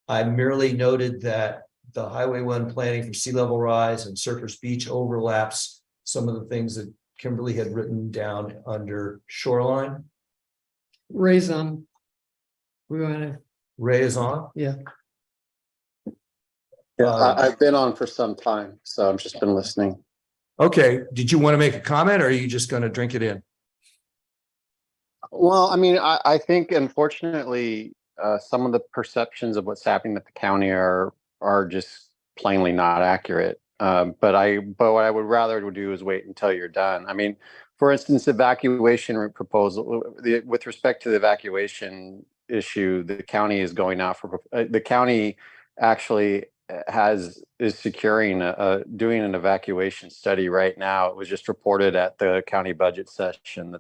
I merely noted that the Highway 1 planning for sea level rise and Surfers Beach overlaps some of the things that Kimberly had written down under shoreline. Raison. We want to. Raison. Yeah. Yeah, I've been on for some time, so I've just been listening. Okay. Did you want to make a comment, or are you just going to drink it in? Well, I mean, I think unfortunately, some of the perceptions of what's happening at the county are just plainly not accurate. But what I would rather do is wait until you're done. I mean, for instance, evacuation route proposal, with respect to the evacuation issue, the county is going out for, the county actually is securing, doing an evacuation study right now. It was just reported at the county budget session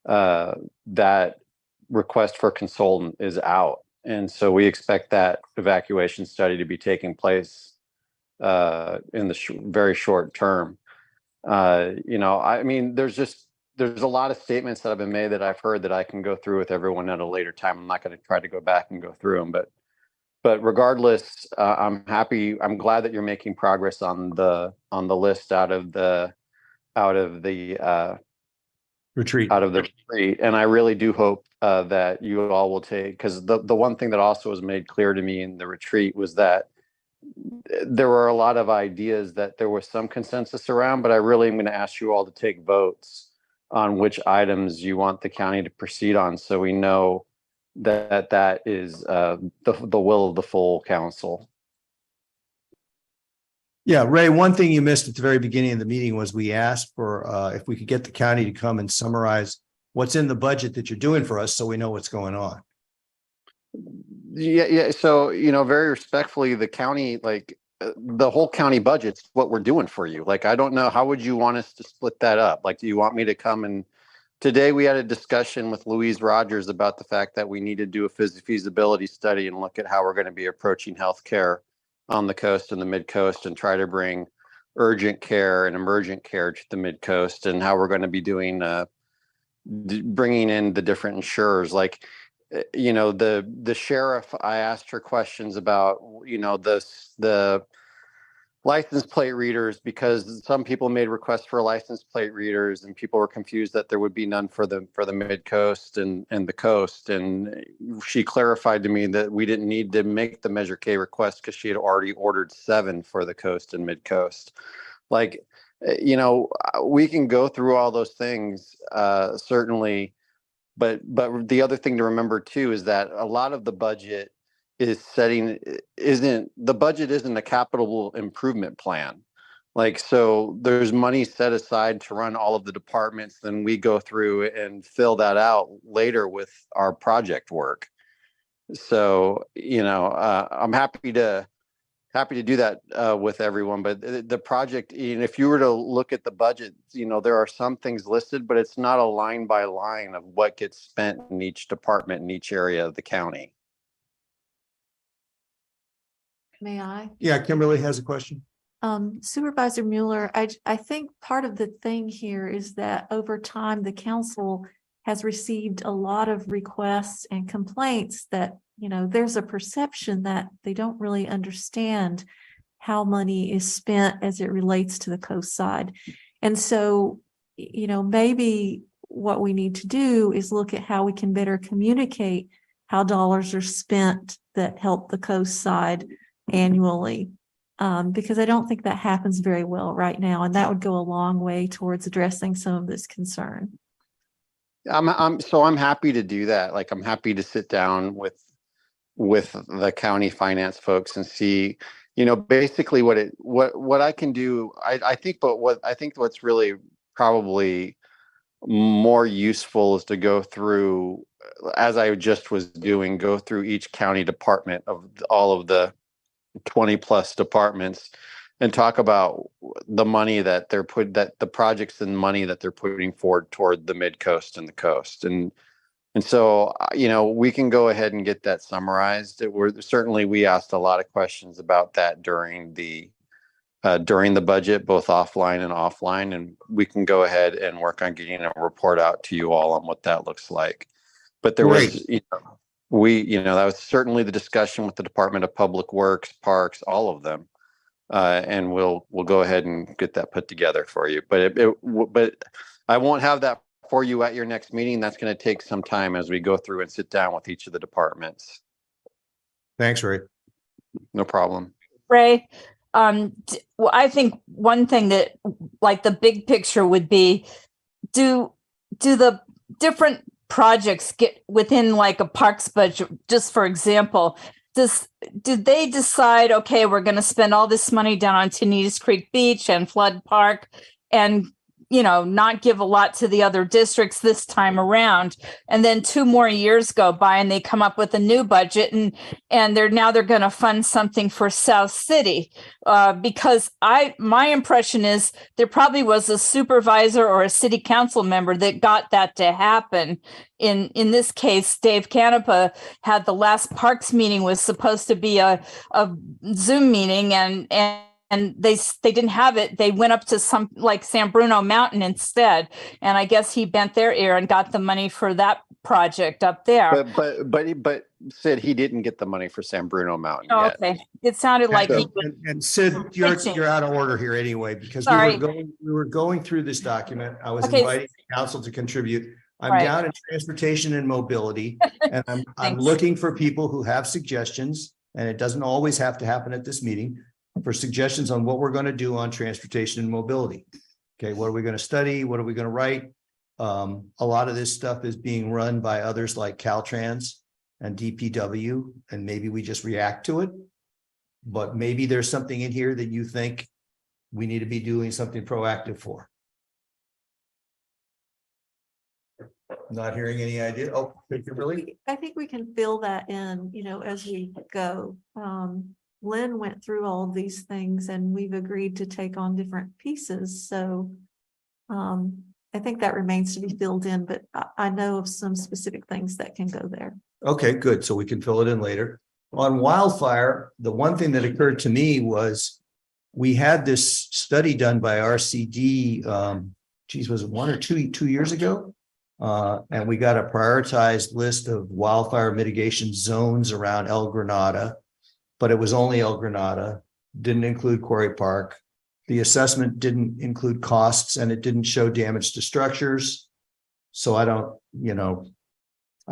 that request for consultant is out. And so we expect that evacuation study to be taking place in the very short term. I mean, there's a lot of statements that have been made that I've heard that I can go through with everyone at a later time. I'm not going to try to go back and go through them, but regardless, I'm happy. I'm glad that you're making progress on the list out of the retreat. And I really do hope that you all will take, because the one thing that also was made clear to me in the retreat was that there were a lot of ideas that there was some consensus around, but I really am going to ask you all to take votes on which items you want the county to proceed on, so we know that is the will of the full council. Yeah, Ray, one thing you missed at the very beginning of the meeting was we asked for if we could get the county to come and summarize what's in the budget that you're doing for us so we know what's going on. Yeah. So, very respectfully, the county, the whole county budget's what we're doing for you. Like, I don't know, how would you want us to split that up? Like, do you want me to come and today we had a discussion with Louise Rogers about the fact that we need to do a feasibility study and look at how we're going to be approaching healthcare on the coast and the mid-coast and try to bring urgent care and emergent care to the mid-coast, and how we're going to be doing, bringing in the different insurers. Like, the sheriff, I asked her questions about, the license plate readers, because some people made requests for license plate readers and people were confused that there would be none for the mid coast and the coast. And she clarified to me that we didn't need to make the Measure K request because she had already ordered 7 for the coast and mid coast. Like, we can go through all those things, certainly. But the other thing to remember too is that a lot of the budget isn't a capital improvement plan. Like, so there's money set aside to run all of the departments, then we go through and fill that out later with our project work. So, I'm happy to do that with everyone. But the project, if you were to look at the budget, there are some things listed, but it's not a line by line of what gets spent in each department in each area of the county. May I? Yeah, Kimberly has a question. Supervisor Mueller, I think part of the thing here is that over time, the council has received a lot of requests and complaints that, there's a perception that they don't really understand how money is spent as it relates to the coast side. And so, maybe what we need to do is look at how we can better communicate how dollars are spent that help the coast side annually. Because I don't think that happens very well right now, and that would go a long way towards addressing some of this concern. I'm happy to do that. Like, I'm happy to sit down with the county finance folks and see, basically what I can do. I think what's really probably more useful is to go through, as I just was doing, go through each county department of all of the 20 plus departments and talk about the money that the projects and money that they're putting forward toward the mid coast and the coast. And so, we can go ahead and get that summarized. We asked a lot of questions about that during the budget, both offline and offline, and we can go ahead and work on getting a report out to you all on what that looks like. But there was, that was certainly the discussion with the Department of Public Works, Parks, all of them. And we'll go ahead and get that put together for you. But I won't have that for you at your next meeting. That's going to take some time as we go through and sit down with each of the departments. Thanks, Ray. No problem. Ray, I think one thing that, like, the big picture would be, do the different projects get within like a parks budget? Just for example, do they decide, okay, we're going to spend all this money down on Tenitas Creek Beach and Flood Park and, not give a lot to the other districts this time around. And then 2 more years go by and they come up with a new budget and they're going to fund something for South City. Because my impression is there probably was a supervisor or a city council member that got that to happen. In this case, Dave Canepa had the last parks meeting was supposed to be a Zoom meeting and they didn't have it. They went up to some like San Bruno Mountain instead. And I guess he bent their ear and got the money for that project up there. But Sid, he didn't get the money for San Bruno Mountain Oh, yet. okay. It sounded like he was. And Sid, you're out of order here anyway, because Sorry. we were going through this document. I was Okay. inviting council to contribute. I'm Right. down in transportation and mobility, and I'm Thanks. looking for people who have suggestions, and it doesn't always have to happen at this meeting, for suggestions on what we're going to do on transportation and mobility. Okay, what are we going to study? What are we going to write? A lot of this stuff is being run by others like Caltrans and DPW, and maybe we just react to it. But maybe there's something in here that you think we need to be doing something proactive for. Not hearing any idea. Oh, really? I think we can fill that in, as we go. Lynn went through all of these things and we've agreed to take on different pieces. So I think that remains to be filled in, but I know of some specific things that can go there. Okay, good. So we can fill it in later. On wildfire, the one thing that occurred to me was we had this study done by RCD, was it 1 or 2 years ago? And we got a prioritized list of wildfire mitigation zones around El Granada, but it was only El Granada, didn't include Quarry Park. The assessment didn't include costs and it didn't show damage to structures. So I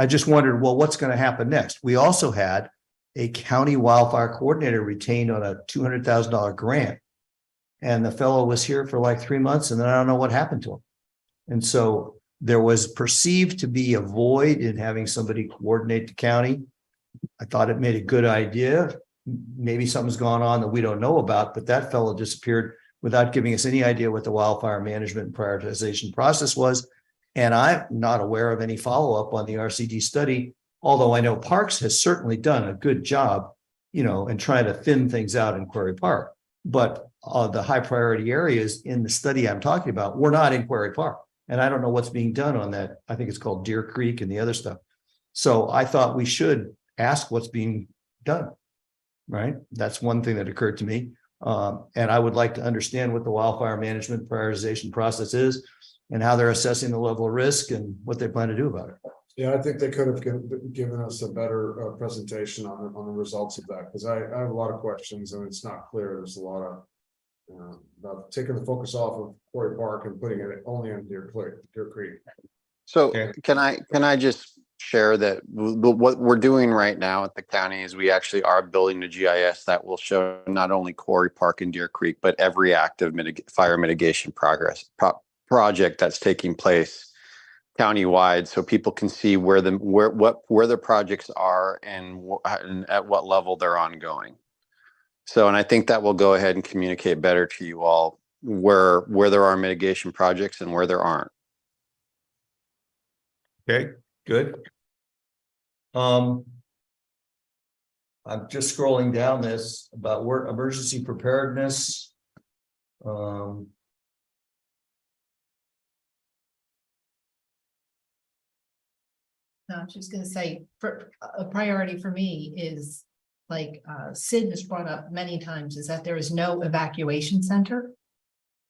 just wondered, well, what's going to happen next? We also had a county wildfire coordinator retained on a $200,000 grant. And the fellow was here for like 3 months and then I don't know what happened to him. And so there was perceived to be a void in having somebody coordinate the county. I thought it made a good idea. Maybe something's gone on that we don't know about, but that fellow disappeared without giving us any idea what the wildfire management and prioritization process was. And I'm not aware of any follow-up on the RCD study, although I know Parks has certainly done a good job, and trying to thin things out in Quarry Park. But the high priority areas in the study I'm talking about were not in Quarry Park. And I don't know what's being done on that. I think it's called Deer Creek and the other stuff. So I thought we should ask what's being done. Right. That's one thing that occurred to me. And I would like to understand what the wildfire management prioritization process is and how they're assessing the level of risk and what they plan to do about it. Yeah, I think they could have given us a better presentation on the results of that, because I have a lot of questions and it's not clear. There's a lot of about taking the focus off of Quarry Park and putting it only on Deer Creek. So can I just share that what we're doing right now at the county is we actually are building the GIS that will show not only Quarry Park and Deer Creek, but every active fire mitigation project that's taking place countywide, so people can see where the projects are and at what level they're ongoing. So, and I think that will go ahead and communicate better to you all where there are mitigation projects and where there aren't. Okay, good. I'm just scrolling down this about work emergency preparedness. No, I'm just gonna say, for a priority for me is, like Sid has brought up many times, is that there is no evacuation center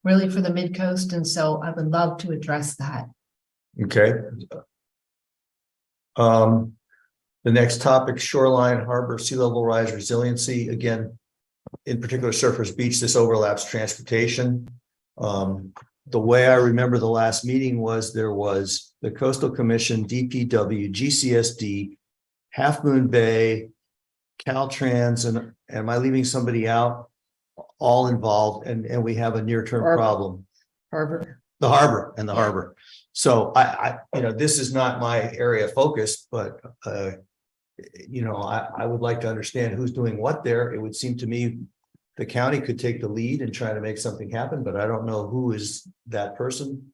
really for the Midcoast, and so I would love to address that. Okay. The next topic, shoreline, harbor, sea level rise, resiliency. Again, in particular, Surfers Beach, this overlaps transportation. The way I remember the last meeting was there was the Coastal Commission, DPW, GCSD, Half Moon Bay, Caltrans, and am I leaving somebody out? All involved, and we have a near-term problem. Harbor. The harbor and the harbor. So I this is not my area of focus, but I would like to understand who's doing what there. It would seem to me the county could take the lead and try to make something happen, but I don't know who is that person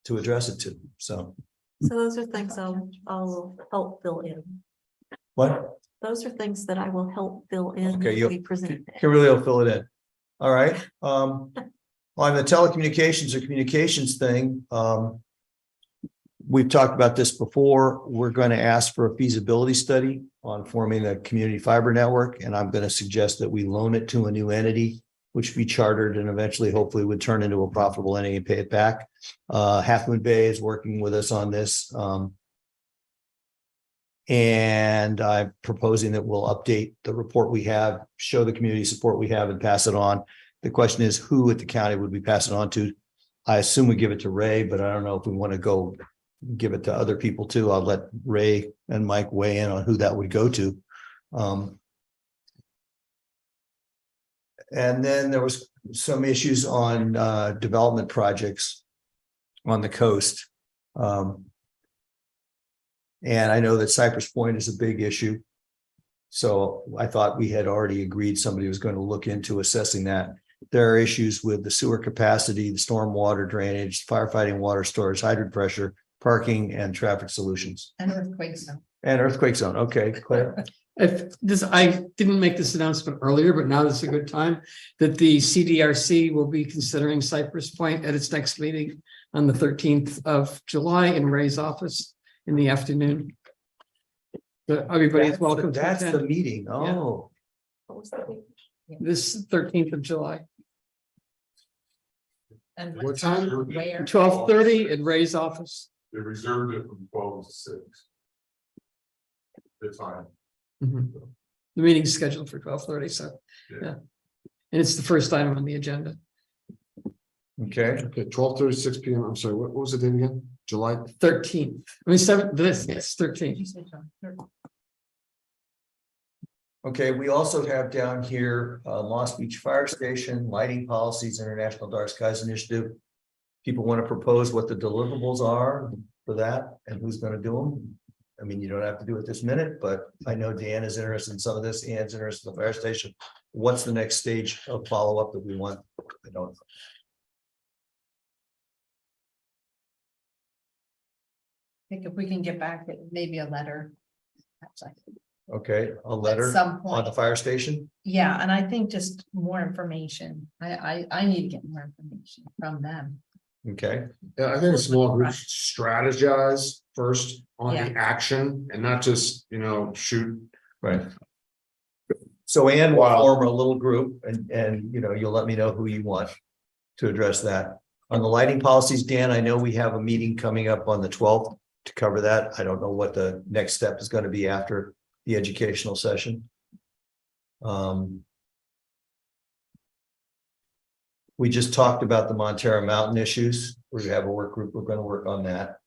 to address it to. So those are things I'll help fill in. what? Those are things that I will help fill in. Okay, when we present. Kimberly will fill it in. All right. On the telecommunications or communications thing, we've talked about this before. We're going to ask for a feasibility study on forming a community fiber network, and I'm going to suggest that we loan it to a new entity which would be chartered and eventually hopefully would turn into a profitable entity and pay it back. Half Moon Bay is working with us on this. And I'm proposing that we'll update the report we have, show the community support we have and pass it on. The question is, who at the county would we pass it on to? I assume we give it to Ray, but I don't know if we want to go give it to other people too. I'll let Ray and Mike weigh in on who that would go to. And then there was some issues on development projects on the coast. And I know that Cypress Point is a big issue. So I thought we had already agreed somebody was going to look into assessing that. There are issues with the sewer capacity, the stormwater drainage, firefighting, water storage, hydrant pressure, parking, and traffic solutions. And earthquake zone. And earthquake zone. Okay, Claire. I didn't make this announcement earlier, but now is a good time that the CDRC will be considering Cypress Point at its next meeting on the 13th of July in Ray's office in the afternoon. But everybody is welcome. That's the meeting. Oh. This 13th of July. And What time? Where? 12:30 in Ray's office. They reserved it from 12 to 6. The time. The meeting's scheduled for 12:30, so yeah. And it's the first item on the agenda. Okay. Okay, 12:30, 6 p.m. I'm sorry, what was the date again? July 13th. I mean, 7th, this is 13th. Okay, we also have down here Moss Beach Fire Station, lighting policies, International Dark Skies Initiative. People want to propose what the deliverables are for that and who's going to do them. I mean, you don't have to do it this minute, but I know Dan is interested in some of this. Ann's interested in the fire station. What's the next stage of follow-up that we want? I don't know. I think if we can get back, maybe a letter. Okay, a letter some point. on the fire station. Yeah, and I think just more information. I need to get more information from them. Okay. Yeah, I think a small group strategize first on Yeah. the action and not just, shoot. Right. So Ann will form a little group and you'll let me know who you want to address that. On the lighting policies, Dan, I know we have a meeting coming up on the 12th to cover that. I don't know what the next step is going to be after the educational session. We just talked about the Montera Mountain issues. We have a work group. We're going to work on that.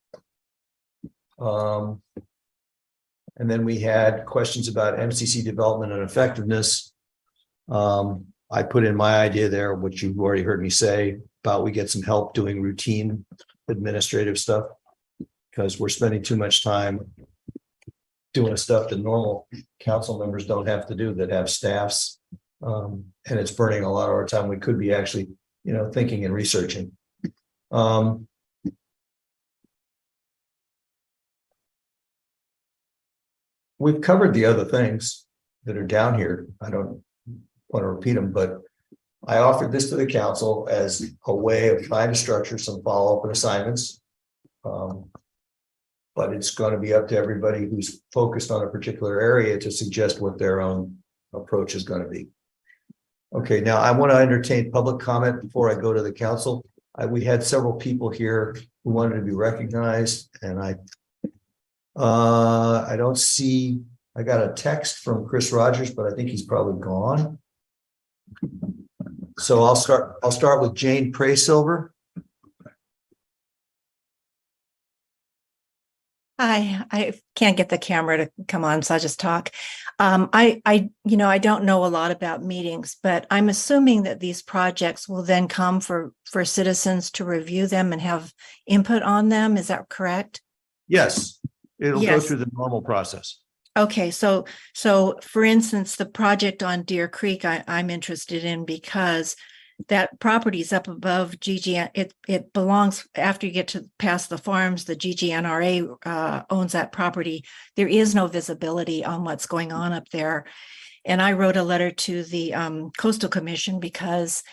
And then we had questions about MCC development and effectiveness. I put in my idea there, which you've already heard me say, about we get some help doing routine administrative stuff because we're spending too much time doing stuff that normal council members don't have to do that have staffs. And it's burning a lot of our time. We could be actually, thinking and researching. We've covered the other things that are down here. I don't want to repeat them, but I offered this to the council as a way of trying to structure some follow-up and assignments. But it's going to be up to everybody who's focused on a particular area to suggest what their own approach is going to be. Okay, now I want to entertain public comment before I go to the council. We had several people here who wanted to be recognized, and I don't see. I got a text from Chris Rogers, but I think he's probably gone. So I'll start with Jane Praysilver. Hi, I can't get the camera to come on, so I'll just talk. I don't know a lot about meetings, but I'm assuming that these projects will then come for citizens to review them and have input on them. Is that correct? Yes, it'll go Yes. through the normal process. Okay, so for instance, the project on Deer Creek, I'm interested in because that property is up above GG. It belongs after you get to past the farms. The GGNRA owns that property. There is no visibility on what's going on up there. And I wrote a letter to the Coastal Commission because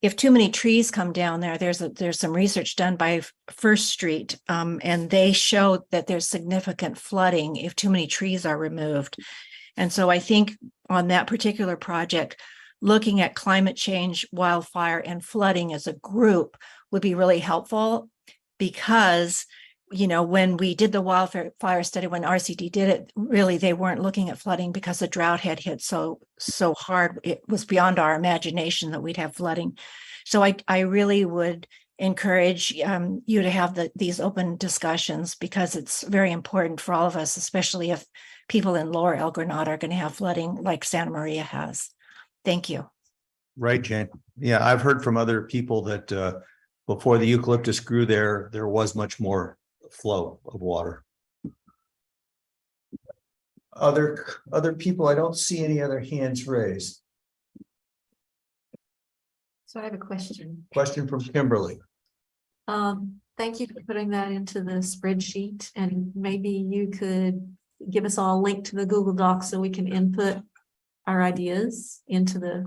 if too many trees come down there, there's some research done by First Street, and they showed that there's significant flooding if too many trees are removed. And so I think on that particular project, looking at climate change, wildfire, and flooding as a group would be really helpful, because when we did the wildfire study, when RCD did it, really they weren't looking at flooding because the drought had hit so hard. It was beyond our imagination that we'd have flooding. So I really would encourage you to have these open discussions, because it's very important for all of us, especially if people in Lower El Granada are going to have flooding like Santa Maria has. Thank you. Right, Jane. Yeah, I've heard from other people that before the eucalyptus grew there was much more flow of water. Other people, I don't see any other hands raised. So I have a question. Question from Kimberly. Thank you for putting that into the spreadsheet, and maybe you could give us all a link to the Google Doc so we can input our ideas into the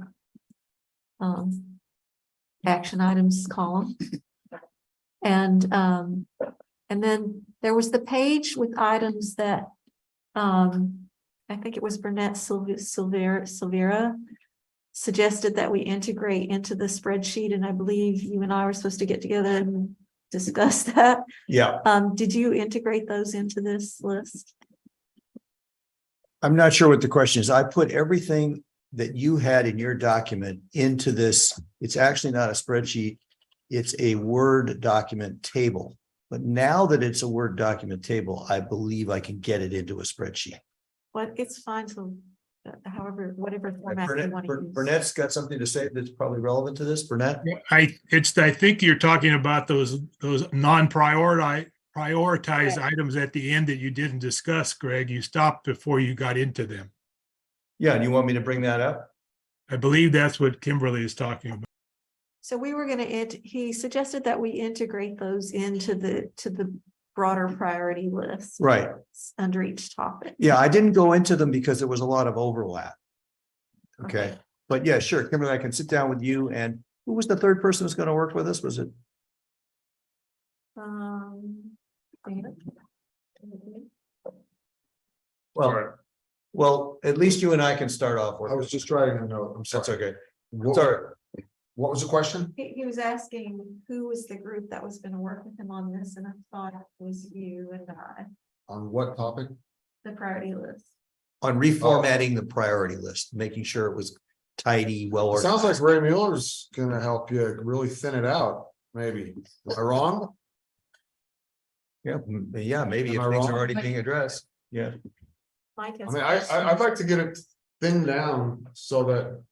action items column. And then there was the page with items that I think it was Burnett Silvera suggested that we integrate into the spreadsheet, and I believe you and I were supposed to get together and discuss that. Yeah. Did you integrate those into this list? I'm not sure what the question is. I put everything that you had in your document into this. It's actually not a spreadsheet. It's a Word document table. But now that it's a Word document table, I believe I can get it into a spreadsheet. Well, it's fine. So however, whatever format you want to use. Burnett's got something to say that's probably relevant to this. Burnett? I think you're talking about those non-prioritized items at the end that you didn't discuss, Greg. You stopped before you got into them. Yeah, and you want me to bring that up? I believe that's what Kimberly is talking about. So we were going to, he suggested that we integrate those into the broader priority list. Right. Under each topic. Yeah, I didn't go into them because there was a lot of overlap. Okay. But yeah, sure. Kimberly, I can sit down with you, and who was the third person who's going to work with us? Was it? Well, at least you and I can start off with. I was just writing a note. I'm sorry. That's okay. What, Sorry. What was the question? He was asking who was the group that was going to work with him on this, and I thought it was you and I, On what topic? the priority list. On reformatting the priority list, making sure it was tidy, well. It sounds like Ray Mueller's gonna help you really thin it out, maybe. Am I wrong? Yeah, yeah, maybe if Am I things are wrong? already being addressed. Yeah. Mike I has mean, questions. I'd like to get it thinned down so that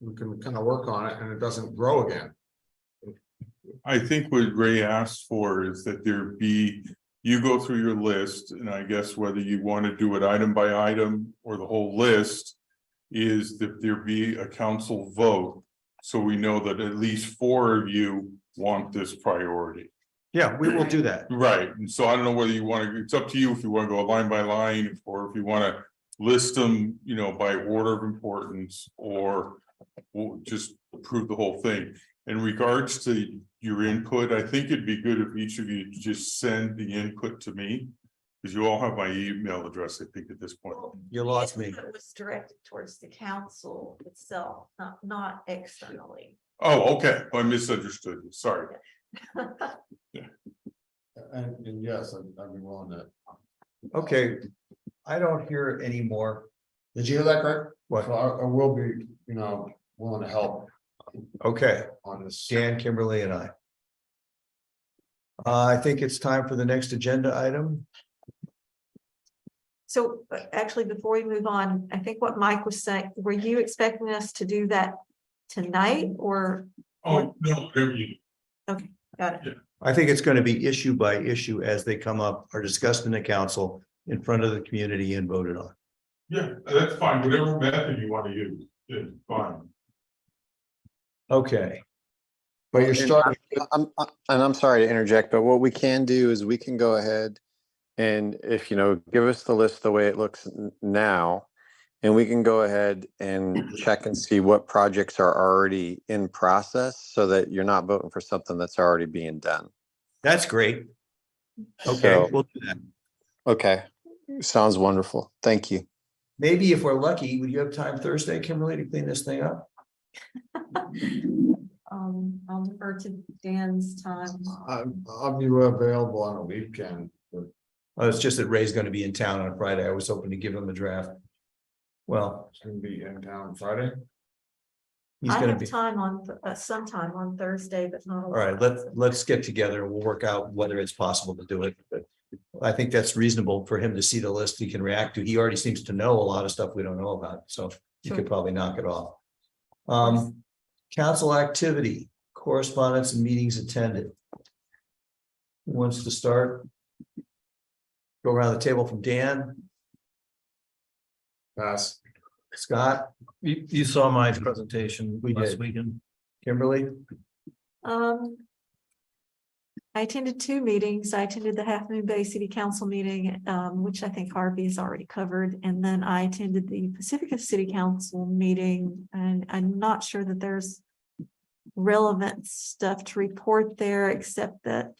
we can kind of work on it and it doesn't grow again. I think what Ray asked for is that you go through your list, and I guess whether you want to do it item by item or the whole list, is that there be a council vote. So we know that at least 4 of you want this priority. Yeah, we will do that. Right, and so I don't know whether you want to, it's up to you if you want to go line by line, or if you want to list them, by order of importance, or we'll just approve the whole thing. In regards to your input, I think it'd be good if each of you just send the input to me, because you all have my email address, I think, at this point. You lost me. It was directed towards the council itself, not externally. Oh, okay, I misunderstood you, sorry. And yes, I'd be willing to. Okay, I don't hear any more. Did you hear that, Greg? What? So I will be, willing to help. Okay, On this. Dan, Kimberly, and I. I think it's time for the next agenda item. So actually, before we move on, I think what Mike was saying, were you expecting us to do that tonight or? Oh, no, whatever you. Okay, got it. Yeah. I think it's going to be issue by issue as they come up, are discussed in the council, in front of the community, and voted on. Yeah, that's fine, whatever method you want to use, is fine. Okay. But you're starting. I'm sorry to interject, but what we can do is we can go ahead and if, give us the list the way it looks now, and we can go ahead and check and see what projects are already in process so that you're not voting for something that's already being done. That's great. Okay, So- we'll do that. Okay, sounds wonderful. Thank you. Maybe if we're lucky, would you have time Thursday, Kimberly, to clean this thing up? I'll defer to Dan's time. I'll be available on a weekend, but Oh, it's just that Ray's gonna be in town on Friday. I was hoping to give him a draft. Well, it's gonna be in town Friday. he's I gonna have be, time on, sometime on Thursday, but not. all right, let's get together. We'll work out whether it's possible to do it, but I think that's reasonable for him to see the list he can react to. He already seems to know a lot of stuff we don't know about, so he could probably knock it off. Council activity, correspondence and meetings attended. Who wants to start? Go around the table from Dan. Pass. Scott, You saw my presentation We last did. weekend. Kimberly, I attended two meetings. I attended the Half Moon Bay City Council meeting, which I think Harvey has already covered. And then I attended the Pacifica City Council meeting, and I'm not sure that there's relevant stuff to report there, except that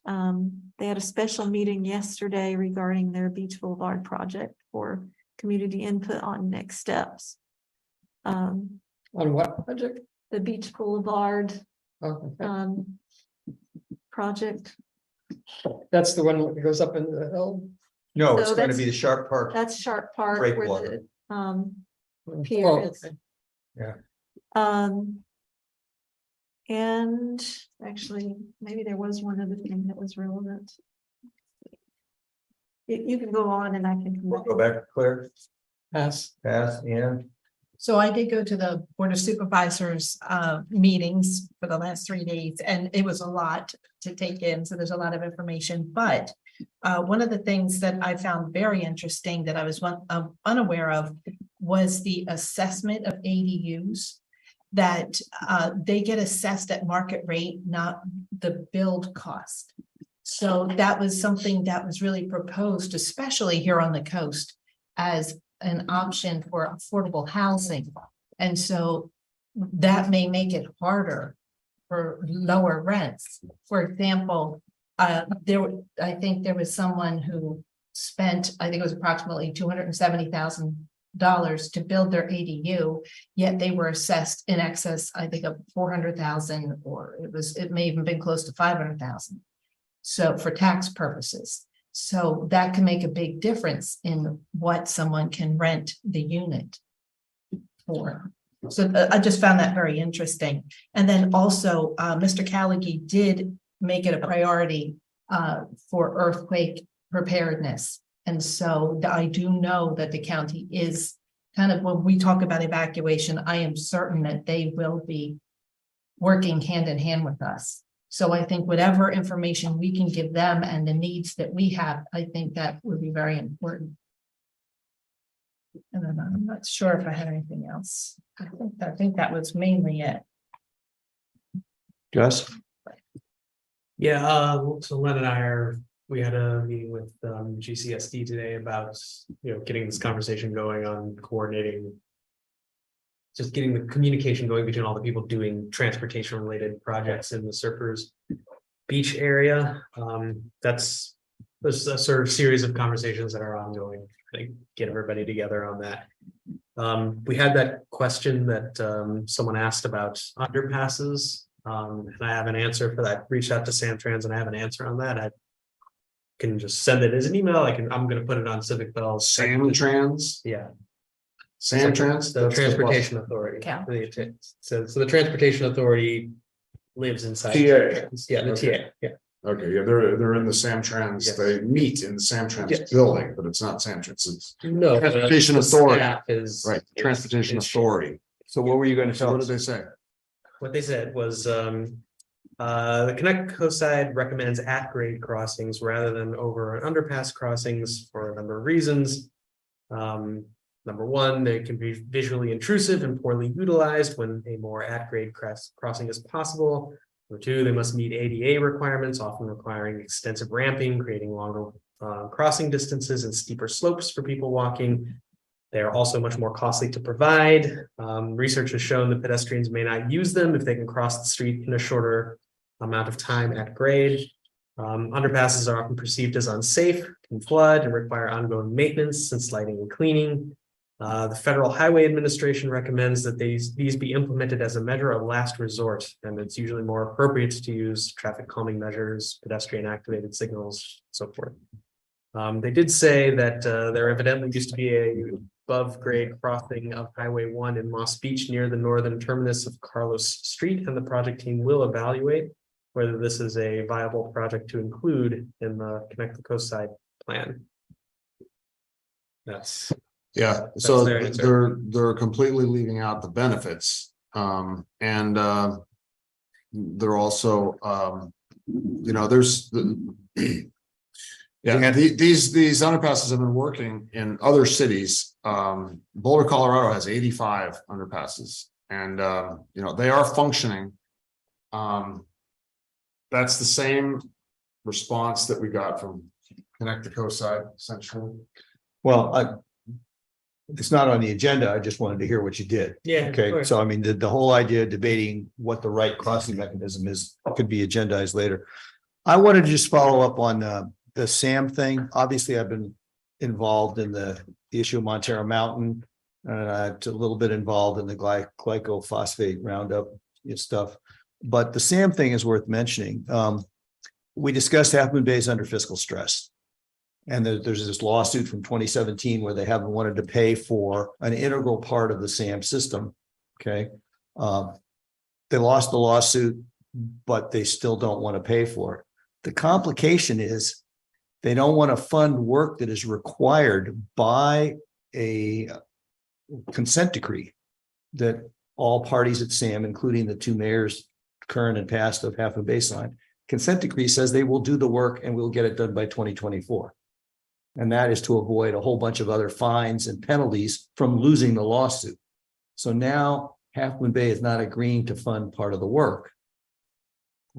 they had a special meeting yesterday regarding their Beach Boulevard project for community input on next steps. On what project? The Beach Boulevard Oh, okay. project. That's the one that goes up into the hill. no, So it's going to that's- be the Sharp Park. That's Sharp Park where Breakwater. the pier Oh, is. okay. Yeah. And actually, maybe there was one other thing that was relevant. You can go on and I can. come We'll back. go back to Claire. Pass. Pass, and So I did go to the Board of Supervisors meetings for the last 3 days, and it was a lot to take in, so there's a lot of information, but one of the things that I found very interesting that I was unaware of was the assessment of ADUs, that they get assessed at market rate, not the build cost. So that was something that was really proposed, especially here on the coast, as an option for affordable housing. And so that may make it harder for lower rents. For example, I think there was someone who spent, I think it was approximately $270,000 to build their ADU, yet they were assessed in excess, I think, of 400,000, or it may even been close to 500,000. So for tax purposes. So that can make a big difference in what someone can rent the unit for. So I just found that very interesting. And then also, Mr. Callaghy did make it a priority for earthquake preparedness. And so I do know that the county is kind of, when we talk about evacuation, I am certain that they will be working hand in hand with us. So I think whatever information we can give them and the needs that we have, I think that would be very important. And then I'm not sure if I had anything else. I think that was mainly it. Gus, Yeah, so Len and we had a meeting with GCSD today about, getting this conversation going on coordinating. Just getting the communication going between all the people doing transportation related projects in the Surfers Beach area. There's a sort of series of conversations that are ongoing. I think get everybody together on that. We had that question that someone asked about underpasses. And I have an answer for that. Reached out to Samtrans and I have an answer on that. I can just send it as an email. I'm going to put it on Civic Bell's. Samtrans? Yeah. Samtrans? The Transportation Authority. Yeah. So the Transportation Authority lives inside. TA. Yeah, the Okay. TA, yeah. Okay, yeah, they're in the Samtrans, Yes. they meet in the Samtrans Yes. building, but it's not Samtrans, it's No. Transportation the Authority. staff is. Right, Transportation is- Authority. so what were you going to So tell what us? did they say? What they said was, the Connect Coast side recommends at-grade crossings rather than over and underpass crossings for a number of reasons. Number one, they can be visually intrusive and poorly utilized when a more at-grade crossing is possible. Number two, they must meet ADA requirements, often requiring extensive ramping, creating longer crossing distances and steeper slopes for people walking. They are also much more costly to provide. Research has shown that pedestrians may not use them if they can cross the street in a shorter amount of time at grade. Underpasses are often perceived as unsafe, can flood, and require ongoing maintenance since lighting and cleaning. The Federal Highway Administration recommends that these be implemented as a measure of last resort, and it's usually more appropriate to use traffic calming measures, pedestrian activated signals, so forth. They did say that there evidently used to be a above grade crossing of Highway 1 in Moss Beach near the northern terminus of Carlos Street, and the project team will evaluate whether this is a viable project to include in the Connect the Coast Side plan. That's So their answer. they're completely leaving out the benefits. And they're also, there's the. Yeah, these underpasses have been working in other cities. Boulder, Colorado has 85 underpasses, and they are functioning. That's the same response that we got from Connect the Coast Side, essentially. Well, it's not on the agenda. I just wanted to hear what you did. Yeah. Okay, so I mean, the whole idea of debating what the right crossing mechanism is could be agendized later. I wanted to just follow up on the SAM thing. Obviously, I've been involved in the issue of Montero Mountain, a little bit involved in the glycophosphate Roundup stuff. But the SAM thing is worth mentioning. We discussed Half Moon Bay is under fiscal stress. And there's this lawsuit from 2017 where they haven't wanted to pay for an integral part of the SAM system. Okay. They lost the lawsuit, but they still don't want to pay for it. The complication is they don't want to fund work that is required by a consent decree that all parties at SAM, including the two mayors, current and past, of Half Moon Bay signed. Consent decree says they will do the work and we'll get it done by 2024. And that is to avoid a whole bunch of other fines and penalties from losing the lawsuit. So now Half Moon Bay is not agreeing to fund part of the work.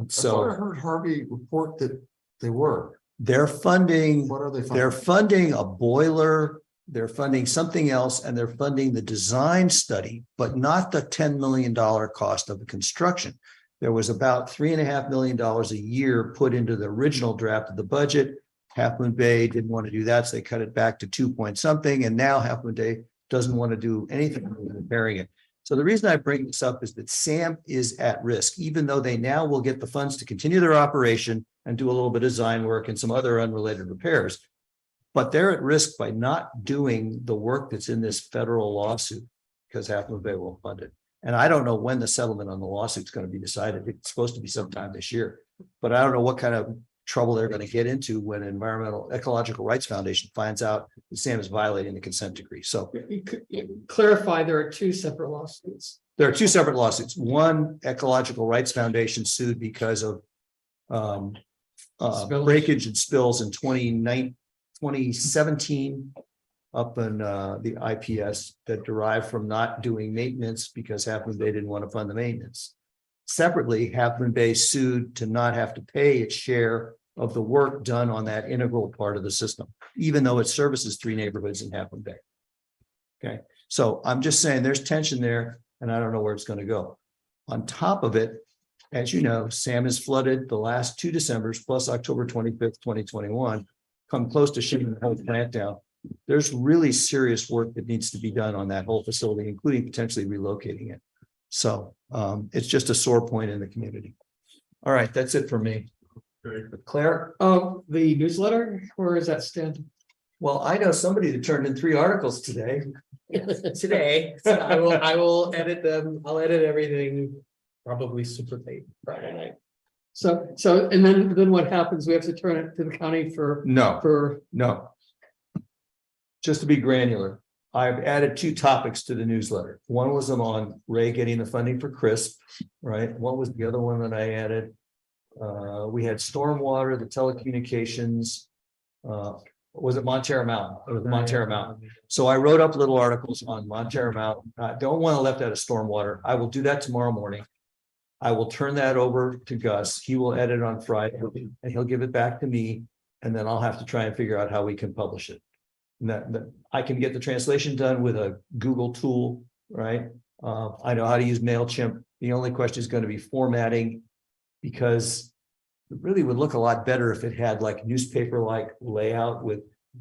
So I heard Harvey report that they were. They're funding. What are they funding? They're funding a boiler. They're funding something else, and they're funding the design study, but not the $10 million cost of the construction. There was about $3.5 million a year put into the original draft of the budget. Half Moon Bay didn't want to do that, so they cut it back to 2 point something, and now Half Moon Bay doesn't want to do anything repairing it. So the reason I bring this up is that SAM is at risk, even though they now will get the funds to continue their operation and do a little bit of design work and some other unrelated repairs. But they're at risk by not doing the work that's in this federal lawsuit because Half Moon Bay won't fund it. And I don't know when the settlement on the lawsuit is going to be decided. It's supposed to be sometime this year, but I don't know what kind of trouble they're going to get into when Environmental Ecological Rights Foundation finds out that SAM is violating the consent decree. So Clarify, there are two separate lawsuits. there are two separate lawsuits. One, Ecological Rights Foundation sued because of breakage and spills in 2017 up in the IPS that derived from not doing maintenance because Half Moon Bay didn't want to fund the maintenance. Separately, Half Moon Bay sued to not have to pay its share of the work done on that integral part of the system, even though it services 3 neighborhoods in Half Moon Bay. Okay, so I'm just saying there's tension there, and I don't know where it's going to go. On top of it, as you know, SAM is flooded the last 2 Decembers plus October 25th, 2021, come close to shutting the whole plant down. There's really serious work that needs to be done on that whole facility, including potentially relocating it. So it's just a sore point in the community. All right, that's it for me. Claire? The newsletter, where is that stand? Well, I know somebody that turned in 3 articles today. Today, so I will edit them. I'll edit everything probably super late Friday night. So and then what happens? We have to turn it to the county for No. Just to be granular, I've added 2 topics to the newsletter. One was on Ray getting the funding for CRISP, right? What was the other one that I added? We had stormwater, the telecommunications. Was it Montero Mountain? It was Montero Mountain. So I wrote up little articles on Montero Mountain. I don't want to left out of stormwater. I will do that tomorrow morning. I will turn that over to Gus. He will edit on Friday and he'll give it back to me. And then I'll have to try and figure out how we can publish it. And that I can get the translation done with a Google tool, right? I know how to use MailChimp. The only question is going to be formatting, because it really would look a lot better if it had like newspaper-like layout with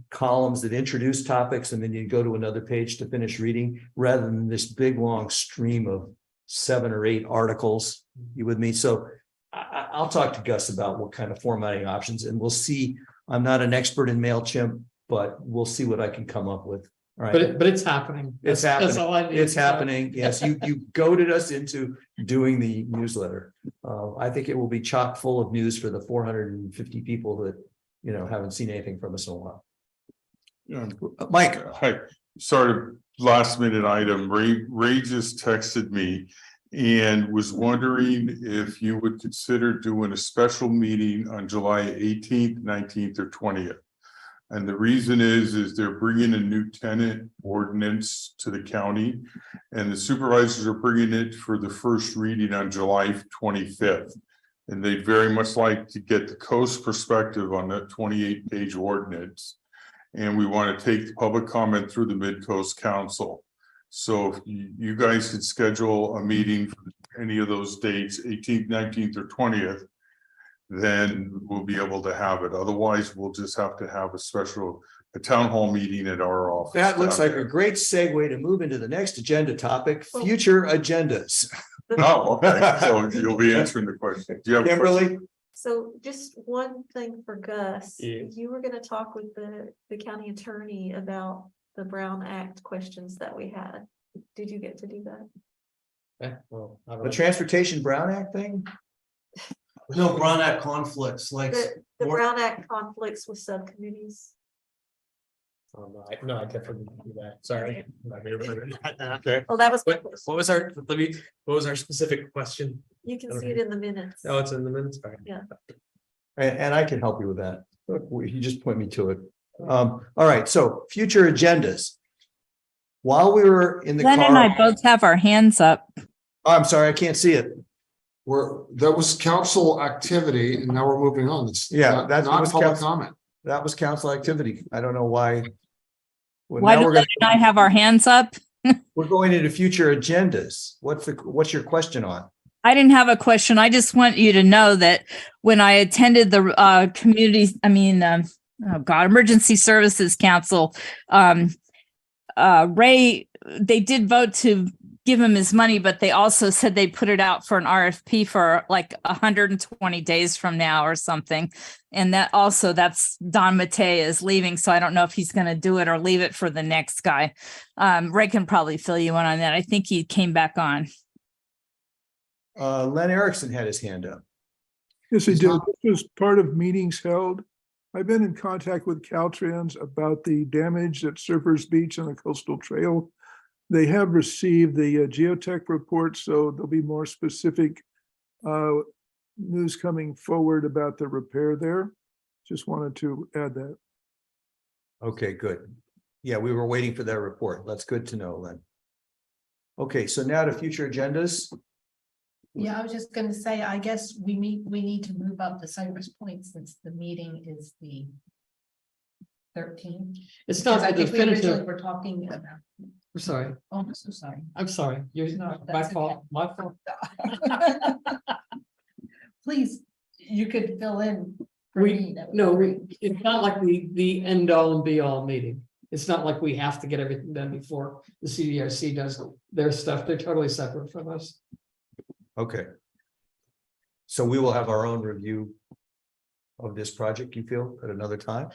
columns that introduce topics and then you go to another page to finish reading, rather than this big, long stream of 7 or 8 articles. You with me? So I'll talk to Gus about what kind of formatting options, and we'll see. I'm not an expert in MailChimp, but we'll see what I can come up with. All right. But it's happening. It's That's all I happening. need It's to know. happening. Yes, you goaded us into doing the newsletter. I think it will be chock full of news for the 450 people that, haven't seen anything from us in a while. Mike. Hi, sorry, last minute item. Ray just texted me and was wondering if you would consider doing a special meeting on July 18th, 19th, or 20th. And the reason is they're bringing a new tenant ordinance to the county, and the supervisors are bringing it for the first reading on July 25th. And they'd very much like to get the coast perspective on that 28-page ordinance. And we want to take the public comment through the Midcoast Council. So if you guys could schedule a meeting for any of those dates, 18th, 19th, or 20th, then we'll be able to have it. Otherwise, we'll just have to have a town hall meeting at our office. That looks down like a there. great segue to move into the next agenda topic, future agendas. Oh, okay. So you'll be answering the question. Do you have a Kimberly? question? So just one thing for Gus, Yeah. you were gonna talk with the county attorney about the Brown Act questions that we had. Did you get to do that? Well, I don't The know. Transportation Brown Act thing? No, Brown Act conflicts, like. The more- Brown Act conflicts with subcommittees. No, I definitely didn't do that. Sorry. Okay. Well, that was, What was our specific question? you can see it in the minutes. Oh, it's in the minutes. All right. Yeah. And I can help you with that. Look, you just point me to it. All right, so future agendas. While we were in the Glenn and I car, both have our hands up. oh, I'm sorry, I can't see it. That was council activity and now we're moving on. It's Yeah, not- that not was public council. comment. That was council activity. I don't know why. Well, Why now do we're Glenn gonna, and I have our hands up? we're going into future agendas. What's your question on? I didn't have a question. I just want you to know that when I attended the Emergency Services Council, Ray, they did vote to give him his money, but they also said they put it out for an RFP for like 120 days from now or something. And that's Don Matei is leaving. So I don't know if he's going to do it or leave it for the next guy. Ray can probably fill you in on that. I think he came back on. Len Erickson had his hand up. Yes, I did. This was part of meetings held. I've been in contact with Caltrans about the damage at Surfers Beach and the Coastal Trail. They have received the geotech report, so there'll be more specific news coming forward about the repair there. Just wanted to add that. Okay, good. Yeah, we were waiting for that report. That's good to know, Len. Okay, so now to future agendas. Yeah, I was just gonna say, I guess we need to move up the Cypress Point since the meeting is the 13th. It's not I the think we originally definitive. were talking about. I'm sorry. Oh, I'm so sorry. I'm sorry. You're No, not my that's fault. My fault. Please, you could fill in. for me, that would be great. It's not like the end all and be all meeting. It's not like we have to get everything done before the CDRC does their stuff. They're totally separate from us. Okay. So we will have our own review of this project, you feel, at another time?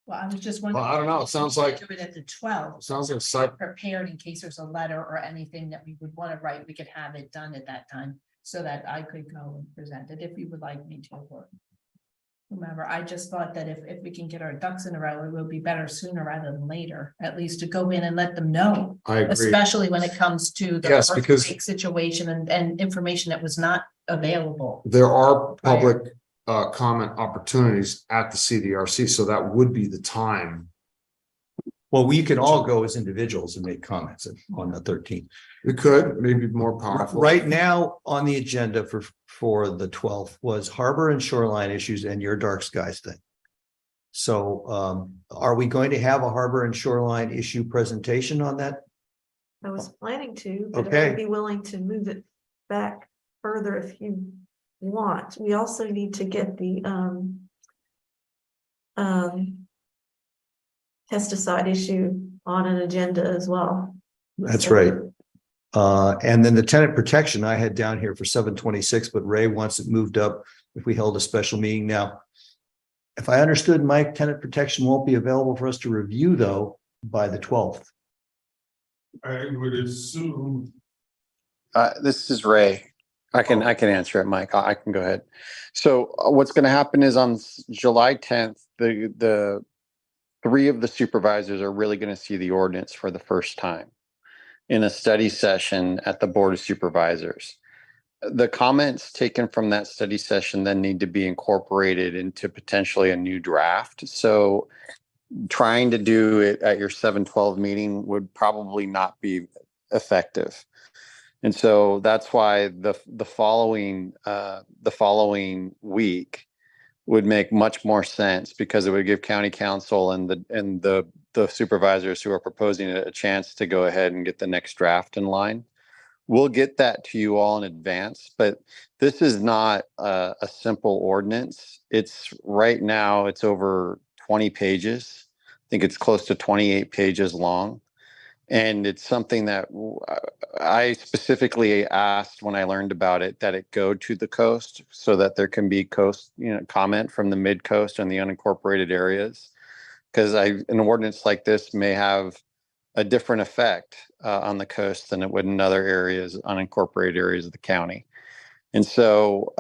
Well, I was just wondering. Well, I don't know. It sounds like- Do it at the 12th. Sounds like site. Prepared in case there's a letter or anything that we would want to write, we could have it done at that time so that I could go and present it if you would like me to. Or whomever, I just thought that if we can get our ducks in a row, it will be better sooner rather than later, at least to go in and let them know. I agree. Especially when it comes to the Yes, because- earthquake situation and information that was not available. There are public comment opportunities at the CDRC, so that would be the time. Well, we can all go as individuals and make comments on the 13th. We could, maybe more powerful. Right now on the agenda for the 12th was harbor and shoreline issues and your dark skies thing. So are we going to have a harbor and shoreline issue presentation on that? I was planning to, but I Okay. would be willing to move it back further if you want. We also need to get the pesticide issue on an agenda as well. That's So- right. And then the tenant protection I had down here for 7/26, but Ray wants it moved up if we held a special meeting. Now, if I understood, Mike, tenant protection won't be available for us to review though by the 12th. I would assume. This is Ray. I can answer it, Mike. I can go ahead. So what's going to happen is on July 10th, the three of the supervisors are really going to see the ordinance for the first time in a study session at the Board of Supervisors. The comments taken from that study session then need to be incorporated into potentially a new draft. So trying to do it at your 7/12 meeting would probably not be effective. And so that's why the following week would make much more sense, because it would give county council and the supervisors who are proposing it a chance to go ahead and get the next draft in line. We'll get that to you all in advance, but this is not a simple ordinance. It's right now, it's over 20 pages. I think it's close to 28 pages long. And it's something that I specifically asked when I learned about it, that it go to the coast so that there can be coast, comment from the mid-coast and the unincorporated areas. Because an ordinance like this may have a different effect on the coast than it would in other areas, unincorporated areas of the county. And so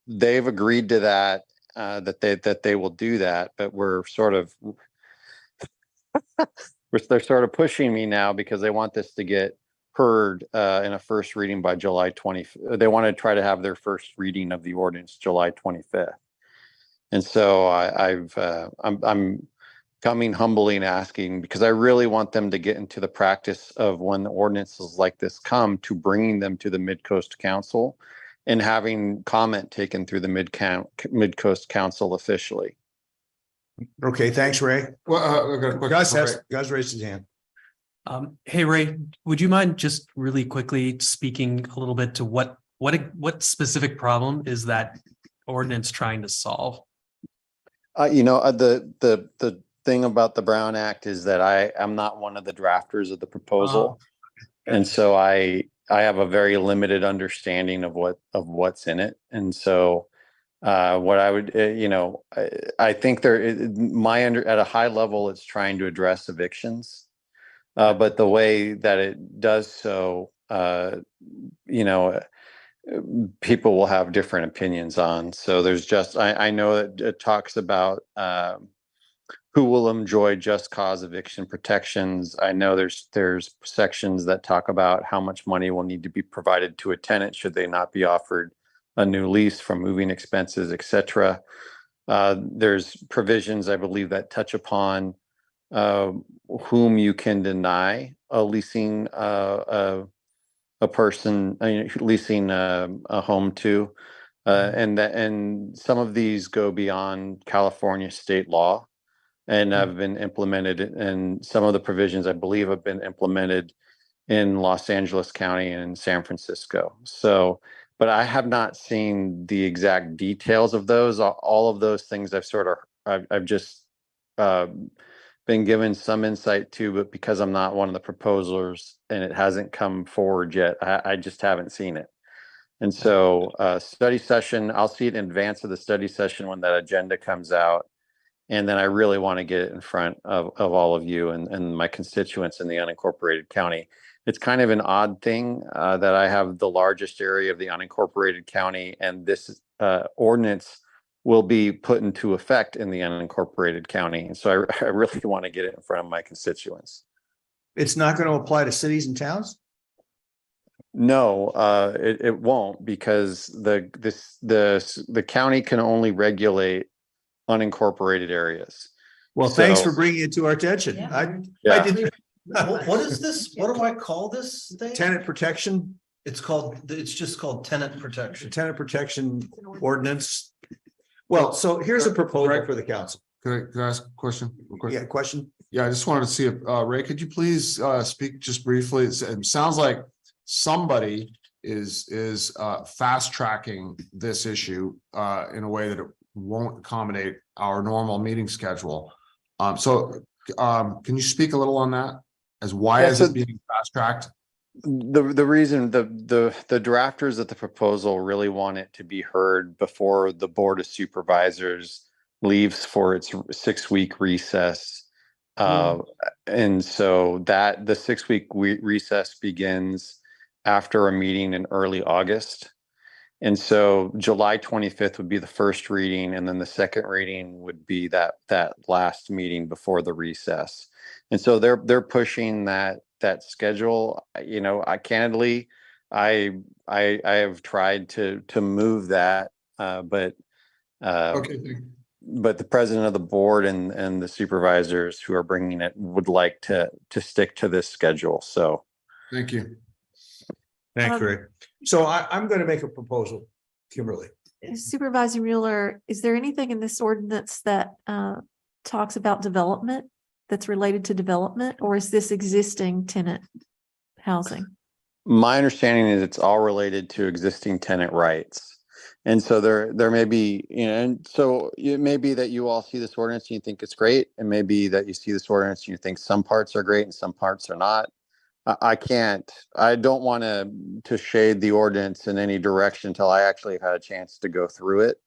they've agreed to that, that they will do that, but they're sort of pushing me now because they want this to get heard in a first reading by July 20th. They want to try to have their first reading of the ordinance July 25th. And so I'm coming humbly and asking, because I really want them to get into the practice of, when the ordinances like this come, to bringing them to the Midcoast Council and having comment taken through the Midcoast Council officially. Okay, thanks, Ray. Well, I've got a question. Guys raised his hand. Hey, Ray, would you mind just really quickly speaking a little bit to what specific problem is that ordinance trying to solve? The thing about the Brown Act is that I'm not one of the drafters of the proposal. And so I have a very limited understanding of what's in it. And so what I would, I think at a high level, it's trying to address evictions. But the way that it does so, people will have different opinions on. So there's I know that it talks about who will enjoy just cause eviction protections. I know there's sections that talk about how much money will need to be provided to a tenant should they not be offered a new lease from moving expenses, etc. There's provisions, I believe, that touch upon whom you can deny a leasing a person leasing a home to, and some of these go beyond California state law and have been implemented, and some of the provisions I believe have been implemented in Los Angeles County and in San Francisco. So, but I have not seen the exact details of those. All of those things I've just been given some insight to, but because I'm not one of the proposers and it hasn't come forward yet, I just haven't seen it. And so study session, I'll see it in advance of the study session when that agenda comes out. And then I really want to get it in front of all of you and my constituents in the unincorporated county. It's kind of an odd thing that I have the largest area of the unincorporated county, and this ordinance will be put into effect in the unincorporated county. And so I really want to get it in front of my constituents. It's not going to apply to cities and towns? No, it won't, because the county can only regulate unincorporated areas. Well, thanks for bringing it to our attention. I did. What is this? What do I call this thing? Tenant protection. It's just called tenant protection. Tenant protection ordinance. Well, so here's a proposal for the council. Can I ask a question? Real quick? Yeah, question. Yeah, I just wanted to see if, Ray, could you please speak just briefly? It sounds like somebody is fast tracking this issue in a way that it won't accommodate our normal meeting schedule. So Can you speak a little on that? As why Yeah, is so it being fast tracked? the reason the drafters of the proposal really want it to be heard before the Board of Supervisors leaves for its 6-week recess. And so that the 6-week recess begins after a meeting in early August. And so July 25th would be the first reading, and then the second reading would be that last meeting before the recess. And so they're pushing that schedule. You know, I candidly, I have tried to move that, but Okay, thank you. but the president of the board and the supervisors who are bringing it would like to stick to this schedule. So Thank you. Thanks, Rick. So I'm going to make a proposal, Kimberly. Supervisor Mueller, is there anything in this ordinance that talks about development that's related to development, or is this existing tenant housing? my understanding is it's all related to existing tenant rights. And so there may be, you know, and so it may be that you all see this ordinance and you think it's great. It may be that you see this ordinance and you think some parts are great and some parts are not. I don't want to shade the ordinance in any direction until I actually have had a chance to go through it.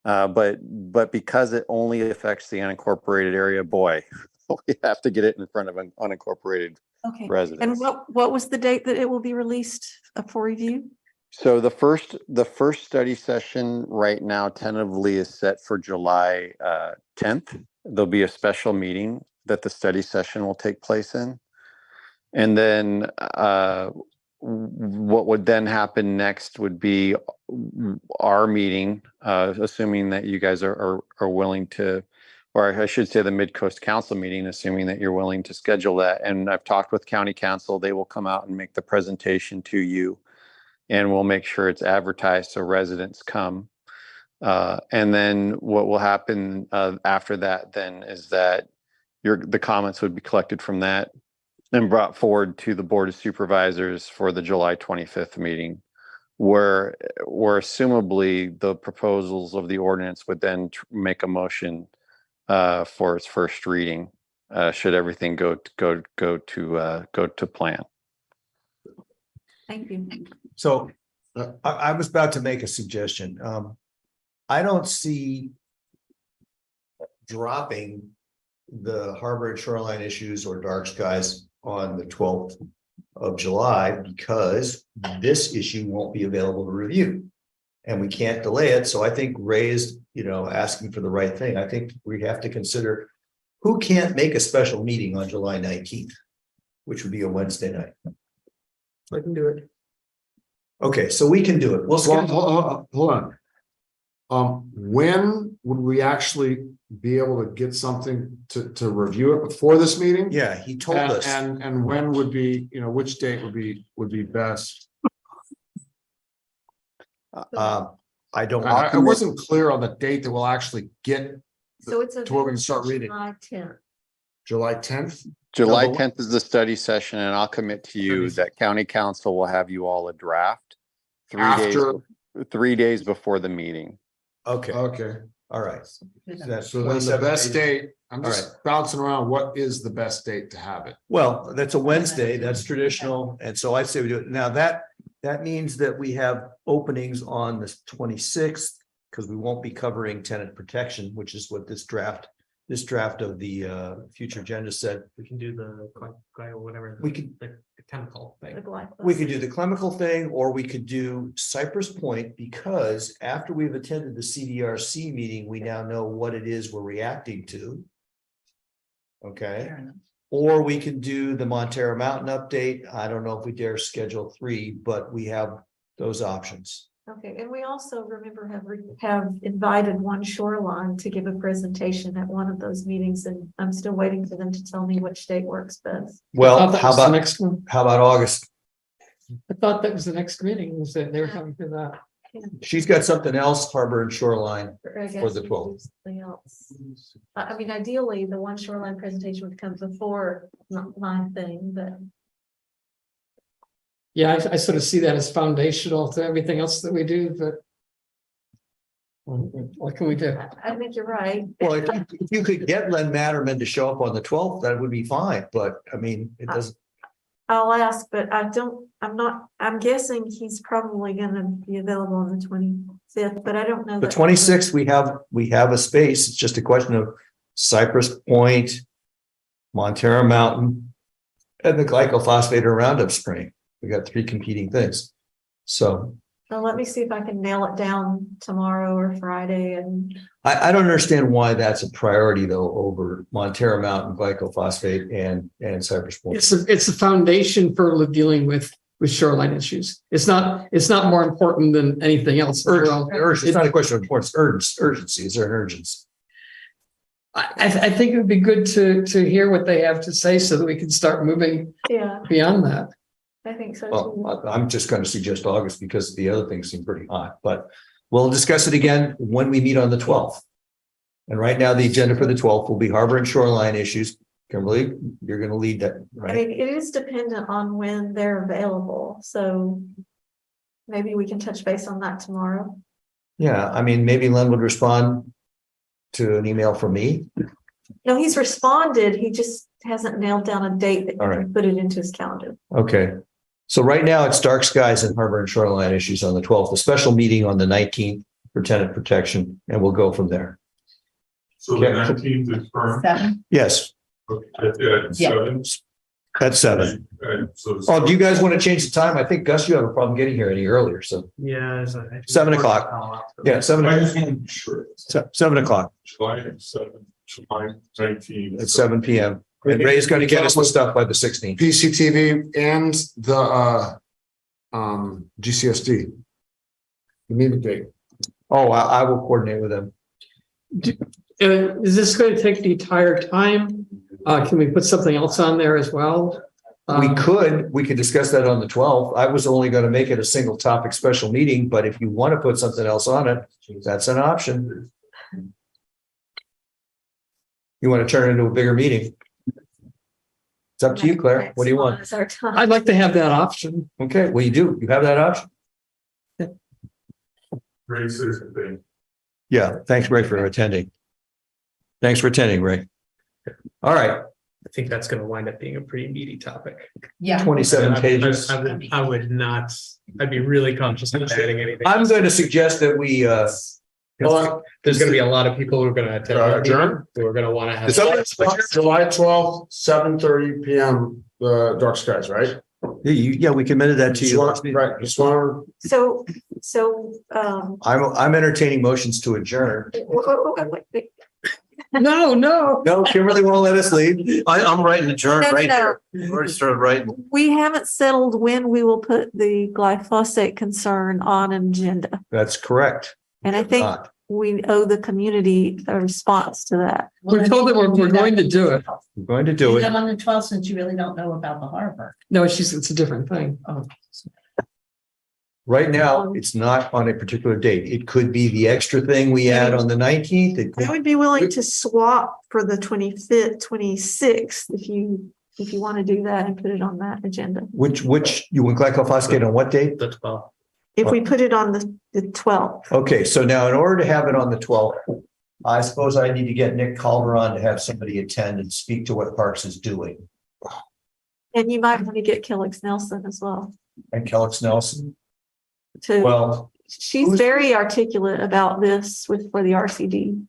But because it only affects the unincorporated area, boy, we have to get it in front of an unincorporated Okay. residents. And what was the date that it will be released for review? So the first study session right now tentatively is set for July 10th. There'll be a special meeting that the study session will take place in. And then what would then happen next would be our meeting, assuming that you guys are willing to, or I should say the Midcoast Council meeting, assuming that you're willing to schedule that. And I've talked with County Council. They will come out and make the presentation to you. And we'll make sure it's advertised so residents come. And then what will happen after that then is that the comments would be collected from that and brought forward to the Board of Supervisors for the July 25th meeting, where assumably the proposals of the ordinance would then make a motion for its first reading, should everything go to plan. Thank you. So I was about to make a suggestion. I don't see dropping the harbor and shoreline issues or dark skies on the 12th of July because this issue won't be available to review. And we can't delay it. So I think Ray is, asking for the right thing. I think we have to consider who can't make a special meeting on July 19th, which would be a Wednesday night. I can do it. Okay, so we can do it. We'll schedule. Hold on. When would we actually be able to get something to review it before this meeting? Yeah, he told us. And when would be, which date would be best? I don't. I wasn't clear on the date that we'll actually get So it's to where we can start reading. July 10th. July 10th? July 10th is the study session, and I'll commit to you that County Council will have you all a draft 3 days before the meeting. Okay. Okay. All right. So then the best date, I'm just bouncing around. What is the best date to have it? Well, that's a Wednesday. That's traditional. And so I say we do it. Now that means that we have openings on the 26th because we won't be covering tenant protection, which is what this draft of the future agenda said. We can do the whatever. We could the chemical thing. We could do the chemical thing, or we could do Cypress Point, because after we've attended the CDRC meeting, we now know what it is we're reacting to. Okay. Or we can do the Montero Mountain update. I don't know if we dare schedule 3, but we have those options. Okay, and we also have invited One Shoreline to give a presentation at one of those meetings, and I'm still waiting for them to tell me which date works best. Well, how about the next one? How about August? I thought that was the next meeting, was that they were coming to that. She's got something else, Harbor and Shoreline, I guess for the we 12th. do something else. I mean, ideally, the One Shoreline presentation would come before my thing, but Yeah, I sort of see that as foundational to everything else that we do, but What can we do? I think you're right. Well, I think if you could get Len Matterman to show up on the 12th, that would be fine, but I mean, it doesn't. I'll ask, but I'm guessing he's probably gonna be available on the 25th, but I don't know. The that- 26th, we have a space. It's just a question of Cypress Point, Montera Mountain, and the glycophosphate or Roundup spraying. We got 3 competing things. So Well, let me see if I can nail it down tomorrow or Friday and. I don't understand why that's a priority though over Montera Mountain, glycophosphate and Cypress Point. It's a foundation for dealing with shoreline issues. It's not more important than anything else. It's not a question of importance, urgency. Is there an urgency? I think it would be good to hear what they have to say so that we can start moving beyond that. I think so. Well, I'm just going to suggest August because the other things seem pretty hot, but we'll discuss it again when we meet on the 12th. And right now, the agenda for the 12th will be harbor and shoreline issues. Kimberly, you're going to lead that, I right? mean, it is dependent on when they're available, so maybe we can touch base on that tomorrow. Yeah, I mean, maybe Len would respond to an email from me. No, he's responded, he just hasn't nailed down a date that All he right. can put it into his calendar. Okay. So right now it's dark skies and harbor and shoreline issues on the 12th, a special meeting on the 19th for tenant protection, and we'll go from there. So the 19th is firm. 7. Yes, At 7. at 7. Oh, do you guys want to change the time? I think Gus, you have a problem getting here any earlier, so Yeah. 7 o'clock. Yeah, 7 o'clock. Sure. 7 o'clock July 7th, July 19th. at 7 p.m. And Ray's going to get us the stuff by the 16th. PCTV and the GCSD. The meeting date. Oh, I will coordinate with them. Is this going to take the entire time? Can we put something else on there as well? We could discuss that on the 12th. I was only going to make it a single topic special meeting, but if you want to put something else on it, that's an option. You want to turn it into a bigger meeting? It's up to you, Claire. What do you want? It's our time. I'd like to have that option. Okay, well, you do. You have that option. Ray says the thing. Yeah, thanks, Ray, for attending. Thanks for attending, Ray. All right, I think that's gonna wind up being a pretty meaty topic. Yeah. 27 pages. I would not, I'd be really conscious of adding anything. I'm going to suggest that we, There's gonna be a lot of people who are gonna attend. our meeting, Adjourn? Who are gonna wanna have. July 12th, 7:30 p.m. The dark skies, right? yeah, we committed that to you. Right, just want So, I'm entertaining motions to adjourn. wait. No. No, Kimberly won't let us leave. I'm writing adjourn No, right no. here. I've already started writing. We haven't settled when we will put the glyphosate concern on an agenda. That's correct. And I think Not. we owe the community a response to that. We're told that we're going to do it. We're going to do Do it. them on the 12th since you really don't know about the harbor. No, it's a different thing. Oh. Right now, it's not on a particular date. It could be the extra thing we add on the 19th. It I could, would be willing to swap for the 25th, 26th, if you want to do that and put it on that agenda. which you want glycophosphate on what date? The 12th. If we put it on the 12th. Okay, so now in order to have it on the 12th, I suppose I need to get Nick Calderon to have somebody attend and speak to what Parks is doing. And you might want to get Kellix Nelson as well. And Kellix Nelson. To, Well, she's very articulate about this for the RCD.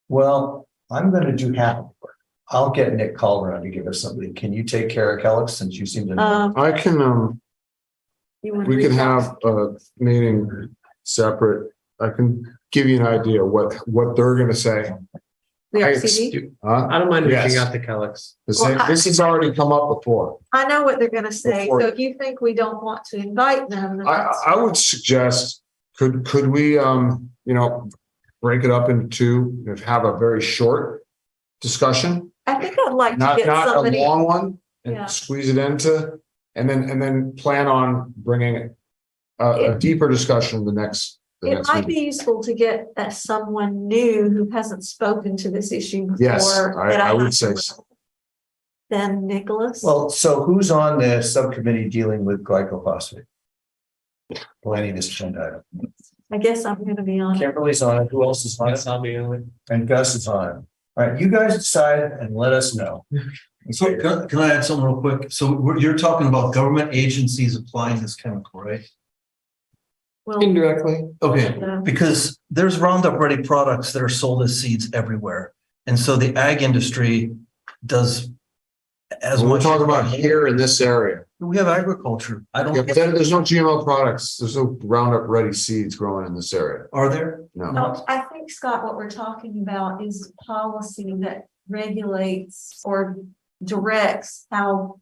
well, I'm going to do half of it. I'll get Nick Calderon to give us somebody. Can you take care of Kellix since you seem to know? I can, You wanna we can reach out? have a meeting separate. I can give you an idea what they're gonna say. The RCD? Huh? I don't mind reaching Yes. out to Kellix. This has already come up before. I know what they're gonna say. Before- So if you think we don't want to invite them, then that's- I would suggest, could we, break it up into two, and have a very short discussion? I think I'd like to Not get a somebody. long one, Yeah. and squeeze it into, and then plan on bringing a deeper discussion the next It might meeting. be useful to get someone new who hasn't spoken to this issue before. Yes, that I would don't say know so. Than Nicholas. Well, so who's on the subcommittee dealing with glycophosphate? Planning this agenda item. I guess I'm gonna be on it. Kimberly's on it. Who else is on it? I'll be on it. And Gus is on it. All right, you guys decide and let us know. So can I add something real quick? So you're talking about government agencies applying this chemical, right? Well, Indirectly. Okay, yeah. because there's Roundup Ready products that are sold as seeds everywhere. And so the ag industry does as We're much. talking about here in this area. We have agriculture. I Yeah, don't, but there's no GMO products. There's no Roundup Ready seeds growing in this area. are there? No. No, I think, Scott, what we're talking about is policy that regulates or directs how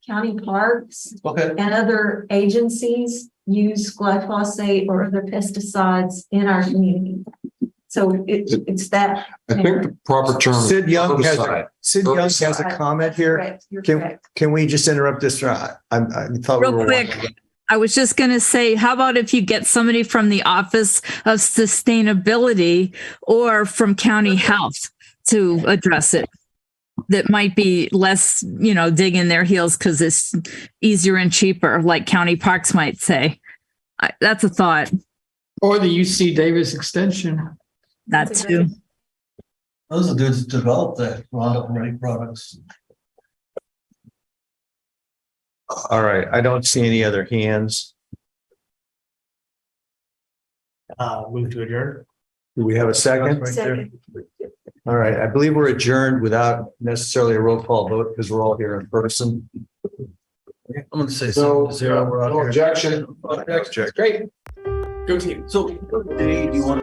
county parks Okay. and other agencies use glyphosate or other pesticides in our community. So it's that. I think the proper term. is Sid Young has, herbicide. Sid Young has a comment here. Correct, you're Can, correct. can we just interrupt this? I thought we Real were. quick, I was just going to say, how about if you get somebody from the Office of Sustainability or from County Health to address it? That might be less, digging their heels because it's easier and cheaper, like county parks might say. That's a thought. Or the UC Davis Extension. That too. Those are dudes that develop the Roundup Ready products. All right, I don't see any other hands. Move to adjourn. Do we have a second? Right there. Second. All right, I believe we're adjourned without necessarily a roll call vote because we're all here in person. I'm gonna say So, 7-0. We're out no here. objection. Great. Go team. So, Dave, do you want to